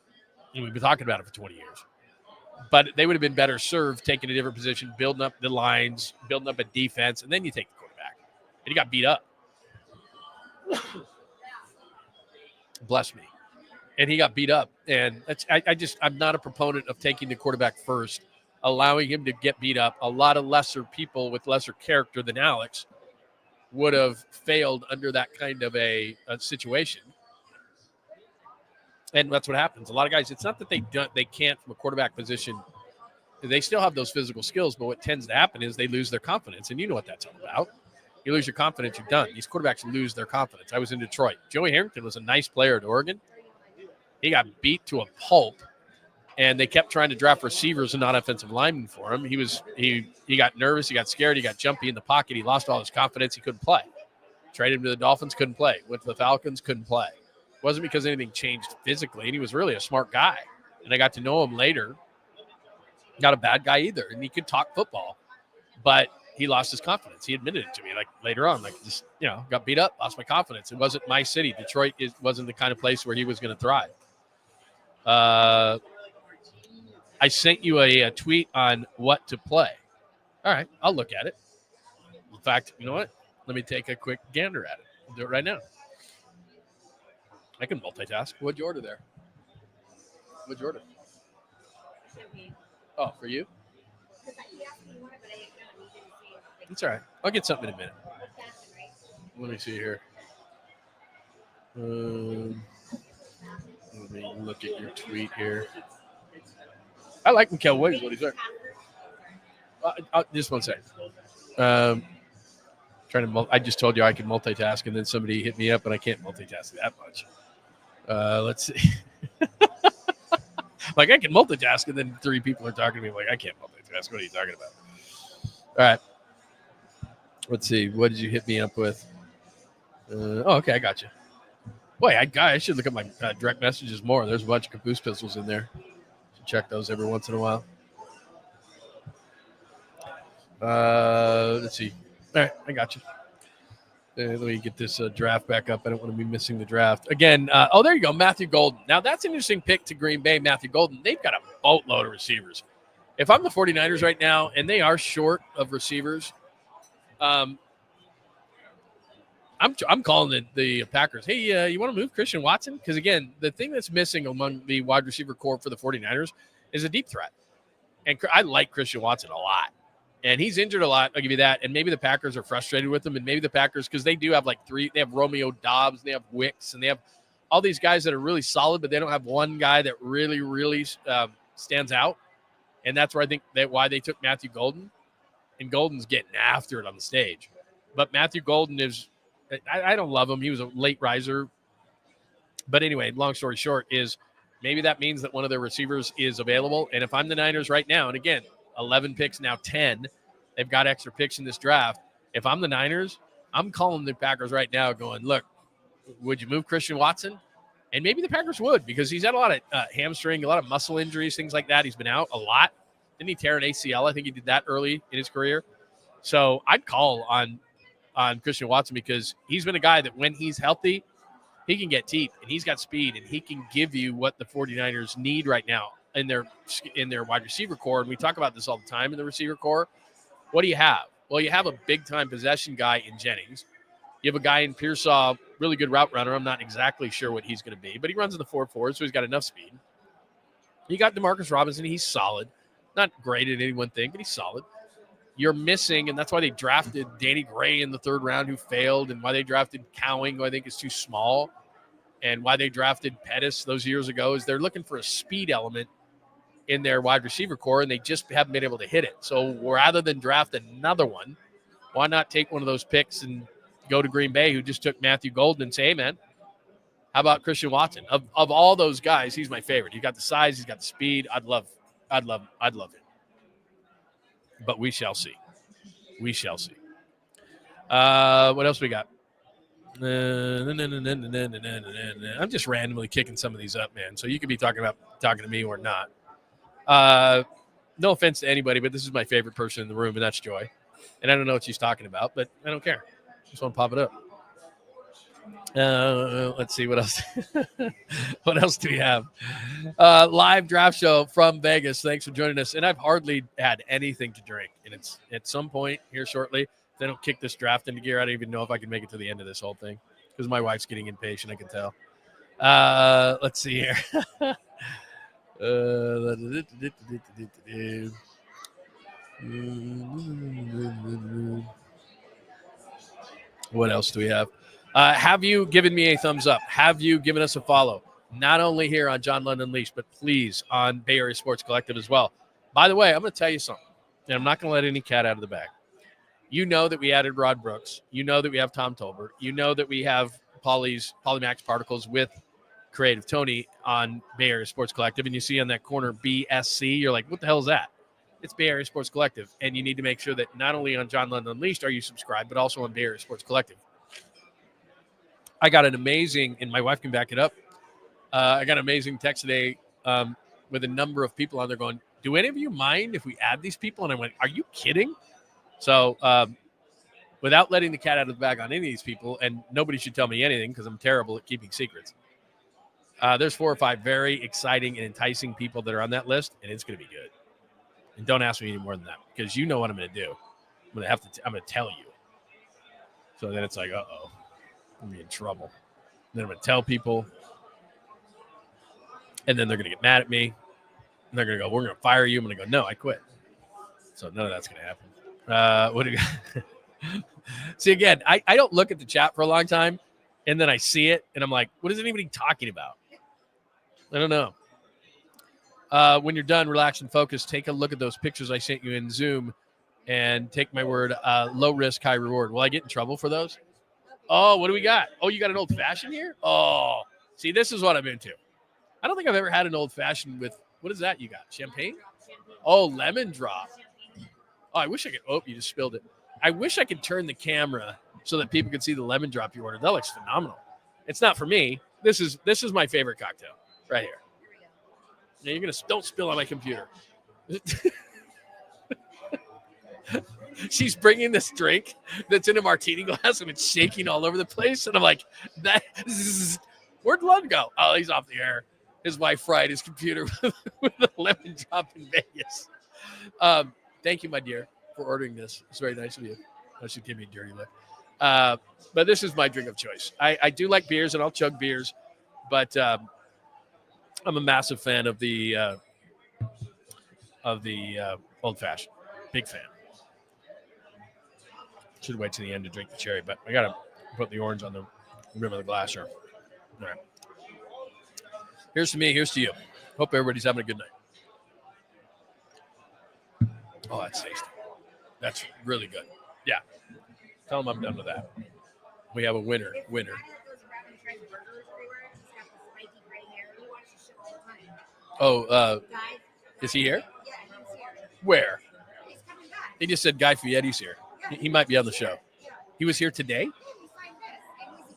we've been talking about it for 20 years. But they would have been better served taking a different position, building up the lines, building up a defense, and then you take the quarterback. And he got beat up. Bless me. And he got beat up. And I'm not a proponent of taking the quarterback first, allowing him to get beat up. A lot of lesser people with lesser character than Alex would have failed under that kind of a situation. And that's what happens. A lot of guys, it's not that they can't from a quarterback position. They still have those physical skills, but what tends to happen is they lose their confidence. And you know what that's all about. You lose your confidence, you're done. These quarterbacks lose their confidence. I was in Detroit. Joey Harrington was a nice player at Oregon. He got beat to a pulp, and they kept trying to draft receivers and not offensive linemen for him. He got nervous. He got scared. He got jumpy in the pocket. He lost all his confidence. He couldn't play. Traded him to the Dolphins, couldn't play. Went to the Falcons, couldn't play. It wasn't because anything changed physically, and he was really a smart guy. And I got to know him later. Not a bad guy either, and he could talk football. But he lost his confidence. He admitted it to me later on, just, got beat up, lost my confidence. It wasn't my city. Detroit wasn't the kind of place where he was going to thrive. I sent you a tweet on what to play. All right, I'll look at it. In fact, you know what? Let me take a quick gander at it. I'll do it right now. I can multitask. What'd you order there? What'd you order? Oh, for you? It's all right. I'll get something in a minute. Let me see here. Let me look at your tweet here. I like Muel Williams. What he's there. Just one second. I just told you I can multitask, and then somebody hit me up, and I can't multitask that much. Let's see. I can multitask, and then three people are talking to me I can't multitask. What are you talking about? All right. Let's see. What did you hit me up with? Okay, I got you. Boy, I should look at my direct messages more. There's a bunch of caboose pistols in there. Should check those every once in a while. Let's see. All right, I got you. Let me get this draft back up. I don't want to be missing the draft. Again, there you go, Matthew Golden. Now, that's an interesting pick to Green Bay, Matthew Golden. They've got a boatload of receivers. If I'm the 49ers right now, and they are short of receivers, I'm calling the Packers. Hey, you want to move Christian Watson? Because, again, the thing that's missing among the wide receiver core for the 49ers is a deep threat. And I like Christian Watson a lot. And he's injured a lot. I'll give you that. And maybe the Packers are frustrated with him. And maybe the Packers, because they do have three. They have Romeo Doubs. They have Wicks. And they have all these guys that are really solid, but they don't have one guy that really, really stands out. And that's where I think why they took Matthew Golden. And Golden's getting after it on the stage. But Matthew Golden is – I don't love him. He was a late riser. But anyway, long story short is maybe that means that one of their receivers is available. And if I'm the Niners right now, and again – 11 picks, now 10. They've got extra picks in this draft. If I'm the Niners, I'm calling the Packers right now going, look, would you move Christian Watson? And maybe the Packers would because he's had a lot of hamstring, a lot of muscle injuries, things like that. He's been out a lot. Didn't he tear an ACL? I think he did that early in his career. So I'd call on on Christian Watson because he's been a guy that when he's healthy, he can get deep and he's got speed and he can give you what the 49ers need right now in their wide receiver core. And we talk about this all the time in the receiver core. What do you have? Well, you have a big-time possession guy in Jennings. You have a guy in Pearsall, really good route runner. I'm not exactly sure what he's going to be, but he runs in the 4.4, so he's got enough speed. You got Demarcus Robinson. He's solid. Not great at any one thing, but he's solid. You're missing, and that's why they drafted Danny Gray in the 3rd round, who failed, and why they drafted Cowing, who I think is too small, and why they drafted Pettis those years ago is they're looking for a speed element in their wide receiver core, and they just haven't been able to hit it. So rather than draft another one, why not take one of those picks and go to Green Bay, who just took Matthew Golden, and say, hey, man, how about Christian Watson? Of all those guys, he's my favorite. He's got the size. He's got the speed. I'd love it. But we shall see. We shall see. What else we got? I'm just randomly kicking some of these up, man. So you could be talking to me or not. No offense to anybody, but this is my favorite person in the room, and that's Joy. And I don't know what she's talking about, but I don't care. Just want to pop it up. Let's see what else. What else do we have? Live draft show from Vegas. Thanks for joining us. And I've hardly had anything to drink, and it's at some point here shortly. If they don't kick this draft into gear, I don't even know if I can make it to the end of this whole thing because my wife's getting impatient. I can tell. Let's see here. What else do we have? Have you given me a thumbs up? Have you given us a follow? Not only here on John Lund Unleashed, but please on Bay Area Sports Collective as well. By the way, I'm going to tell you something, and I'm not going to let any cat out of the bag. You know that we added Rod Brooks. You know that we have Tom Tolbert. You know that we have Polymax Particles with Creative Tony on Bay Area Sports Collective, and you see on that corner BSC, you're like, what the hell is that? It's Bay Area Sports Collective, and you need to make sure that not only on John Lund Unleashed are you subscribed, but also on Bay Area Sports Collective. I got an amazing, and my wife can back it up, I got an amazing text today with a number of people on there going, do any of you mind if we add these people? And I went, are you kidding? So without letting the cat out of the bag on any of these people, and nobody should tell me anything because I'm terrible at keeping secrets, there's 4 or 5 very exciting and enticing people that are on that list, and it's going to be good. And don't ask me any more than that because you know what I'm going to do. I'm going to tell you. So then it's like, uh-oh, I'm going to be in trouble. Then I'm going to tell people, and then they're going to get mad at me, and they're going to go, we're going to fire you. I'm going to go, no, I quit. So none of that's going to happen. What do you See, again, I don't look at the chat for a long time, and then I see it, and I'm like, what is anybody talking about? I don't know. When you're done, relax and focus. Take a look at those pictures I sent you in Zoom, and take my word, low risk, high reward. Will I get in trouble for those? Oh, what do we got? Oh, you got an old fashioned here? Oh, see, this is what I'm into. I don't think I've ever had an old fashioned with, what is that you got? Champagne? Oh, lemon drop. Oh, I wish I could. Oh, you just spilled it. I wish I could turn the camera so that people could see the lemon drop you ordered. That looks phenomenal. It's not for me. This is my favorite cocktail right here. Yeah, you're gonna don't spill on my computer. She's bringing this drink that's in a martini glass and it's shaking all over the place, and I'm like, where'd Lund go? Oh, he's off the air. His wife fried his computer with a lemon drop in Vegas. Thank you, my dear, for ordering this. It's very nice of you. I should give me a dirty look. But this is my drink of choice. I do like beers, and I'll chug beers, but I'm a massive fan of the old fashioned. Big fan. Should wait to the end to drink the cherry, but I gotta put the orange on the rim of the glass here. All right. Here's to me. Here's to you. Hope everybody's having a good night. Oh, that's tasty. That's really good. Yeah. Tell them I'm done with that. We have a winner. Oh, is he here?
Yeah, he's here.
Where?
He's coming back.
He just said Guy Fieri's here. He might be on the show. He was here today?
Yeah, he signed this,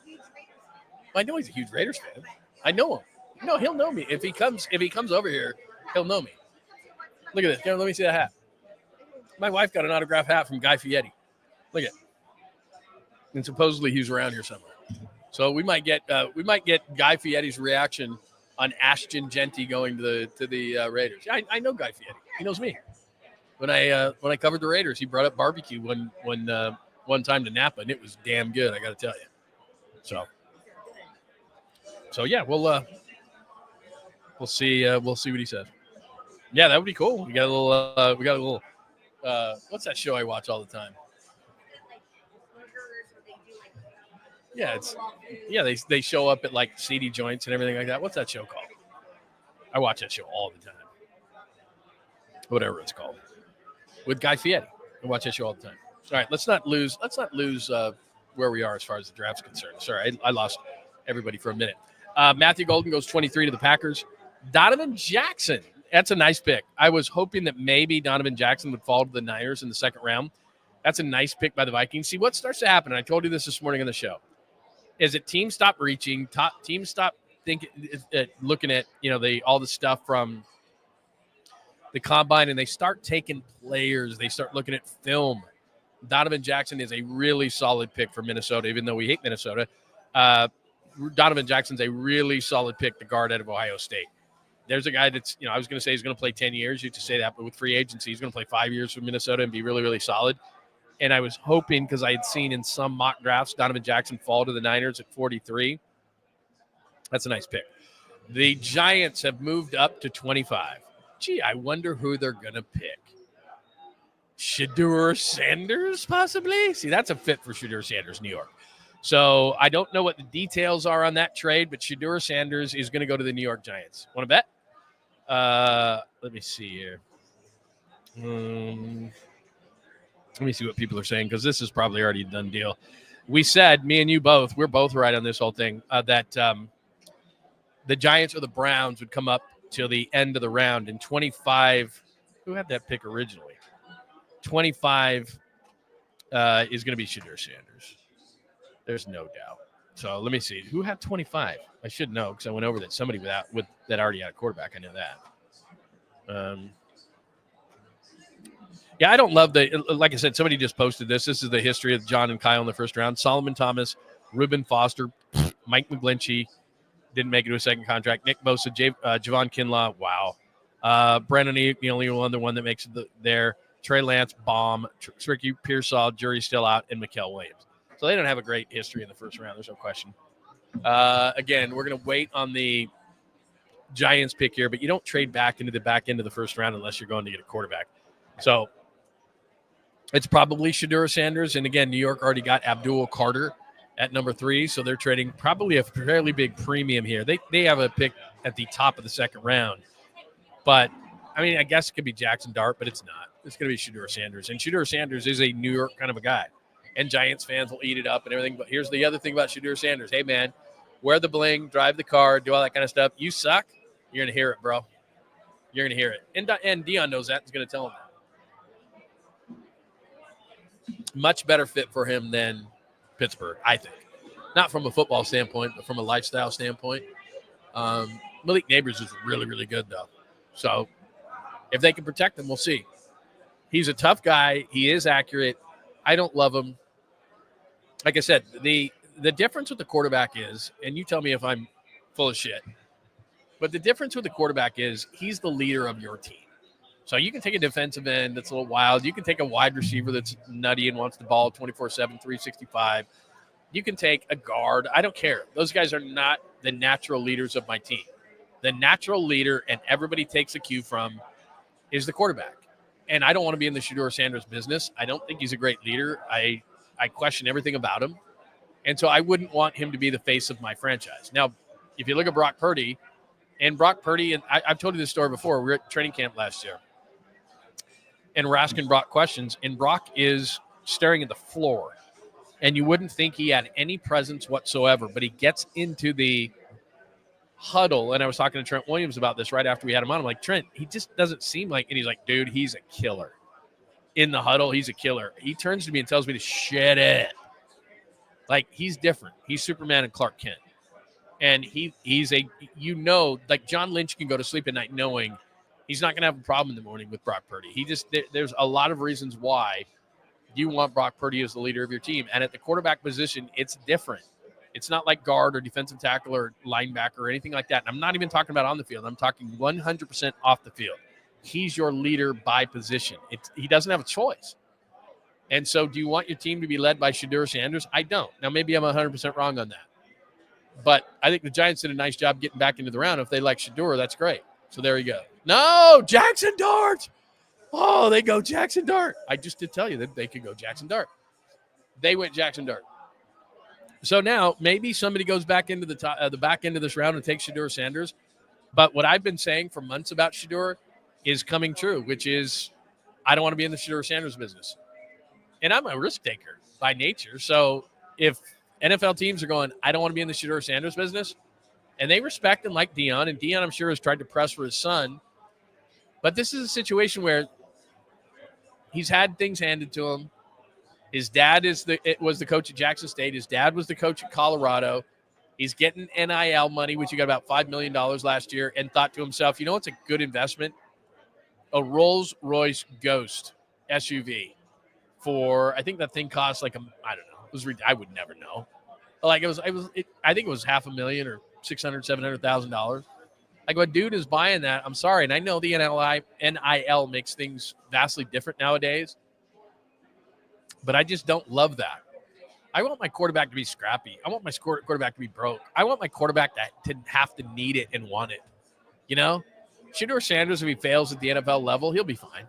and he's a huge Raiders fan.
I know he's a huge Raiders fan. I know him. No, he'll know me. If he comes over here, he'll know me. Look at this. Here, let me see that hat. My wife got an autographed hat from Guy Fieri. Look at it. and supposedly he's around here somewhere. So we might get Guy Fieri's reaction on Ashton Genty going to the Raiders. I know Guy Fieri. He knows me. When I covered the Raiders, he brought up barbecue one time to Napa, and it was damn good. I got to tell you. So yeah, we'll see what he says. Yeah, that would be cool. We got a little. What's that show I watch all the time? Yeah, they show up at like seedy joints and everything like that. What's that show called? I watch that show all the time. Whatever it's called. With Guy Fieri. I watch that show all the time. All right, let's not lose where we are as far as the draft's concerned. Sorry, I lost everybody for a minute. Matthew Golden goes 23 to the Packers. Donovan Jackson. That's a nice pick. I was hoping that maybe Donovan Jackson would fall to the Niners in the second round. That's a nice pick by the Vikings. See, what starts to happen, and I told you this morning on the show, is that teams stop reaching, teams stop thinking, looking at all the stuff from the combine, and they start taking players. They start looking at film. Donovan Jackson is a really solid pick for Minnesota, even though we hate Minnesota. Donovan Jackson's a really solid pick, the guard out of Ohio State. There's a guy that's, I was going to say he's going to play 10 years. You used to say that, but with free agency, he's going to play 5 years for Minnesota and be really, really solid. And I was hoping, because I had seen in some mock drafts Donovan Jackson fall to the Niners at 43. That's a nice pick. The Giants have moved up to 25. Gee, I wonder who they're going to pick. Shedeur Sanders, possibly? See, that's a fit for Shedeur Sanders, New York. So I don't know what the details are on that trade, but Shedeur Sanders is going to go to the New York Giants. Want to bet? Let me see here. Let me see what people are saying, because this is probably already a done deal. We said, me and you both, we're both right on this whole thing, that the Giants or the Browns would come up till the end of the round. And 25, who had that pick originally? 25 is going to be Shedeur Sanders. There's no doubt. So let me see. Who had 25? I should know, because I went over that. Somebody with that already had a quarterback. I know that. Yeah, I don't love like I said, somebody just posted this. This is the history of John and Kyle in the first round. Solomon Thomas, Reuben Foster, Mike McGlinchey, didn't make it to a second contract. Nick Bosa, Javon Kinlaw, wow. Brandon Ayuk, the only one that makes it there. Trey Lance, bomb. Ricky Pearsall, jury's still out, and Muel Williams. So they don't have a great history in the first round. There's no question. Again, we're going to wait on the Giants pick here, but you don't trade back into the back end of the first round unless you're going to get a quarterback. So it's probably Shedeur Sanders. And again, New York already got Abdul Carter at number 3. So they're trading probably a fairly big premium here. They have a pick at the top of the second round. But, I mean, I guess it could be Jackson Dart, but it's not. It's going to be Shedeur Sanders. And Shedeur Sanders is a New York kind of a guy. And Giants fans will eat it up and everything. But here's the other thing about Shedeur Sanders. Hey, man, wear the bling, drive the car, do all that kind of stuff. You suck. You're going to hear it, bro. You're going to hear it. And Dion knows that. He's going to tell him that. Much better fit for him than Pittsburgh, I think. Not from a football standpoint, but from a lifestyle standpoint. Malik Neighbors is really, really good, though. So if they can protect him, we'll see. He's a tough guy. He is accurate. I don't love him. Like I said, the difference with the quarterback is, and you tell me if I'm full of shit, but the difference with the quarterback is he's the leader of your team. So you can take a defensive end that's a little wild. You can take a wide receiver that's nutty and wants the ball 24/7, 365. You can take a guard. I don't care. Those guys are not the natural leaders of my team. The natural leader, and everybody takes a cue from, is the quarterback. And I don't want to be in the Shedeur Sanders business. I don't think he's a great leader. I question everything about him. And so I wouldn't want him to be the face of my franchise. Now, if you look at Brock Purdy, and I've told you this story before. We were at training camp last year. And we're asking Brock questions, and Brock is staring at the floor. And you wouldn't think he had any presence whatsoever, but he gets into the huddle. And I was talking to Trent Williams about this right after we had him on. I'm like, Trent, he just doesn't seem like, and he's like, dude, he's a killer. In the huddle, he's a killer. He turns to me and tells me to shut it. Like, he's different. He's Superman and Clark Kent. And he's like John Lynch can go to sleep at night knowing he's not going to have a problem in the morning with Brock Purdy. There's a lot of reasons why Do you want Brock Purdy as the leader of your team? And at the quarterback position, it's different. It's not like guard or defensive tackle or linebacker or anything like that. And I'm not even talking about on the field. I'm talking 100% off the field. He's your leader by position. He doesn't have a choice. And so do you want your team to be led by Shedeur Sanders? I don't. Now, maybe I'm 100% wrong on that. But I think the Giants did a nice job getting back into the round. If they like Shedeur, that's great. So there you go. No, Jackson Dart. Oh, they go Jackson Dart. I just did tell you that they could go Jackson Dart. They went Jackson Dart. So now maybe somebody goes back into the back end of this round and takes Shedeur Sanders. But what I've been saying for months about Shedeur is coming true, which is I don't want to be in the Shedeur Sanders business. And I'm a risk taker by nature. So if NFL teams are going, I don't want to be in the Shedeur Sanders business, and they respect and like Deion, and Deion, I'm sure, has tried to press for his son. But this is a situation where he's had things handed to him. His dad was the coach at Jackson State. His dad was the coach at Colorado. He's getting NIL money, which he got about $5 million last year, and thought to himself, you know what's a good investment? A Rolls-Royce Ghost SUV. For I think that thing cost like I don't know. I would never know. Like I think it was $500,000 or $600,000-$700,000. Like when dude is buying that, I'm sorry, and I know the NIL makes things vastly different nowadays, but I just don't love that. I want my quarterback to be scrappy. I want my quarterback to be broke. I want my quarterback to have to need it and want it. You know, Shedeur Sanders, if he fails at the NFL level, he'll be fine.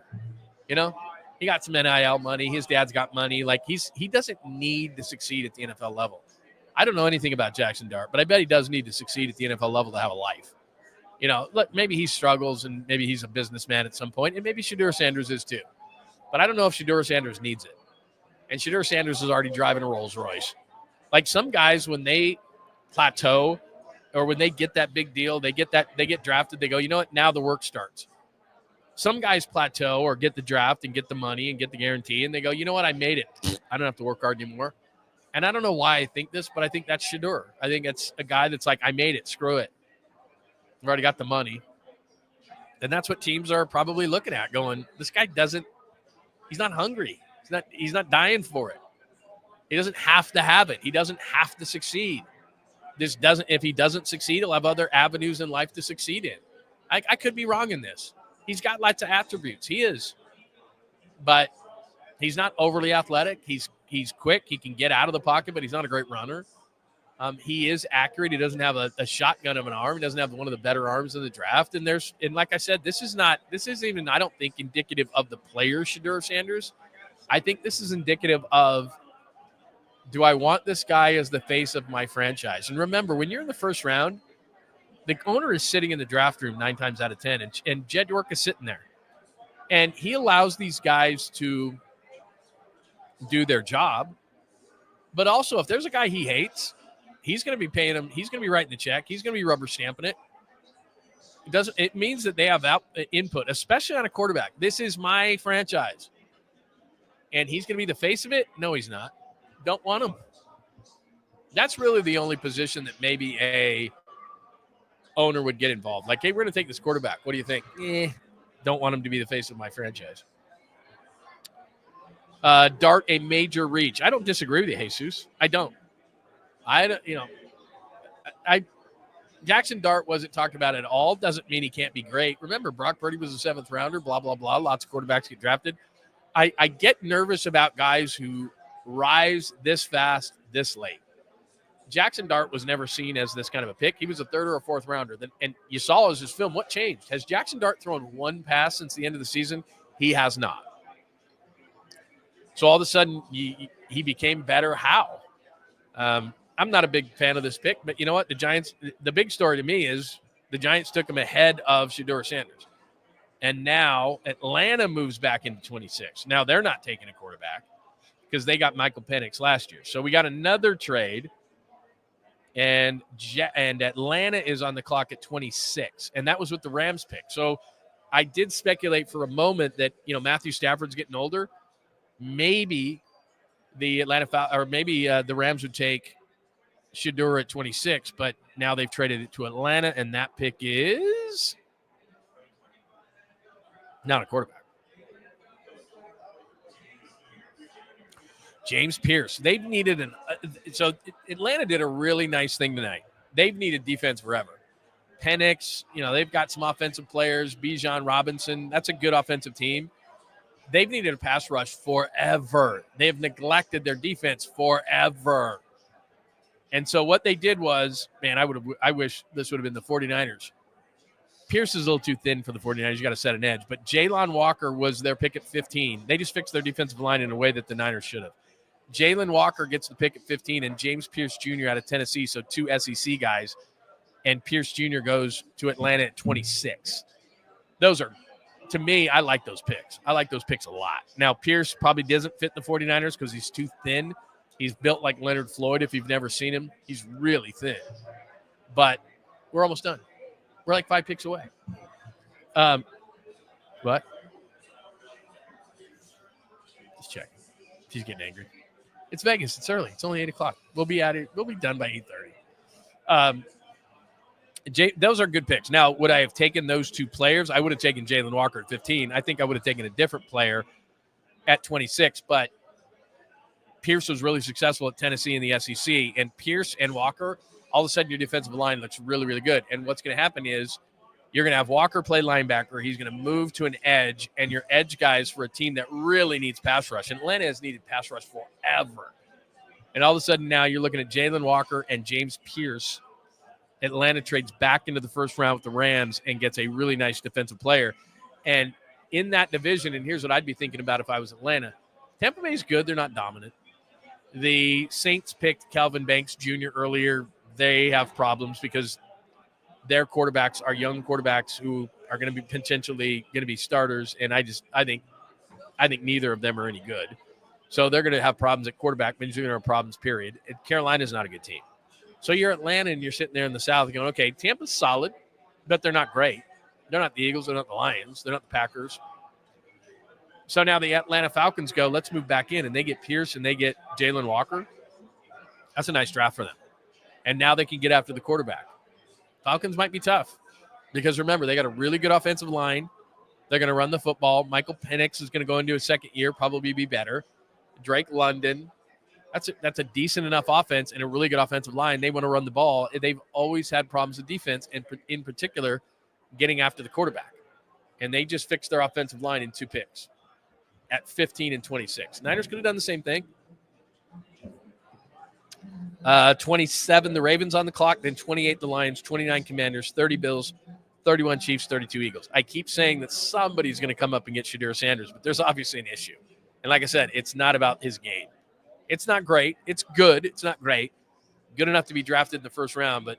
You know. He got some NIL money. His dad's got money. Like he doesn't need to succeed at the NFL level. I don't know anything about Jackson Dart, but I bet he does need to succeed at the NFL level to have a life. You know, look, maybe he struggles and maybe he's a businessman at some point, and maybe Shedeur Sanders is too. But I don't know if Shedeur Sanders needs it. And Shedeur Sanders is already driving a Rolls Royce. Like some guys, when they plateau or when they get that big deal, they get drafted, they go, you know what, now the work starts. Some guys plateau or get the draft and get the money and get the guarantee, and they go, you know what, I made it. I don't have to work hard anymore. And I don't know why I think this, but I think that's Shedeur. I think it's a guy that's like, I made it. Screw it. I've already got the money. And that's what teams are probably looking at, going, this guy he's not hungry. He's not dying for it. He doesn't have to have it. He doesn't have to succeed. If he doesn't succeed, he'll have other avenues in life to succeed in. I could be wrong in this. He's got lots of attributes. He is. But he's not overly athletic. He's quick. He can get out of the pocket, but he's not a great runner. He is accurate. He doesn't have a shotgun of an arm. He doesn't have one of the better arms in the draft. And like I said, this isn't even, I don't think, indicative of the player Shedeur Sanders. I think this is indicative of, do I want this guy as the face of my franchise? And remember, when you're in the first round, the owner is sitting in the draft room 9 times out of 10, and Jed York is sitting there. And he allows these guys to do their job. But also, if there's a guy he hates, he's going to be paying him. He's going to be writing the check. He's going to be rubber stamping it. It means that they have input, especially on a quarterback. This is my franchise. And he's going to be the face of it? No, he's not. Don't want him. That's really the only position that maybe a owner would get involved. Like, hey, we're going to take this quarterback. What do you think? Don't want him to be the face of my franchise. Dart, a major reach. I don't disagree with you, Jesus. I don't. Jackson Dart wasn't talked about at all. Doesn't mean he can't be great. Remember, Brock Purdy was a 7th rounder, blah, blah, blah. Lots of quarterbacks get drafted. I get nervous about guys who rise this fast, this late. Jackson Dart was never seen as this kind of a pick. He was a 3rd or a 4th rounder. And you saw as his film, what changed? Has Jackson Dart thrown one pass since the end of the season? He has not. So all of a sudden, he became better. How? I'm not a big fan of this pick, but you know what? The big story to me is the Giants took him ahead of Shedeur Sanders. And now Atlanta moves back into 26. Now they're not taking a quarterback because they got Michael Penix last year. So we got another trade. And Atlanta is on the clock at 26, and that was with the Rams pick. So I did speculate for a moment that, you know, Matthew Stafford's getting older. Maybe the the Rams would take Shedeur at 26, but now they've traded it to Atlanta, and that pick is not a quarterback. James Pierce. They've needed so Atlanta did a really nice thing tonight. They've needed defense forever. Penix, they've got some offensive players. Bijan Robinson, that's a good offensive team. They've needed a pass rush forever. They've neglected their defense forever. And so what they did was, man, I wish this would have been the 49ers. Pierce is a little too thin for the 49ers. You got to set an edge. But Jalen Walker was their pick at 15. They just fixed their defensive line in a way that the Niners should have. Jalen Walker gets the pick at 15, and James Pierce Jr. out of Tennessee, so 2 SEC guys. And Pierce Jr. goes to Atlanta at 26. Those are, to me, I like those picks. I like those picks a lot. Now, Pierce probably doesn't fit the 49ers because he's too thin. He's built like Leonard Floyd. If you've never seen him, he's really thin. But we're almost done. We're like 5 picks away. What? Just check. She's getting angry. It's Vegas. It's early. It's only 8 o'clock. We'll be out here. We'll be done by 8:30. Those are good picks. Now, would I have taken those 2 players? I would have taken Jalen Walker at 15. I think I would have taken a different player at 26, but Pierce was really successful at Tennessee in the SEC, and Pierce and Walker, all of a sudden your defensive line looks really, really good. And what's going to happen is you're going to have Walker play linebacker. He's going to move to an edge, and your edge guys for a team that really needs pass rush. And Atlanta has needed pass rush forever. And all of a sudden now you're looking at Jalen Walker and James Pierce. Atlanta trades back into the first round with the Rams and gets a really nice defensive player. And in that division, and here's what I'd be thinking about if I was Atlanta, Tampa Bay's good. They're not dominant. The Saints picked Kelvin Banks Jr. earlier. They have problems because their quarterbacks are young quarterbacks who are going to be potentially going to be starters. And I think neither of them are any good. So they're going to have problems at quarterback, means they're going to have problems, period. And Carolina's not a good team. So you're Atlanta and you're sitting there in the South going, okay, Tampa's solid, but they're not great. They're not the Eagles. They're not the Lions. They're not the Packers. So now the Atlanta Falcons go, let's move back in, and they get Pierce and they get Jalen Walker. That's a nice draft for them. And now they can get after the quarterback. Falcons might be tough because, remember, they got a really good offensive line. They're going to run the football. Michael Penix is going to go into his second year, probably be better. Drake London. That's a decent enough offense and a really good offensive line. They want to run the ball. They've always had problems with defense, and in particular, getting after the quarterback. And they just fixed their offensive line in 2 picks at 15 and 26. Niners could have done the same thing. 27, the Ravens on the clock, then 28, the Lions, 29, Commanders, 30, Bills, 31, Chiefs, 32, Eagles. I keep saying that somebody's going to come up and get Shedeur Sanders, but there's obviously an issue. And like I said, it's not about his game. It's not great. It's good. It's not great. Good enough to be drafted in the first round, but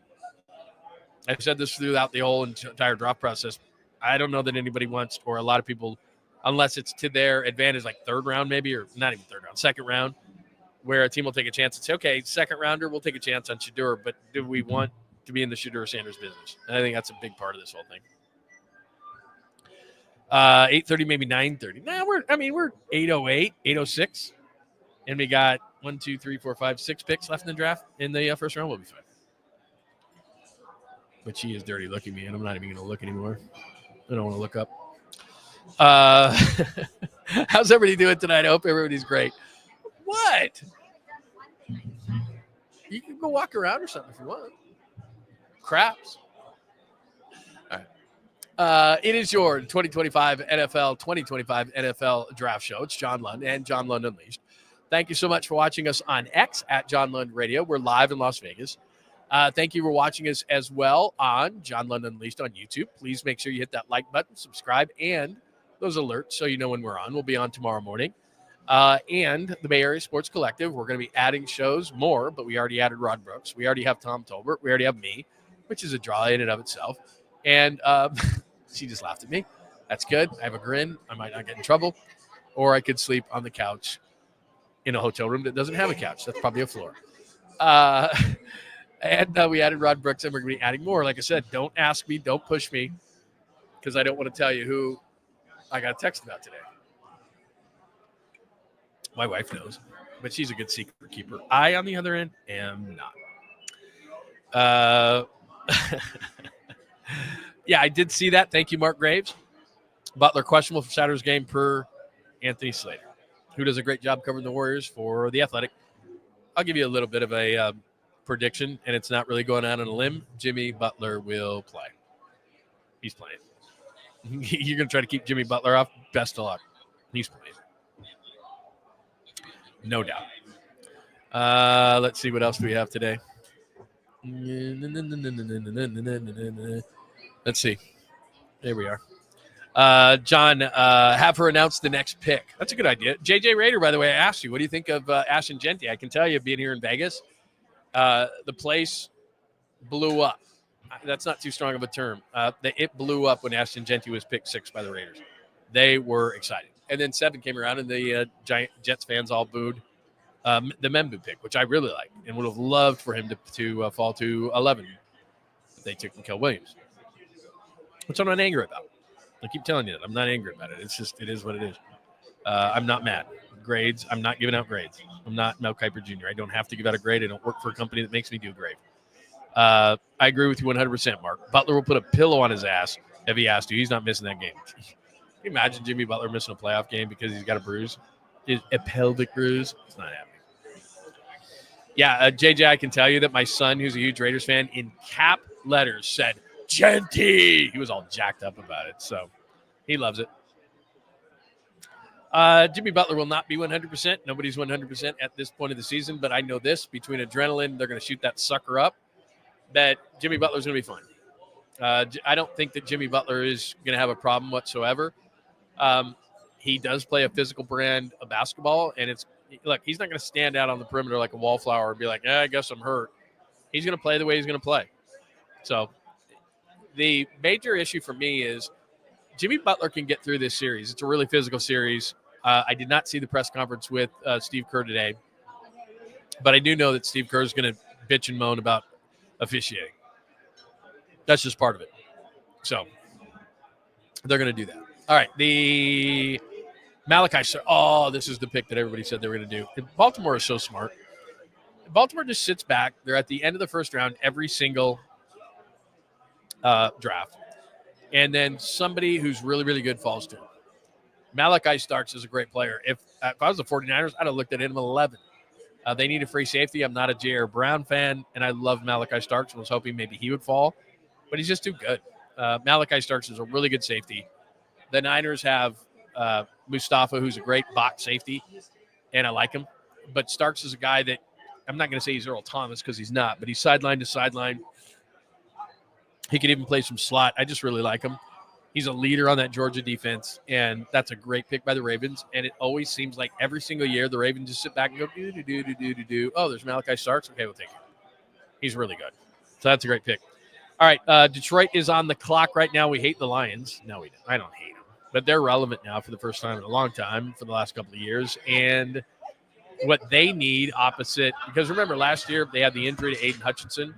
I've said this throughout the whole entire draft process. I don't know that anybody wants, or a lot of people, unless it's to their advantage, like 3rd round maybe, or not even 3rd round, 2nd round, where a team will take a chance and say, okay, 2nd rounder, we'll take a chance on Shedeur, but do we want to be in the Shedeur Sanders business? And I think that's a big part of this whole thing. 8:30, maybe 9:30. We're 8:08, 8:06. And we got 1, 2, 3, 4, 5, 6 picks left in the draft. In the first round, we'll be fine. But she is dirty looking at me, and I'm not even going to look anymore. I don't want to look up. How's everybody doing tonight? I hope everybody's great. What? You can go walk around or something if you want. Craps. All right. It is your 2025 NFL draft show. It's John Lund and John Lund Unleashed. Thank you so much for watching us on X at John Lund Radio. We're live in Las Vegas. Thank you for watching us as well on John Lund Unleashed on YouTube. Please make sure you hit that like button, subscribe, and those alerts so you know when we're on. We'll be on tomorrow morning. And the Bay Area Sports Collective, we're going to be adding shows more, but we already added Rod Brooks. We already have Tom Tolbert. We already have me, which is a draw in and of itself. And she just laughed at me. That's good. I have a grin. I might not get in trouble. Or I could sleep on the couch in a hotel room that doesn't have a couch. That's probably a floor. And we added Rod Brooks, and we're going to be adding more. Like I said, don't ask me, don't push me, because I don't want to tell you who I got a text about today. My wife knows, but she's a good secret keeper. I, on the other end, am not. Yeah, I did see that. Thank you, Mark Graves. Butler questionable for Saturday's game per Anthony Slater. who does a great job covering the Warriors for The Athletic. I'll give you a little bit of a prediction, and it's not really going out on a limb. Jimmy Butler will play. He's playing. You're going to try to keep Jimmy Butler off? Best of luck. He's playing. No doubt. Let's see what else do we have today. Let's see. There we are. John, have her announce the next pick. That's a good idea. JJ Rader, by the way, I asked you, what do you think of Ashton Genty? I can tell you, being here in Vegas, the place blew up. That's not too strong of a term. It blew up when Ashton Genty was picked 6 by the Raiders. They were excited. And then 7 came around, and the Giant Jets fans all booed the Membu pick, which I really like and would have loved for him to fall to 11. But they took Muel Williams, which I'm not angry about. I keep telling you that. I'm not angry about it. It's just, it is what it is. I'm not mad. Grades, I'm not giving out grades. I'm not Mel Kiper Jr. I don't have to give out a grade. I don't work for a company that makes me do a grade. I agree with you 100%, Mark. Butler will put a pillow on his ass if he has to. He's not missing that game. Can you imagine Jimmy Butler missing a playoff game because he's got a bruise? A pelvic bruise? It's not happening. Yeah, JJ, I can tell you that my son, who's a huge Raiders fan, in cap letters said, Genty! He was all jacked up about it, so he loves it. Jimmy Butler will not be 100%. Nobody's 100% at this point of the season, but I know this. Between adrenaline, they're going to shoot that sucker up, that Jimmy Butler's going to be fine. I don't think that Jimmy Butler is going to have a problem whatsoever. He does play a physical brand of basketball, and look, he's not going to stand out on the perimeter like a wallflower and be like, I guess I'm hurt. He's going to play the way he's going to play. So the major issue for me is Jimmy Butler can get through this series. It's a really physical series. I did not see the press conference with Steve Kerr today, but I do know that Steve Kerr is going to bitch and moan about officiating. That's just part of it. So they're going to do that. All right, the Malachi. Oh, this is the pick that everybody said they were going to do. Baltimore is so smart. Baltimore just sits back. They're at the end of the first round every single draft. And then somebody who's really, really good falls to him. Malachi Starks is a great player. If I was the 49ers, I'd have looked at him at 11. They need a free safety. I'm not a J.R. Brown fan, and I love Malachi Starks. I was hoping maybe he would fall, but he's just too good. Malachi Starks is a really good safety. The Niners have Mustafa, who's a great box safety, and I like him. But Starks is a guy that I'm not going to say he's Earl Thomas because he's not, but he's sideline to sideline. He can even play some slot. I just really like him. He's a leader on that Georgia defense, and that's a great pick by the Ravens. And it always seems like every single year the Ravens just sit back and go, do. Oh, there's Malachi Starks. Okay, we'll take him. He's really good. So that's a great pick. All right, Detroit is on the clock right now. We hate the Lions. No, we don't. I don't hate them. But they're relevant now for the first time in a long time for the last couple of years. And what they need opposite – because remember last year they had the injury to Aiden Hutchinson.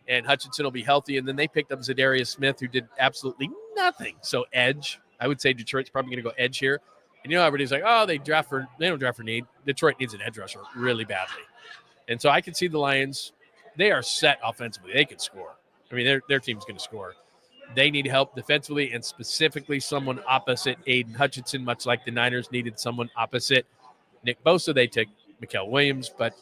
And Hutchinson will be healthy. And then they picked up Zadarius Smith, who did absolutely nothing. So edge. I would say Detroit's probably going to go edge here. And you know, everybody's like, oh, they don't draft for need. Detroit needs an edge rusher really badly. And so I can see the Lions. They are set offensively. They can score. I mean, their team's going to score. They need help defensively and specifically someone opposite Aiden Hutchinson, much like the Niners needed someone opposite Nick Bosa. They took Muel Williams, but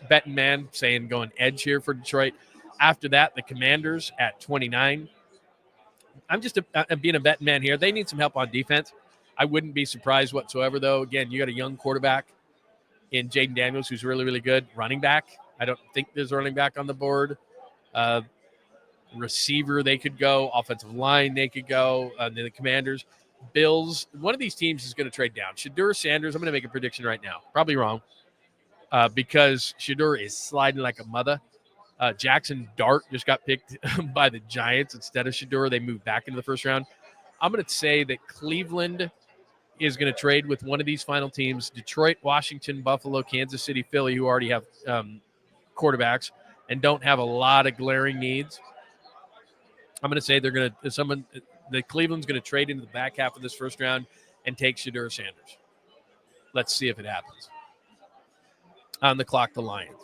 betting man saying going edge here for Detroit. After that, the Commanders at 29. I'm just being a betting man here. They need some help on defense. I wouldn't be surprised whatsoever, though. Again, you got a young quarterback in Jaden Daniels who's really, really good. Running back, I don't think there's a running back on the board. Receiver, they could go. Offensive line, they could go. The Commanders. Bills, one of these teams is going to trade down. Shedeur Sanders, I'm going to make a prediction right now. Probably wrong because Shedeur is sliding like a mother. Jackson Dart just got picked by the Giants instead of Shedeur. They moved back into the first round. I'm going to say that Cleveland is going to trade with one of these final teams. Detroit, Washington, Buffalo, Kansas City, Philly, who already have quarterbacks and don't have a lot of glaring needs. I'm going to say the Cleveland's going to trade into the back half of this first round and take Shedeur Sanders. Let's see if it happens. On the clock, the Lions.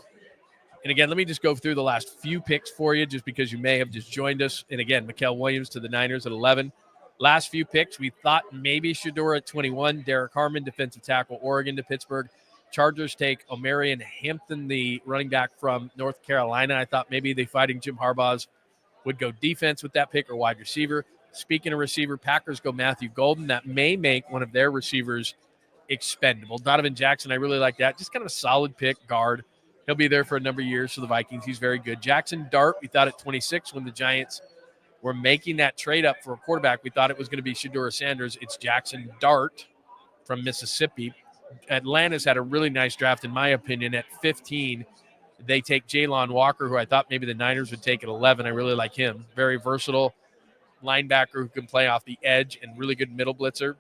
And again, let me just go through the last few picks for you just because you may have just joined us. And again, Muel Williams to the Niners at 11. Last few picks, we thought maybe Shedeur at 21, Derek Harmon, defensive tackle, Oregon to Pittsburgh. Chargers take Omarion Hampton, the running back from North Carolina. I thought maybe the Fighting Jim Harbaughs would go defense with that pick or wide receiver. Speaking of receiver, Packers go Matthew Golden. That may make one of their receivers expendable. Donovan Jackson, I really like that. Just kind of a solid pick, guard. He'll be there for a number of years for the Vikings. He's very good. Jackson Dart, we thought at 26 when the Giants were making that trade up for a quarterback, we thought it was going to be Shedeur Sanders. It's Jackson Dart from Mississippi. Atlanta's had a really nice draft, in my opinion. At 15, they take Jalon Walker, who I thought maybe the Niners would take at 11. I really like him. Very versatile linebacker who can play off the edge and really good middle blitzer.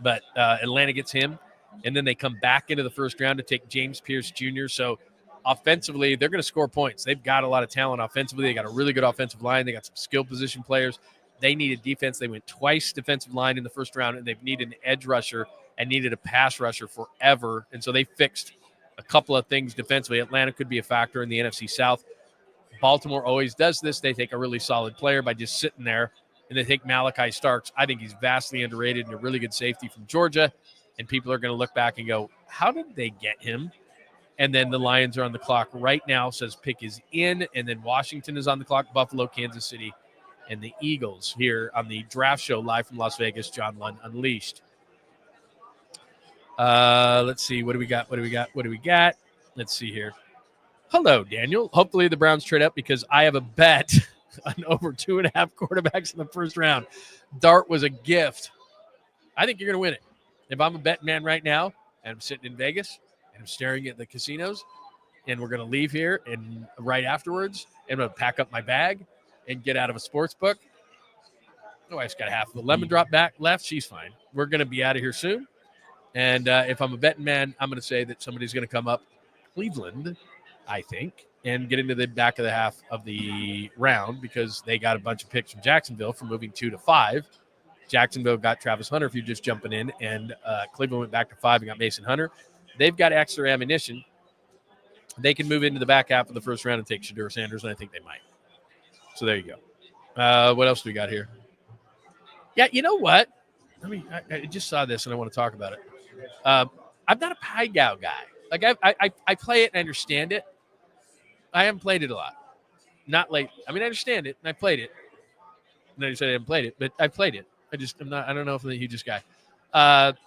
But Atlanta gets him. And then they come back into the first round to take James Pierce Jr. So offensively, they're going to score points. They've got a lot of talent offensively. They got a really good offensive line. They got some skill position players. They needed defense. They went twice defensive line in the first round, and they've needed an edge rusher and needed a pass rusher forever. And so they fixed a couple of things defensively. Atlanta could be a factor in the NFC South. Baltimore always does this. They take a really solid player by just sitting there, and they take Malachi Starks. I think he's vastly underrated and a really good safety from Georgia. And people are going to look back and go, how did they get him? And then the Lions are on the clock right now, says pick is in. And then Washington is on the clock, Buffalo, Kansas City, and the Eagles here on the draft show live from Las Vegas, John Lund Unleashed. Let's see. What do we got? Let's see here. Hello, Daniel. Hopefully the Browns trade up because I have a bet on over 2.5 quarterbacks in the first round. Dart was a gift. I think you're going to win it. If I'm a betting man right now and I'm sitting in Vegas and I'm staring at the casinos and we're going to leave here and right afterwards and I'm going to pack up my bag and get out of a sports book. My wife's got half of the lemon drop back left. She's fine. We're going to be out of here soon. And if I'm a betting man, I'm going to say that somebody's going to come up Cleveland, I think, and get into the back of the half of the round because they got a bunch of picks from Jacksonville from moving 2 to 5. Jacksonville got Travis Hunter, if you're just jumping in, and Cleveland went back to 5 and got Mason Hunter. They've got extra ammunition. They can move into the back half of the first round and take Shedeur Sanders, and I think they might. So there you go. What else do we got here? Yeah, you know what? I just saw this, and I want to talk about it. I'm not a Pai Gow guy. Like, I play it and I understand it. I haven't played it a lot. Not late. I mean, I understand it, and I played it. And I said I haven't played it, but I played it. I don't know if I'm the hugest guy.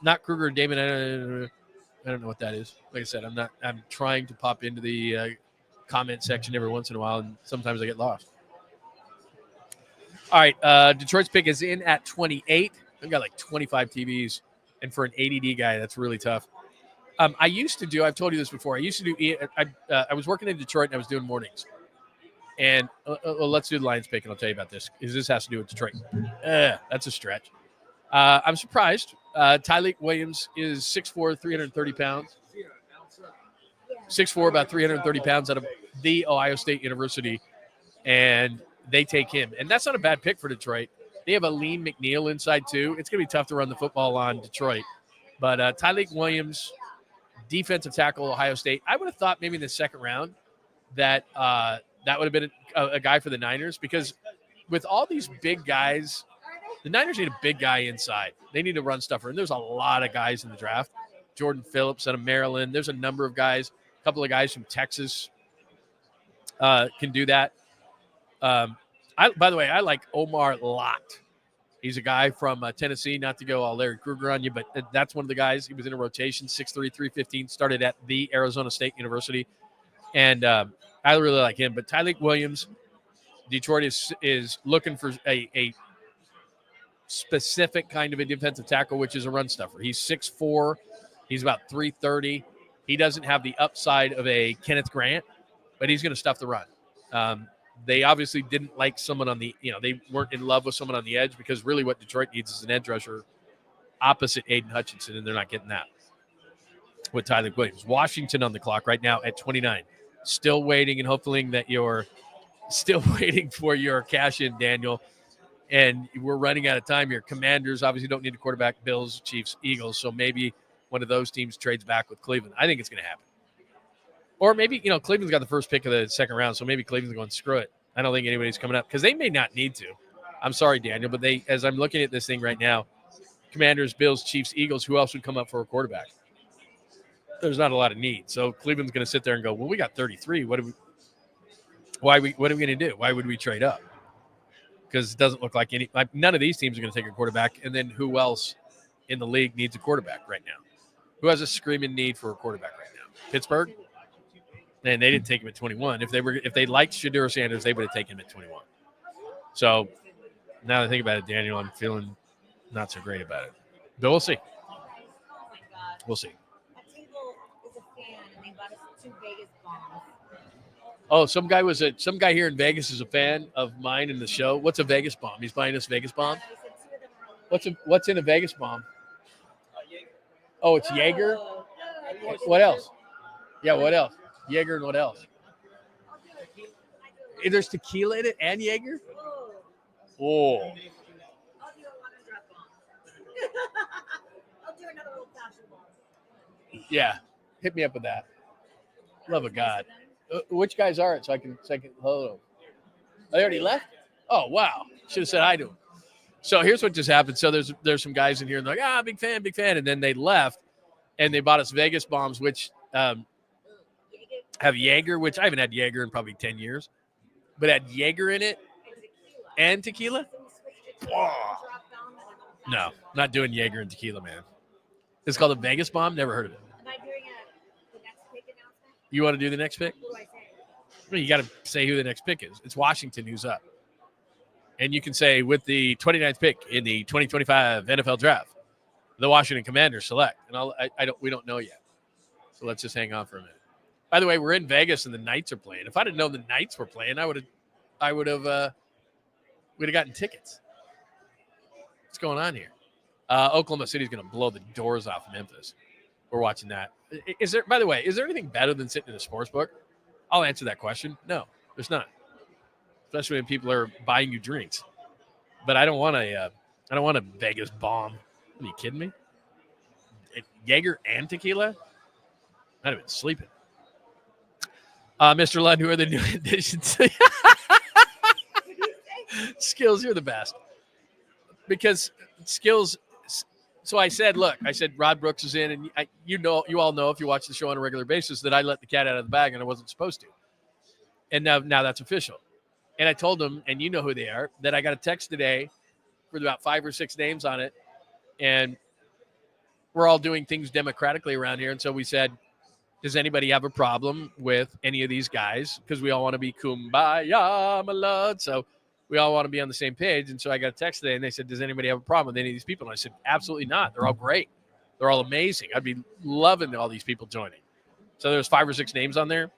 Not Kruger and Damon. I don't know what that is. Like I said, I'm trying to pop into the comment section every once in a while, and sometimes I get lost. All right. Detroit's pick is in at 28. I've got like 25 TVs, and for an ADD guy, that's really tough. I've told you this before. I was working in Detroit and I was doing mornings. And let's do the Lions pick, and I'll tell you about this, because this has to do with Detroit. That's a stretch. I'm surprised. Tyleik Williams is 6'4", 330 pounds. 6'4", about 330 pounds out of the Ohio State University, and they take him. And that's not a bad pick for Detroit. They have a lean McNeil inside, too. It's going to be tough to run the football on Detroit. But Tyleik Williams, defensive tackle, Ohio State. I would have thought maybe in the second round that that would have been a guy for the Niners, because with all these big guys, the Niners need a big guy inside. They need a run stuffer, and there's a lot of guys in the draft. Jordan Phillips out of Maryland. There's a number of guys, a couple of guys from Texas can do that. By the way, I like Omar Lott. He's a guy from Tennessee, not to go all Larry Kruger on you, but that's one of the guys. He was in a rotation, 6'3", 315, started at the Arizona State University. And I really like him. But Tyleik Williams, Detroit is looking for a specific kind of a defensive tackle, which is a run stuffer. He's 6'4". He's about 330. He doesn't have the upside of a Kenneth Grant, but he's going to stuff the run. They obviously didn't like someone on the, they weren't in love with someone on the edge, because really what Detroit needs is an edge rusher opposite Aiden Hutchinson, and they're not getting that with Tyleik Williams. Washington on the clock right now at 29. Still waiting and hoping that you're still waiting for your cash in, Daniel. And we're running out of time here. Commanders obviously don't need a quarterback. Bills, Chiefs, Eagles. So maybe one of those teams trades back with Cleveland. I think it's going to happen. Or maybe, Cleveland's got the first pick of the second round, so maybe Cleveland's going, screw it. I don't think anybody's coming up, because they may not need to. I'm sorry, Daniel, but as I'm looking at this thing right now, Commanders, Bills, Chiefs, Eagles, who else would come up for a quarterback? There's not a lot of need. So Cleveland's going to sit there and go, well, we got 33. What are we going to do? Why would we trade up? Because it doesn't look like none of these teams are going to take a quarterback. And then who else in the league needs a quarterback right now? Who has a screaming need for a quarterback right now? Pittsburgh? And they didn't take him at 21. If they liked Shedeur Sanders, they would have taken him at 21. So now that I think about it, Daniel, I'm feeling not so great about it. But we'll see. We'll see. Oh, some guy here in Vegas is a fan of mine in the show. What's a Vegas bomb? He's buying us Vegas bomb. What's in a Vegas bomb? Oh, it's Jaeger. What else? Yeah, what else? Jaeger and what else? There's tequila in it and Jaeger. Oh.
I'll do a lemon drop bomb. I'll do another old fashioned bomb.
Yeah, hit me up with that. Love of God. Which guys are it? So I can hold on. They already left? Oh, wow. Should have said hi to them. So here's what just happened. So there's some guys in here and they're like, big fan. And then they left and they bought us Vegas bombs, which have Jaeger, which I haven't had Jaeger in probably 10 years, but had Jaeger in it and tequila. Oh. No, not doing Jaeger and tequila, man. It's called a Vegas bomb. Never heard of it.
Am I doing the next pick announcement?
You want to do the next pick?
Who do I say?
Well, you got to say who the next pick is. It's Washington who's up. And you can say with the 29th pick in the 2025 NFL Draft, the Washington Commanders select. And we don't know yet. So let's just hang on for a minute. By the way, we're in Vegas and the Knights are playing. If I didn't know the Knights were playing, we'd have gotten tickets. What's going on here? Oklahoma City's going to blow the doors off Memphis. We're watching that. By the way, is there anything better than sitting in a sports book? I'll answer that question. No, there's not. Especially when people are buying you drinks. But I don't want a Vegas bomb. Are you kidding me? Jaeger and tequila? I'd have been sleeping. Mr. Lund, who are the new additions? Skills, you're the best. Because Skills, so I said Rod Brooks is in, and you all know if you watch the show on a regular basis that I let the cat out of the bag and I wasn't supposed to. And now that's official. And I told them, and you know who they are, that I got a text today with about 5 or 6 names on it. And we're all doing things democratically around here. And so we said, does anybody have a problem with any of these guys? Because we all want to be kumbaya, my lord. So we all want to be on the same page. And so I got a text today, and they said, does anybody have a problem with any of these people? And I said, absolutely not. They're all great. They're all amazing. I'd be loving all these people joining. So there's 5 or 6 names on there,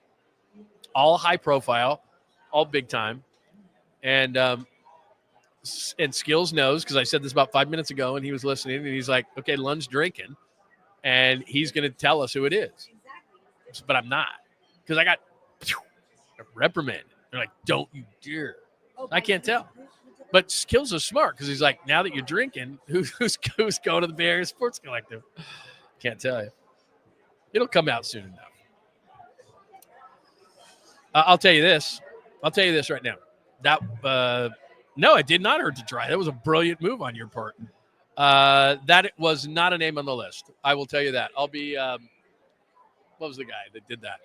all high profile, all big time. And Skills knows, because I said this about 5 minutes ago, and he was listening, and he's like, okay, Lund's drinking, and he's going to tell us who it is. Exactly. But I'm not, because I got a reprimand. They're like, don't you dare. I can't tell. But Skills is smart, because he's like, now that you're drinking, who's going to the Bay Area Sports Collective? Can't tell you. It'll come out soon enough. I'll tell you this right now. No, it did not hurt to try. That was a brilliant move on your part. That was not a name on the list. I will tell you that. I'll be what was the guy that did that?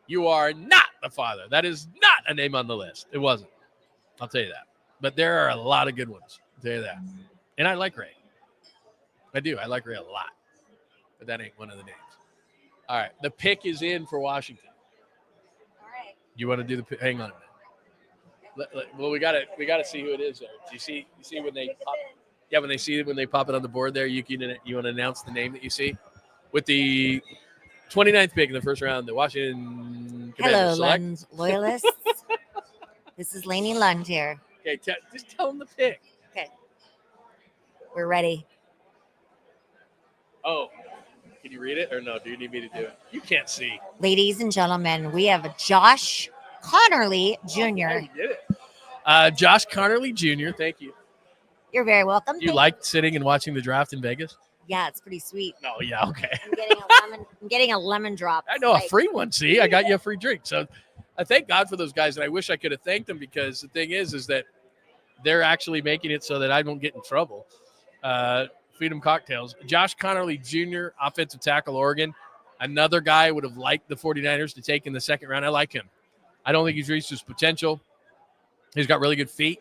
You are not the father. That is not a name on the list. It wasn't. I'll tell you that. But there are a lot of good ones. I'll tell you that. And I like Ray. I do. I like Ray a lot. But that ain't one of the names. All right. The pick is in for Washington.
All right.
You want to do the pick? Hang on a minute. Well, we gotta see who it is there. Do you see when they pop? Yeah, when they pop it on the board there, you want to announce the name that you see with the 29th pick in the first round, the Washington Commanders select.
Hello, Lund loyalists. This is Lainey Lund here.
Okay, just tell them the pick.
Okay, we're ready.
Oh, can you read it or no? Do you need me to do it? You can't see.
Ladies and gentlemen, we have Josh Connerly Jr.
Oh, you did it. Josh Connerly Jr. Thank you.
You're very welcome.
You liked sitting and watching the draft in Vegas?
Yeah, it's pretty sweet.
Oh, yeah, okay.
I'm getting a lemon drop.
I know, a free one. See, I got you a free drink. So I thank God for those guys, and I wish I could have thanked them, because the thing is that they're actually making it so that I don't get in trouble. Feed them cocktails. Josh Connerly Jr., offensive tackle, Oregon. Another guy I would have liked the 49ers to take in the second round. I like him. I don't think he's reached his potential. He's got really good feet.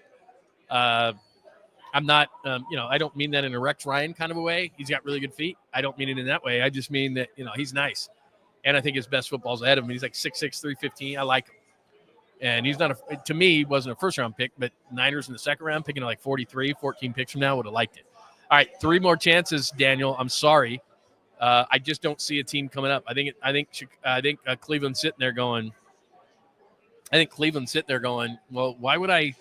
I'm not, I don't mean that in a Rex Ryan kind of a way. He's got really good feet. I don't mean it in that way. I just mean that, he's nice. And I think his best football's ahead of him. He's like 6'6", 315. I like him. And he's not, to me, he wasn't a first-round pick, but Niners in the second round, picking like 43, 14 picks from now, would have liked it. All right, 3 more chances, Daniel. I'm sorry. I just don't see a team coming up. I think Cleveland's sitting there going, well, why would I?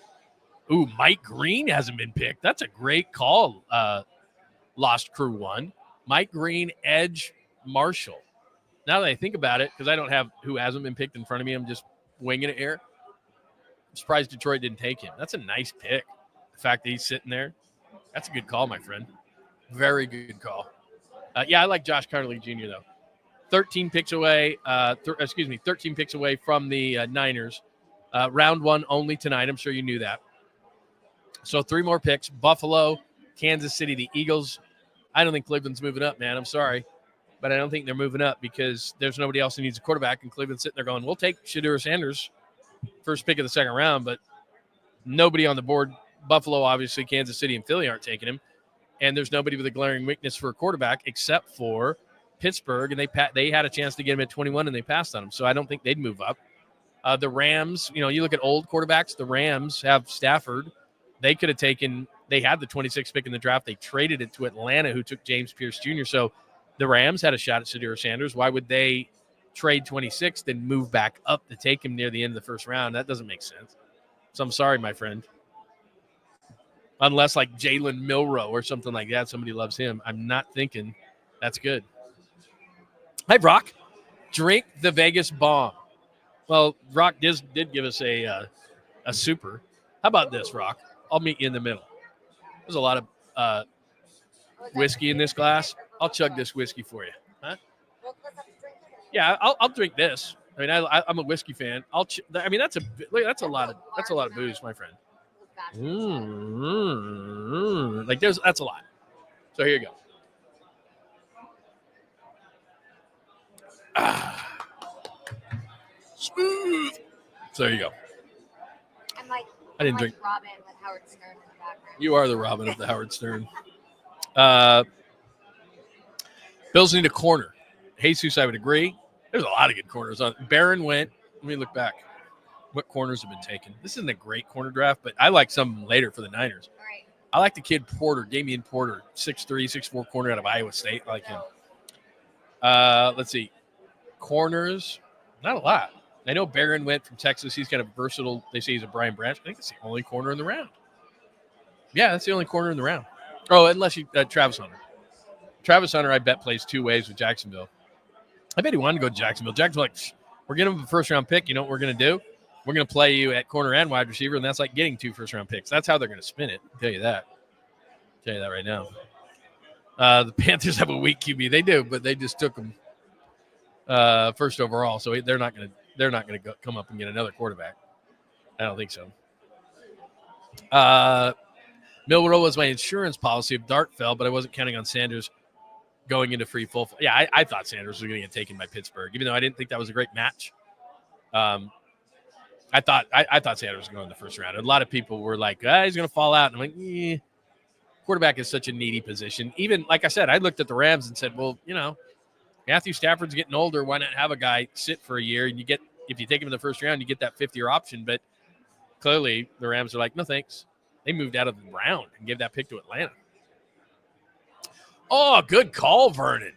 Ooh, Mike Green hasn't been picked. That's a great call, Lost Crew 1. Mike Green, edge, Marshall. Now that I think about it, because I don't have who hasn't been picked in front of me, I'm just winging it here. I'm surprised Detroit didn't take him. That's a nice pick. The fact that he's sitting there, that's a good call, my friend. Very good call. I like Josh Connerly Jr., though. 13 picks away. 13 picks away from the Niners. Round 1 only tonight. I'm sure you knew that. So 3 more picks. Buffalo, Kansas City, the Eagles. I don't think Cleveland's moving up, man. I'm sorry. But I don't think they're moving up because there's nobody else who needs a quarterback. And Cleveland's sitting there going, we'll take Shedeur Sanders, first pick of the second round. But nobody on the board. Buffalo, obviously, Kansas City, and Philly aren't taking him. And there's nobody with a glaring weakness for a quarterback except for Pittsburgh. And they had a chance to get him at 21, and they passed on him. So I don't think they'd move up. The Rams, you look at old quarterbacks. The Rams have Stafford. They could have taken – they had the 26th pick in the draft. They traded it to Atlanta, who took James Pierce Jr. So the Rams had a shot at Shedeur Sanders. Why would they trade 26th and move back up to take him near the end of the first round? That doesn't make sense. So I'm sorry, my friend. Unless like Jalen Milroe or something like that, somebody loves him. I'm not thinking that's good. Hi, Brock. Drink the Vegas bomb. Well, Rock did give us a super. How about this, Rock? I'll meet you in the middle. There's a lot of whiskey in this glass. I'll chug this whiskey for you. Huh? Yeah, I'll drink this. I mean, I'm a whiskey fan. That's a lot of booze, my friend. That's a lot. So here you go. Smooth. So there you go. I didn't drink.
Robin with Howard Stern in the background.
You are the Robin of the Howard Stern. Bills need a corner. Jesus, I would agree. There's a lot of good corners on. Barron went. Let me look back. What corners have been taken? This isn't a great corner draft, but I like some later for the Niners.
Right.
I like the kid Porter, Damian Porter, 6'3", 6'4" corner out of Iowa State. I like him. Let's see. Corners, not a lot. I know Barron went from Texas. He's kind of versatile. They say he's a Brian Branch. I think it's the only corner in the round. Yeah, that's the only corner in the round. Oh, unless you Travis Hunter. Travis Hunter, I bet, plays 2 ways with Jacksonville. I bet he wanted to go to Jacksonville. Jacksonville, we're getting him a first-round pick. You know what we're going to do? We're going to play you at corner and wide receiver, and that's like getting 2 first-round picks. That's how they're going to spin it. I'll tell you that. Right now. The Panthers have a weak QB. They do, but they just took him first overall, so they're not going to come up and get another quarterback. I don't think so. Milroe was my insurance policy if Dart fell, but I wasn't counting on Sanders going into free full. Yeah, I thought Sanders was going to get taken by Pittsburgh, even though I didn't think that was a great match. I thought Sanders was going in the first round. A lot of people were like, he's going to fall out. And I'm like, quarterback is such a needy position. Even, like I said, I looked at the Rams and said, well, Matthew Stafford's getting older. Why not have a guy sit for a year? And if you take him in the first round, you get that 5th-year option. But clearly the Rams are like, no thanks. They moved out of the round and gave that pick to Atlanta. Oh, good call, Vernon.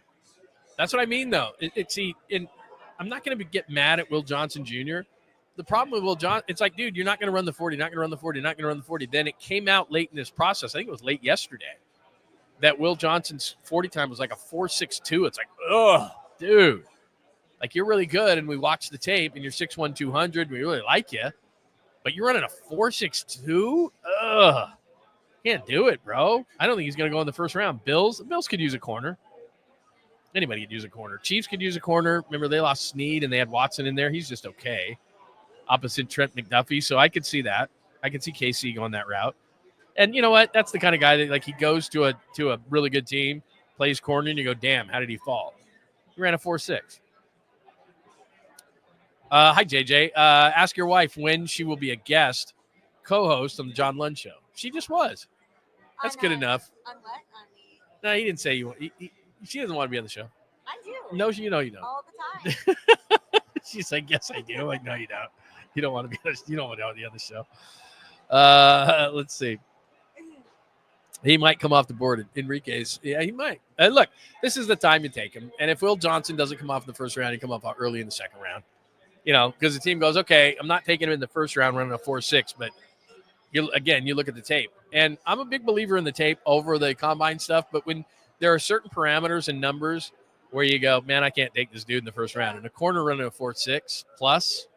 That's what I mean, though. I'm not going to get mad at Will Johnson Jr. The problem with Will Johnson, it's like, dude, you're not going to run the 40, not going to run the 40, not going to run the 40. Then it came out late in this process. I think it was late yesterday that Will Johnson's 40 time was like a 4.62. It's like, ugh, dude. Like, you're really good, and we watched the tape, and you're 6'1", 200. We really like you. But you're running a 4.62? Ugh. Can't do it, bro. I don't think he's going to go in the first round. Bills could use a corner. Anybody could use a corner. Chiefs could use a corner. Remember, they lost Snead, and they had Watson in there. He's just okay. Opposite Trent McDuffie. So I could see that. I could see KC going that route. And you know what? That's the kind of guy that, like, he goes to a really good team, plays corner, and you go, damn, how did he fall? He ran a 4.6. Hi, JJ. Ask your wife when she will be a guest co-host on the John Lund Show. She just was. That's good enough.
On what? On the...
No, he didn't say you. She doesn't want to be on the show.
I do.
No, you don't.
All the time.
She's like, yes, I do. Like, no, you don't. You don't want to be. You don't want to be on the other show. Let's see. He might come off the board. Enrique's. Yeah, he might. Look, this is the time you take him. And if Will Johnson doesn't come off in the first round, he come off early in the second round. You know, because the team goes, okay, I'm not taking him in the first round running a 4.6, but you look at the tape. And I'm a big believer in the tape over the combine stuff, but when there are certain parameters and numbers where you go, man, I can't take this dude in the first round. And a corner running a 4.6 plus,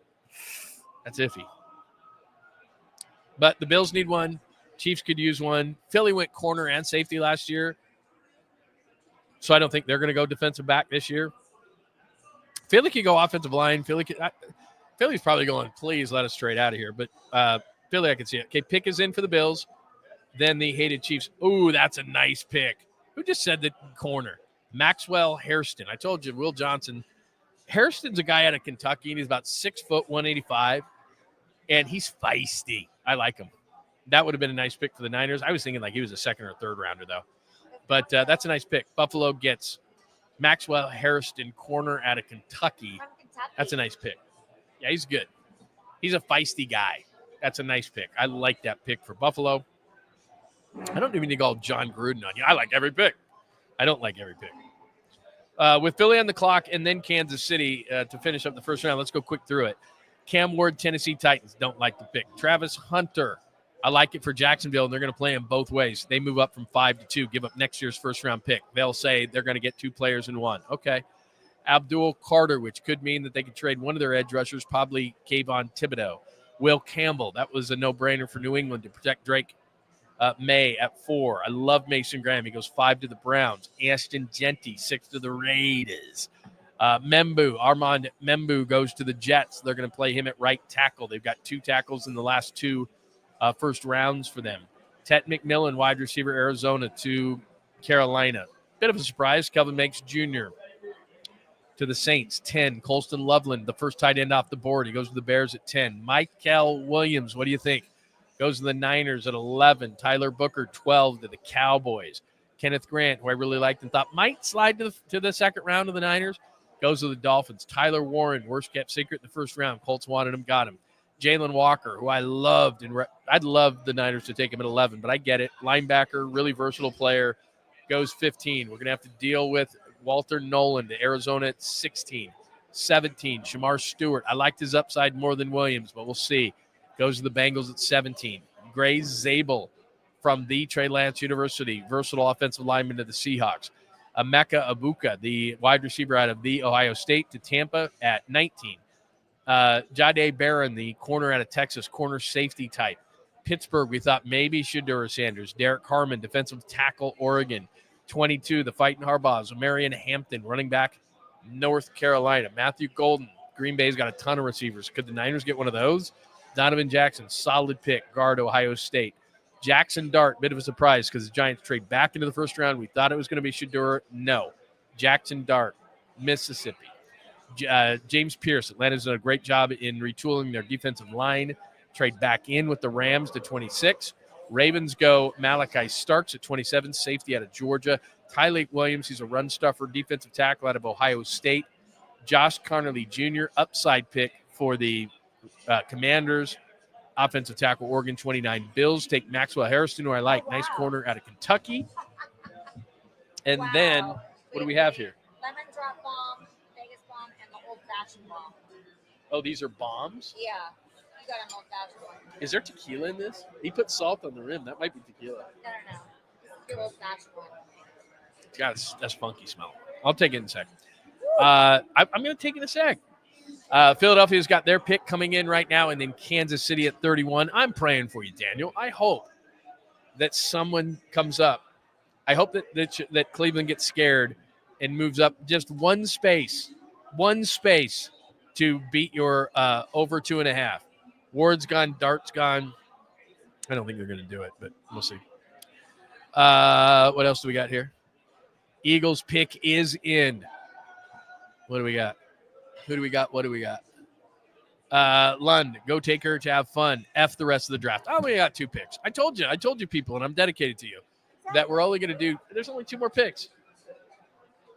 that's iffy. But the Bills need one. Chiefs could use one. Philly went corner and safety last year, so I don't think they're going to go defensive back this year. Philly could go offensive line. Philly's probably going, please let us trade out of here. But Philly, I can see it. Okay, pick is in for the Bills. Then the hated Chiefs. Ooh, that's a nice pick. Who just said the corner? Maxwell Hairston. I told you, Will Johnson. Hairston's a guy out of Kentucky, and he's about 6 foot, 185, and he's feisty. I like him. That would have been a nice pick for the Niners. I was thinking like he was a second or third rounder, though. But that's a nice pick. Buffalo gets Maxwell Hairston, corner out of Kentucky. That's a nice pick. Yeah, he's good. He's a feisty guy. That's a nice pick. I like that pick for Buffalo. I don't even need to call John Gruden on you. I like every pick. I don't like every pick. With Philly on the clock and then Kansas City to finish up the first round, let's go quick through it. Cam Ward, Tennessee Titans, don't like the pick. Travis Hunter, I like it for Jacksonville, and they're going to play him both ways. They move up from 5 to 2, give up next year's first-round pick. They'll say they're going to get 2 players in one. Okay. Abdul Carter, which could mean that they could trade one of their edge rushers, probably Kayvon Thibodeau. Will Campbell, that was a no-brainer for New England to protect Drake May at 4. I love Mason Graham. He goes 5 to the Browns. Ashton Genty, 6 to the Raiders. Armand Membu goes to the Jets. They're going to play him at right tackle. They've got 2 tackles in the last 2 first rounds for them. Tet McMillan, wide receiver, Arizona to Carolina. Bit of a surprise. Kelvin Banks Jr. to the Saints, 10. Colston Loveland, the first tight end off the board. He goes to the Bears at 10. Michael Williams, what do you think? Goes to the Niners at 11. Tyler Booker, 12 to the Cowboys. Kenneth Grant, who I really liked and thought might slide to the second round of the Niners, goes to the Dolphins. Tyler Warren, worst kept secret in the first round. Colts wanted him, got him. Jalen Walker, who I loved, and I'd love the Niners to take him at 11, but I get it. Linebacker, really versatile player, goes 15. We're going to have to deal with Walter Nolan to Arizona at 16. 17, Shamar Stewart. I liked his upside more than Williams, but we'll see. Goes to the Bengals at 17. Grace Zabel from the Trey Lance University, versatile offensive lineman to the Seahawks. Emeka Abuka, the wide receiver out of the Ohio State, to Tampa at 19. Jahdae Barron, the corner out of Texas, corner safety type. Pittsburgh, we thought maybe Shedeur Sanders. Derek Harmon, defensive tackle, Oregon. 22, the Fighting Harbaughs. Marion Hampton, running back, North Carolina. Matthew Golden, Green Bay's got a ton of receivers. Could the Niners get one of those? Donovan Jackson, solid pick, guard, Ohio State. Jackson Dart, bit of a surprise because the Giants trade back into the first round. We thought it was going to be Shedeur. No. Jackson Dart, Mississippi. James Pierce, Atlanta's done a great job in retooling their defensive line. Trade back in with the Rams to 26. Ravens go Malachi Starks at 27, safety out of Georgia. Tyleik Williams, he's a run stuffer, defensive tackle out of Ohio State. Josh Connerly Jr., upside pick for the Commanders. Offensive tackle, Oregon, 29. Bills take Maxwell Hairston, who I like. Nice corner out of Kentucky. And then, what do we have here?
Lemon drop bomb, Vegas bomb, and the old-fashioned bomb.
Oh, these are bombs?
Yeah. You got an old-fashioned one.
Is there tequila in this? He put salt on the rim. That might be tequila.
No. This is the old-fashioned one.
God, that's funky smell. I'll take it in a sec. I'm going to take it in a sec. Philadelphia's got their pick coming in right now, and then Kansas City at 31. I'm praying for you, Daniel. I hope that someone comes up. I hope that Cleveland gets scared and moves up just one space to beat your over 2.5. Ward's gone, Dart's gone. I don't think they're going to do it, but we'll see. What else do we got here? Eagles pick is in. What do we got? Who do we got? What do we got? Lund, go take her to have fun. F the rest of the draft. I only got 2 picks. I told you people, and I'm dedicated to you, that we're only going to do, there's only 2 more picks.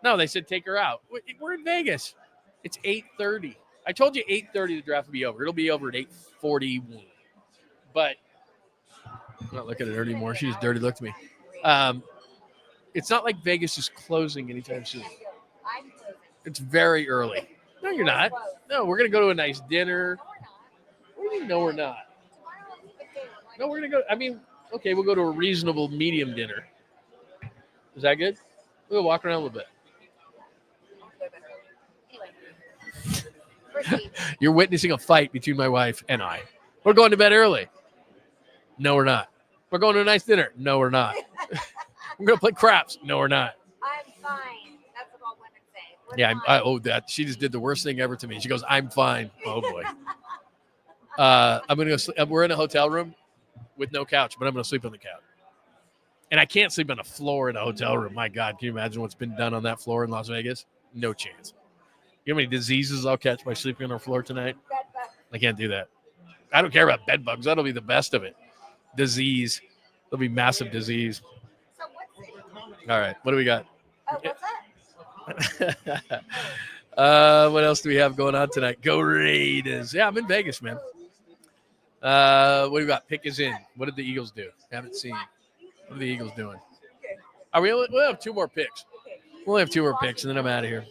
No, they said take her out. We're in Vegas. It's 8:30. I told you 8:30 the draft will be over. It'll be over at 8:41. But I'm not looking at her anymore. She just dirty looked at me. It's not like Vegas is closing anytime soon. It's very early. No, you're not. No, we're going to go to a nice dinner. What do you mean, no, we're not? No, we're going to go. I mean, okay, we'll go to a reasonable medium dinner. Is that good? We'll walk around a little bit. You're witnessing a fight between my wife and I. We're going to bed early. No, we're not. We're going to a nice dinner. No, we're not. We're going to play craps. No, we're not.
I'm fine. That's what all women say.
That. She just did the worst thing ever to me. She goes, I'm fine. Oh, boy. I'm going to go sleep. We're in a hotel room with no couch, but I'm going to sleep on the couch. And I can't sleep on a floor in a hotel room. My God, can you imagine what's been done on that floor in Las Vegas? No chance. You know how many diseases I'll catch by sleeping on our floor tonight? I can't do that. I don't care about bed bugs. That'll be the best of it. Disease. There'll be massive disease.
So what's it?
All right. What do we got?
Oh, what's that?
What else do we have going on tonight? Go Raiders. Yeah, I'm in Vegas, man. What do we got? Pick is in. What did the Eagles do? Haven't seen. What are the Eagles doing? We'll have 2 more picks. We'll have 2 more picks, and then I'm out of here.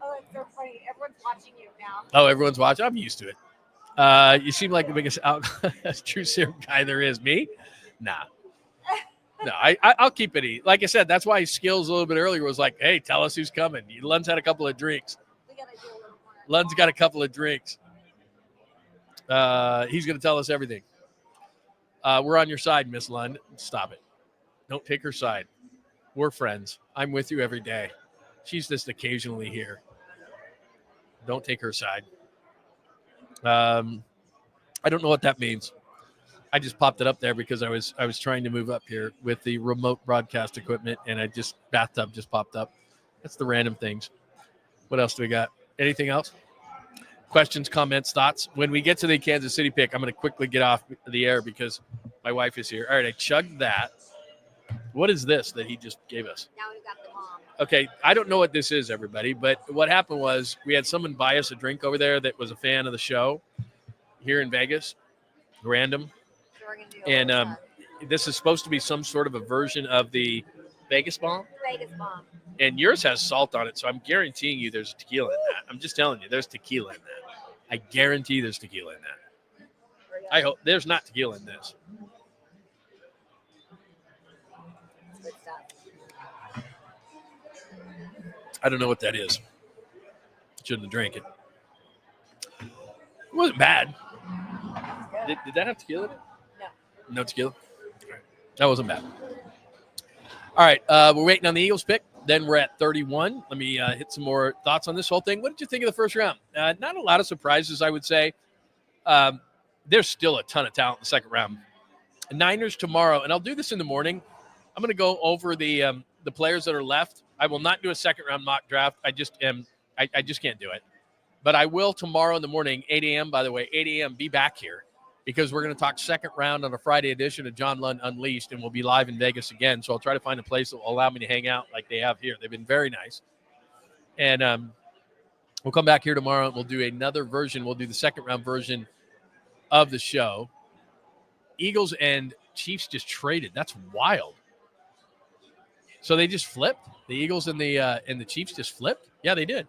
Oh, it's so funny. Everyone's watching you now.
Oh, everyone's watching? I'm used to it. You seem like the biggest true serum guy there is. Me? Nah. No, I'll keep it easy. Like I said, that's why Skills a little bit earlier was like, hey, tell us who's coming. Lund's had a couple of drinks.
We gotta do a little more.
Lund's got a couple of drinks. He's going to tell us everything. We're on your side, Miss Lund. Stop it. Don't take her side. We're friends. I'm with you every day. She's just occasionally here. Don't take her side. I don't know what that means. I just popped it up there because I was trying to move up here with the remote broadcast equipment, and bathtub just popped up. That's the random things. What else do we got? Anything else? Questions, comments, thoughts? When we get to the Kansas City pick, I'm going to quickly get off the air because my wife is here. All right, I chugged that. What is this that he just gave us?
Now we've got the mom.
Okay, I don't know what this is, everybody, but what happened was we had someone buy us a drink over there that was a fan of the show here in Vegas, random.
So we're gonna do
And this is supposed to be some sort of a version of the Vegas bomb.
Vegas mom.
And yours has salt on it, so I'm guaranteeing you there's tequila in that. I'm just telling you, there's tequila in that. I guarantee there's tequila in that. I hope there's not tequila in this.
Good stuff.
I don't know what that is. Shouldn't have drank it. It wasn't bad. Did that have tequila in it?
No.
No tequila? That wasn't bad. All right, we're waiting on the Eagles pick. Then we're at 31. Let me hit some more thoughts on this whole thing. What did you think of the first round? Not a lot of surprises, I would say. There's still a ton of talent in the second round. Niners tomorrow, and I'll do this in the morning. I'm going to go over the players that are left. I will not do a second round mock draft. I just can't do it. But I will tomorrow in the morning, 8 a.m. By the way, 8 a.m. Be back here because we're going to talk second round on a Friday edition of John Lund Unleashed, and we'll be live in Vegas again. So I'll try to find a place that will allow me to hang out like they have here. They've been very nice. And we'll come back here tomorrow, and we'll do another version. We'll do the second round version of the show. Eagles and Chiefs just traded. That's wild. So they just flipped? The Eagles and the Chiefs just flipped? Yeah, they did.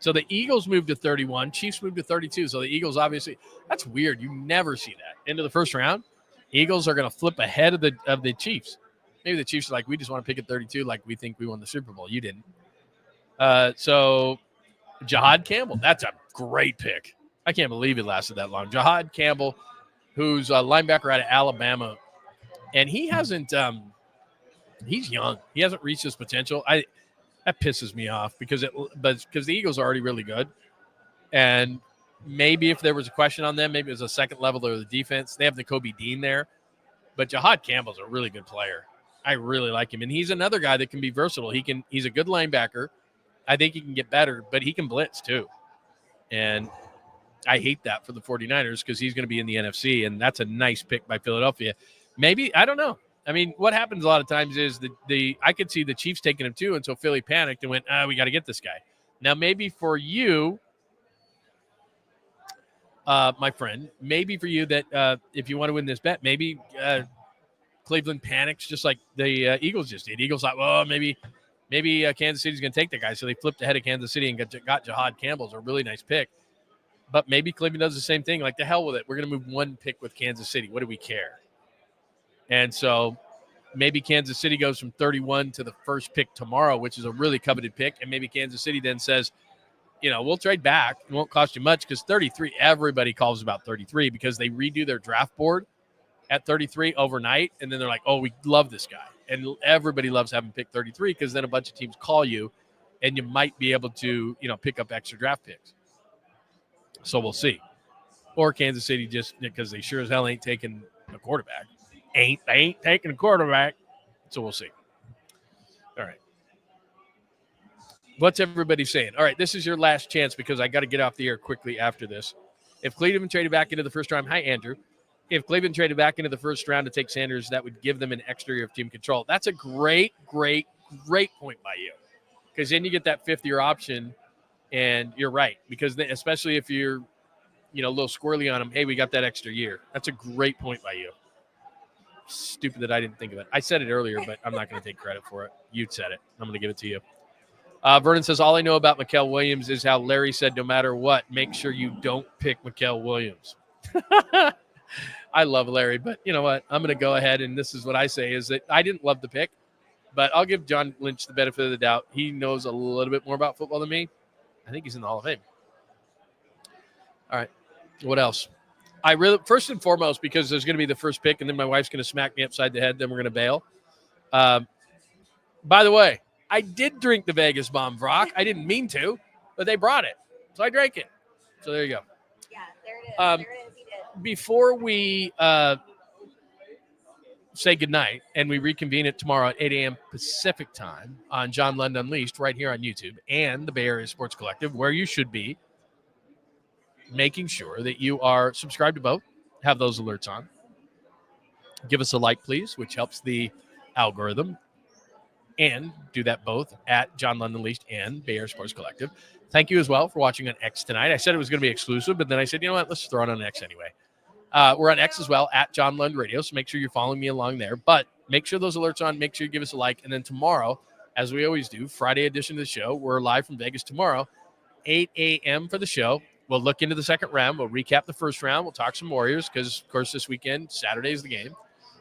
So the Eagles moved to 31, Chiefs moved to 32. So the Eagles obviously, that's weird. You never see that. Into the first round, Eagles are going to flip ahead of the Chiefs. Maybe the Chiefs are like, we just want to pick at 32 like we think we won the Super Bowl. You didn't. So Jahad Campbell, that's a great pick. I can't believe it lasted that long. Jahad Campbell, who's a linebacker out of Alabama, and he hasn't he's young. He hasn't reached his potential. That pisses me off because the Eagles are already really good. And maybe if there was a question on them, maybe it was a second level of the defense. They have Nakobe Dean there. But Jahad Campbell's a really good player. I really like him. And he's another guy that can be versatile. He's a good linebacker. I think he can get better, but he can blitz too. And I hate that for the 49ers because he's going to be in the NFC, and that's a nice pick by Philadelphia. Maybe, I don't know. I mean, what happens a lot of times is I could see the Chiefs taking him too, and so Philly panicked and went, we got to get this guy. Now, maybe for you, my friend, maybe for you that if you want to win this bet, maybe Cleveland panics just like the Eagles just did. Eagles thought, well, maybe Kansas City's going to take that guy. So they flipped ahead of Kansas City and got Jahad Campbell's a really nice pick. But maybe Cleveland does the same thing. Like, the hell with it. We're going to move one pick with Kansas City. What do we care? And so maybe Kansas City goes from 31 to the first pick tomorrow, which is a really coveted pick. And maybe Kansas City then says, we'll trade back. It won't cost you much because 33, everybody calls about 33 because they redo their draft board at 33 overnight. And then they're like, oh, we love this guy. And everybody loves having pick 33 because then a bunch of teams call you and you might be able to, pick up extra draft picks. So we'll see. Or Kansas City just because they sure as hell ain't taking a quarterback. They ain't taking a quarterback. So we'll see. All right. What's everybody saying? All right, this is your last chance because I got to get off the air quickly after this. If Cleveland traded back into the first round, hi, Andrew. If Cleveland traded back into the first round to take Sanders, that would give them an extra year of team control. That's a great point by you because then you get that fifth-year option, and you're right because then, especially if you're, a little squirrely on them, hey, we got that extra year. That's a great point by you. Stupid that I didn't think of it. I said it earlier, but I'm not going to take credit for it. You said it. I'm going to give it to you. Vernon says, all I know about Muel Williams is how Larry said, no matter what, make sure you don't pick Muel Williams. I love Larry, but you know what? I'm going to go ahead, and this is what I say, is that I didn't love the pick, but I'll give John Lynch the benefit of the doubt. He knows a little bit more about football than me. I think he's in the Hall of Fame. All right. What else? First and foremost, because there's going to be the first pick, and then my wife's going to smack me upside the head, then we're going to bail. By the way, I did drink the Vegas bomb, Brock. I didn't mean to, but they brought it, so I drank it. So there you go.
Yeah, there it is. There it is. He did.
Before we say goodnight, and we reconvene it tomorrow at 8 a.m. Pacific time on John Lund Unleashed right here on YouTube and the Bay Area Sports Collective, where you should be making sure that you are subscribed to both, have those alerts on. Give us a like, please, which helps the algorithm. And do that both at John Lund Unleashed and Bay Area Sports Collective. Thank you as well for watching on X tonight. I said it was going to be exclusive, but then I said, you know what, let's throw it on X anyway. We're on X as well, at John Lund Radio, so make sure you're following me along there. But make sure those alerts are on. Make sure you give us a like. And then tomorrow, as we always do, Friday edition of the show, we're live from Vegas tomorrow, 8 a.m. for the show. We'll look into the second round. We'll recap the first round. We'll talk some Warriors because, of course, this weekend, Saturday is the game.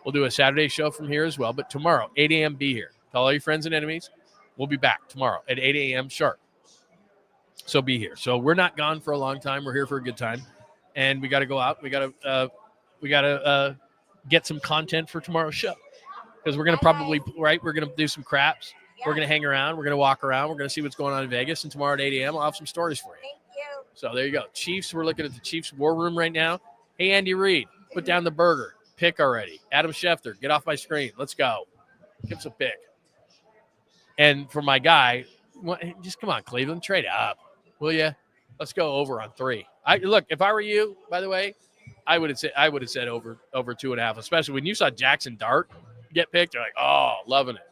We'll do a Saturday show from here as well. But tomorrow, 8 a.m., be here. Tell all your friends and enemies. We'll be back tomorrow at 8 a.m. sharp. So be here. So we're not gone for a long time. We're here for a good time. And we got to go out. We got to get some content for tomorrow's show. Because we're going to probably, right, we're going to do some craps. Yeah. We're going to hang around. We're going to walk around. We're going to see what's going on in Vegas. And tomorrow at 8 a.m., I'll have some stories for you.
Thank you.
So there you go. Chiefs, we're looking at the Chiefs war room right now. Hey, Andy Reid, put down the burger. Pick already. Adam Schefter, get off my screen. Let's go. Give us a pick. And for my guy, just come on, Cleveland, trade up, will you? Let's go over on 3. Look, if I were you, by the way, I would have said over 2.5, especially when you saw Jackson Dart get picked. You're like, oh, loving it.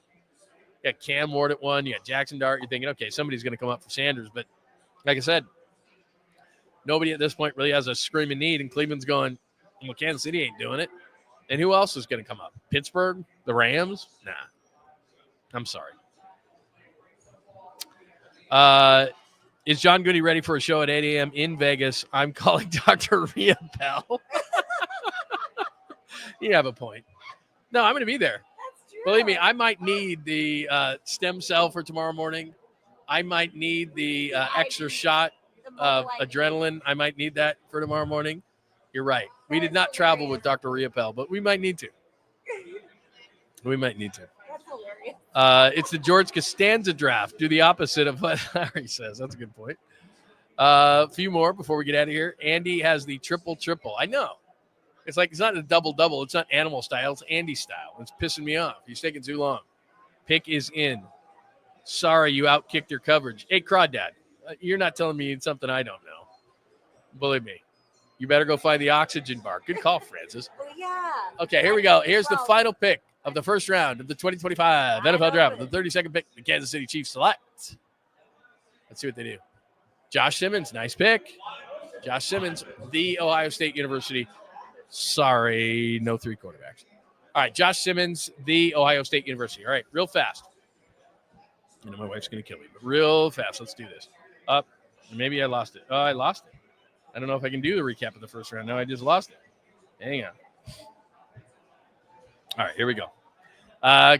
You got Cam Ward at 1. You got Jackson Dart. You're thinking, okay, somebody's going to come up for Sanders. But like I said, nobody at this point really has a screaming need, and Cleveland's going, well, Kansas City ain't doing it. And who else is going to come up? Pittsburgh? The Rams? Nah. I'm sorry. Is John Goody ready for a show at 8 a.m. in Vegas? I'm calling Dr. Rhea Bell. You have a point. No, I'm going to be there.
That's true.
Believe me, I might need the stem cell for tomorrow morning. I might need the extra shot of adrenaline. I might need that for tomorrow morning. You're right. We did not travel with Dr. Rhea Bell, but we might need to. We might need to.
That's hilarious.
It's the George Costanza draft. Do the opposite of what Larry says. That's a good point. A few more before we get out of here. Andy has the triple. I know. It's like it's not a double. It's not animal style. It's Andy style. It's pissing me off. He's taking too long. Pick is in. Sorry, you outkicked your coverage. Hey, Crawdad, you're not telling me something I don't know. Believe me. You better go find the oxygen bar. Good call, Francis.
Oh, yeah.
Okay, here we go. Here's the final pick of the first round of the 2025 NFL Draft. The 32nd pick, the Kansas City Chiefs select. Let's see what they do. Josh Simmons, nice pick. Josh Simmons, the Ohio State University. Sorry, no 3 quarterbacks. All right, Josh Simmons, the Ohio State University. All right, real fast. I know my wife's going to kill me, but real fast. Let's do this. Up. Maybe I lost it. Oh, I lost it. I don't know if I can do the recap of the first round. No, I just lost it. Hang on. All right, here we go.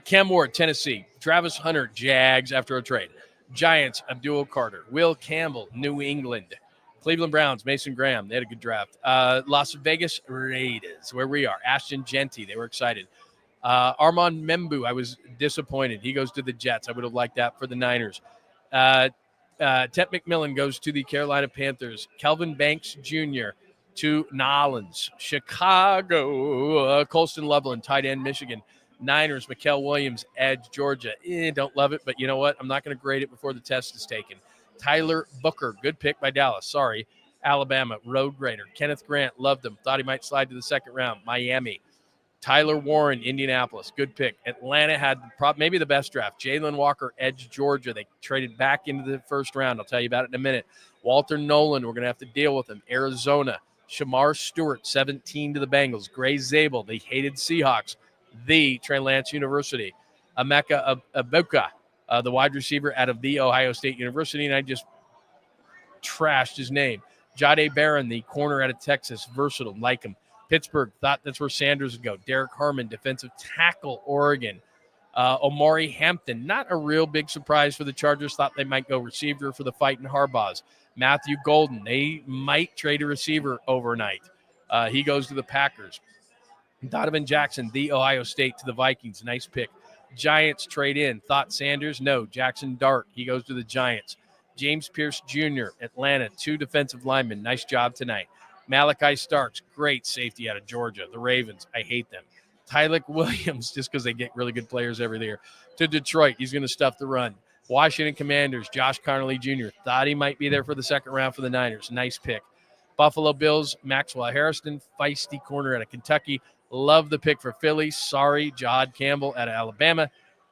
Cam Ward, Tennessee. Travis Hunter, Jags after a trade. Giants, Abdul Carter. Will Campbell, New England. Cleveland Browns, Mason Graham. They had a good draft. Las Vegas Raiders, where we are. Ashton Genty, they were excited. Armand Membu, I was disappointed. He goes to the Jets. I would have liked that for the Niners. Tet McMillan goes to the Carolina Panthers. Kelvin Banks Jr. to Nolans. Chicago, Colston Loveland, tight end, Michigan. Niners, Muel Williams, edge, Georgia. Don't love it, but you know what? I'm not going to grade it before the test is taken. Tyler Booker, good pick by Dallas. Sorry. Alabama, road grader. Kenneth Grant, loved him. Thought he might slide to the second round. Miami. Tyler Warren, Indianapolis, good pick. Atlanta had maybe the best draft. Jalen Walker, edge, Georgia. They traded back into the first round. I'll tell you about it in a minute. Walter Nolan, we're going to have to deal with him. Arizona. Shamar Stewart, 17 to the Bengals. Gray Zabel, the hated Seahawks. The Trey Lance University. Emeka Egbuka, the wide receiver out of the Ohio State University, and I just trashed his name. Jahdae Barron, the corner out of Texas, versatile, like him. Pittsburgh, thought that's where Sanders would go. Derek Harmon, defensive tackle, Oregon. Omari Hampton, not a real big surprise for the Chargers. Thought they might go receiver for the fight in Harbaugh's. Matthew Golden, they might trade a receiver overnight. He goes to the Packers. Donovan Jackson, the Ohio State to the Vikings. Nice pick. Giants trade in. Thought Sanders? No. Jackson Dart. He goes to the Giants. James Pierce Jr., Atlanta, 2 defensive linemen. Nice job tonight. Malachi Starks, great safety out of Georgia. The Ravens, I hate them. Tylik Williams, just because they get really good players every year. To Detroit, he's going to stuff the run. Washington Commanders, Josh Connolly Jr., thought he might be there for the second round for the Niners. Nice pick. Buffalo Bills, Maxwell Harrison, feisty corner out of Kentucky. Love the pick for Philly. Sorry, Jahad Campbell out of Alabama.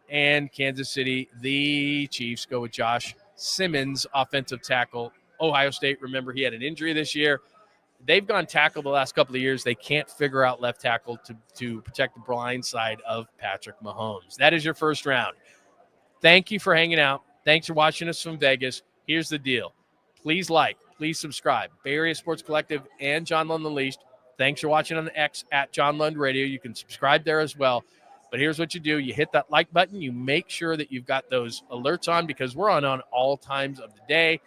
And Kansas City, the Chiefs go with Josh Simmons, offensive tackle. Ohio State, remember, he had an injury this year. They've gone tackle the last couple of years. They can't figure out left tackle to protect the blind side of Patrick Mahomes. That is your first round. Thank you for hanging out. Thanks for watching us from Vegas. Here's the deal. Please like, please subscribe. Bay Area Sports Collective and John Lund Unleashed. Thanks for watching on the X at John Lund Radio. You can subscribe there as well. But here's what you do. You hit that like button. You make sure that you've got those alerts on because we're on all times of the day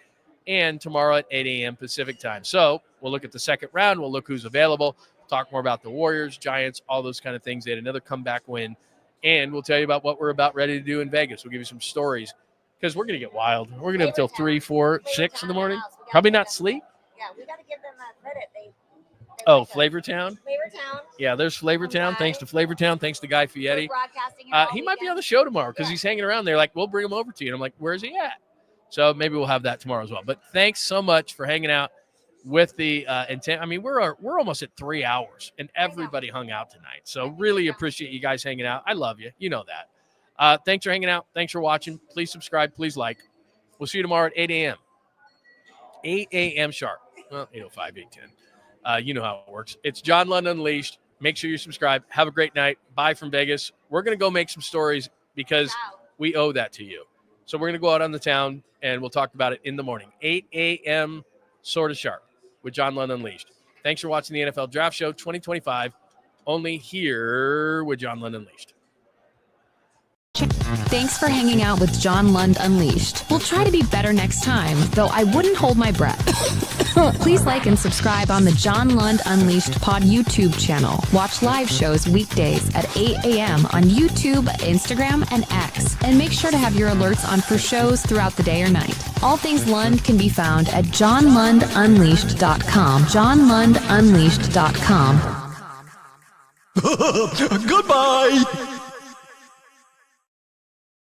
and tomorrow at 8 a.m. Pacific time. So we'll look at the second round. We'll look who's available. Talk more about the Warriors, Giants, all those kind of things. They had another comeback win. And we'll tell you about what we're about ready to do in Vegas. We'll give you some stories because we're going to get wild. We're going to have until 3, 4, 6 in the morning. Probably not sleep.
Yeah, we got to give them credit.
Oh, Flavortown?
Flavortown.
Yeah, there's Flavortown. Thanks to Flavortown. Thanks to Guy Fieri. He might be on the show tomorrow because he's hanging around there. Like, we'll bring him over to you. And I'm like, where's he at? So maybe we'll have that tomorrow as well. But thanks so much for hanging out with the intent. I mean, we're almost at 3 hours, and everybody hung out tonight. So really appreciate you guys hanging out. I love you. You know that. Thanks for hanging out. Thanks for watching. Please subscribe. Please like. We'll see you tomorrow at 8 a.m. 8 a.m. sharp. Well, 8:05, 8:10. You know how it works. It's John Lund Unleashed. Make sure you subscribe. Have a great night. Bye from Vegas. We're going to go make some stories because we owe that to you. So we're going to go out on the town, and we'll talk about it in the morning. 8 a.m. sort of sharp with John Lund Unleashed. Thanks for watching the NFL Draft Show 2025, only here with John Lund Unleashed.
Thanks for hanging out with John Lund Unleashed. We'll try to be better next time, though I wouldn't hold my breath. Please like and subscribe on the John Lund Unleashed Pod YouTube channel. Watch live shows weekdays at 8 a.m. on YouTube, Instagram, and X. And make sure to have your alerts on for shows throughout the day or night. All Things Lund can be found at johnlundunleashed.com. johnlundunleashed.com.
Goodbye!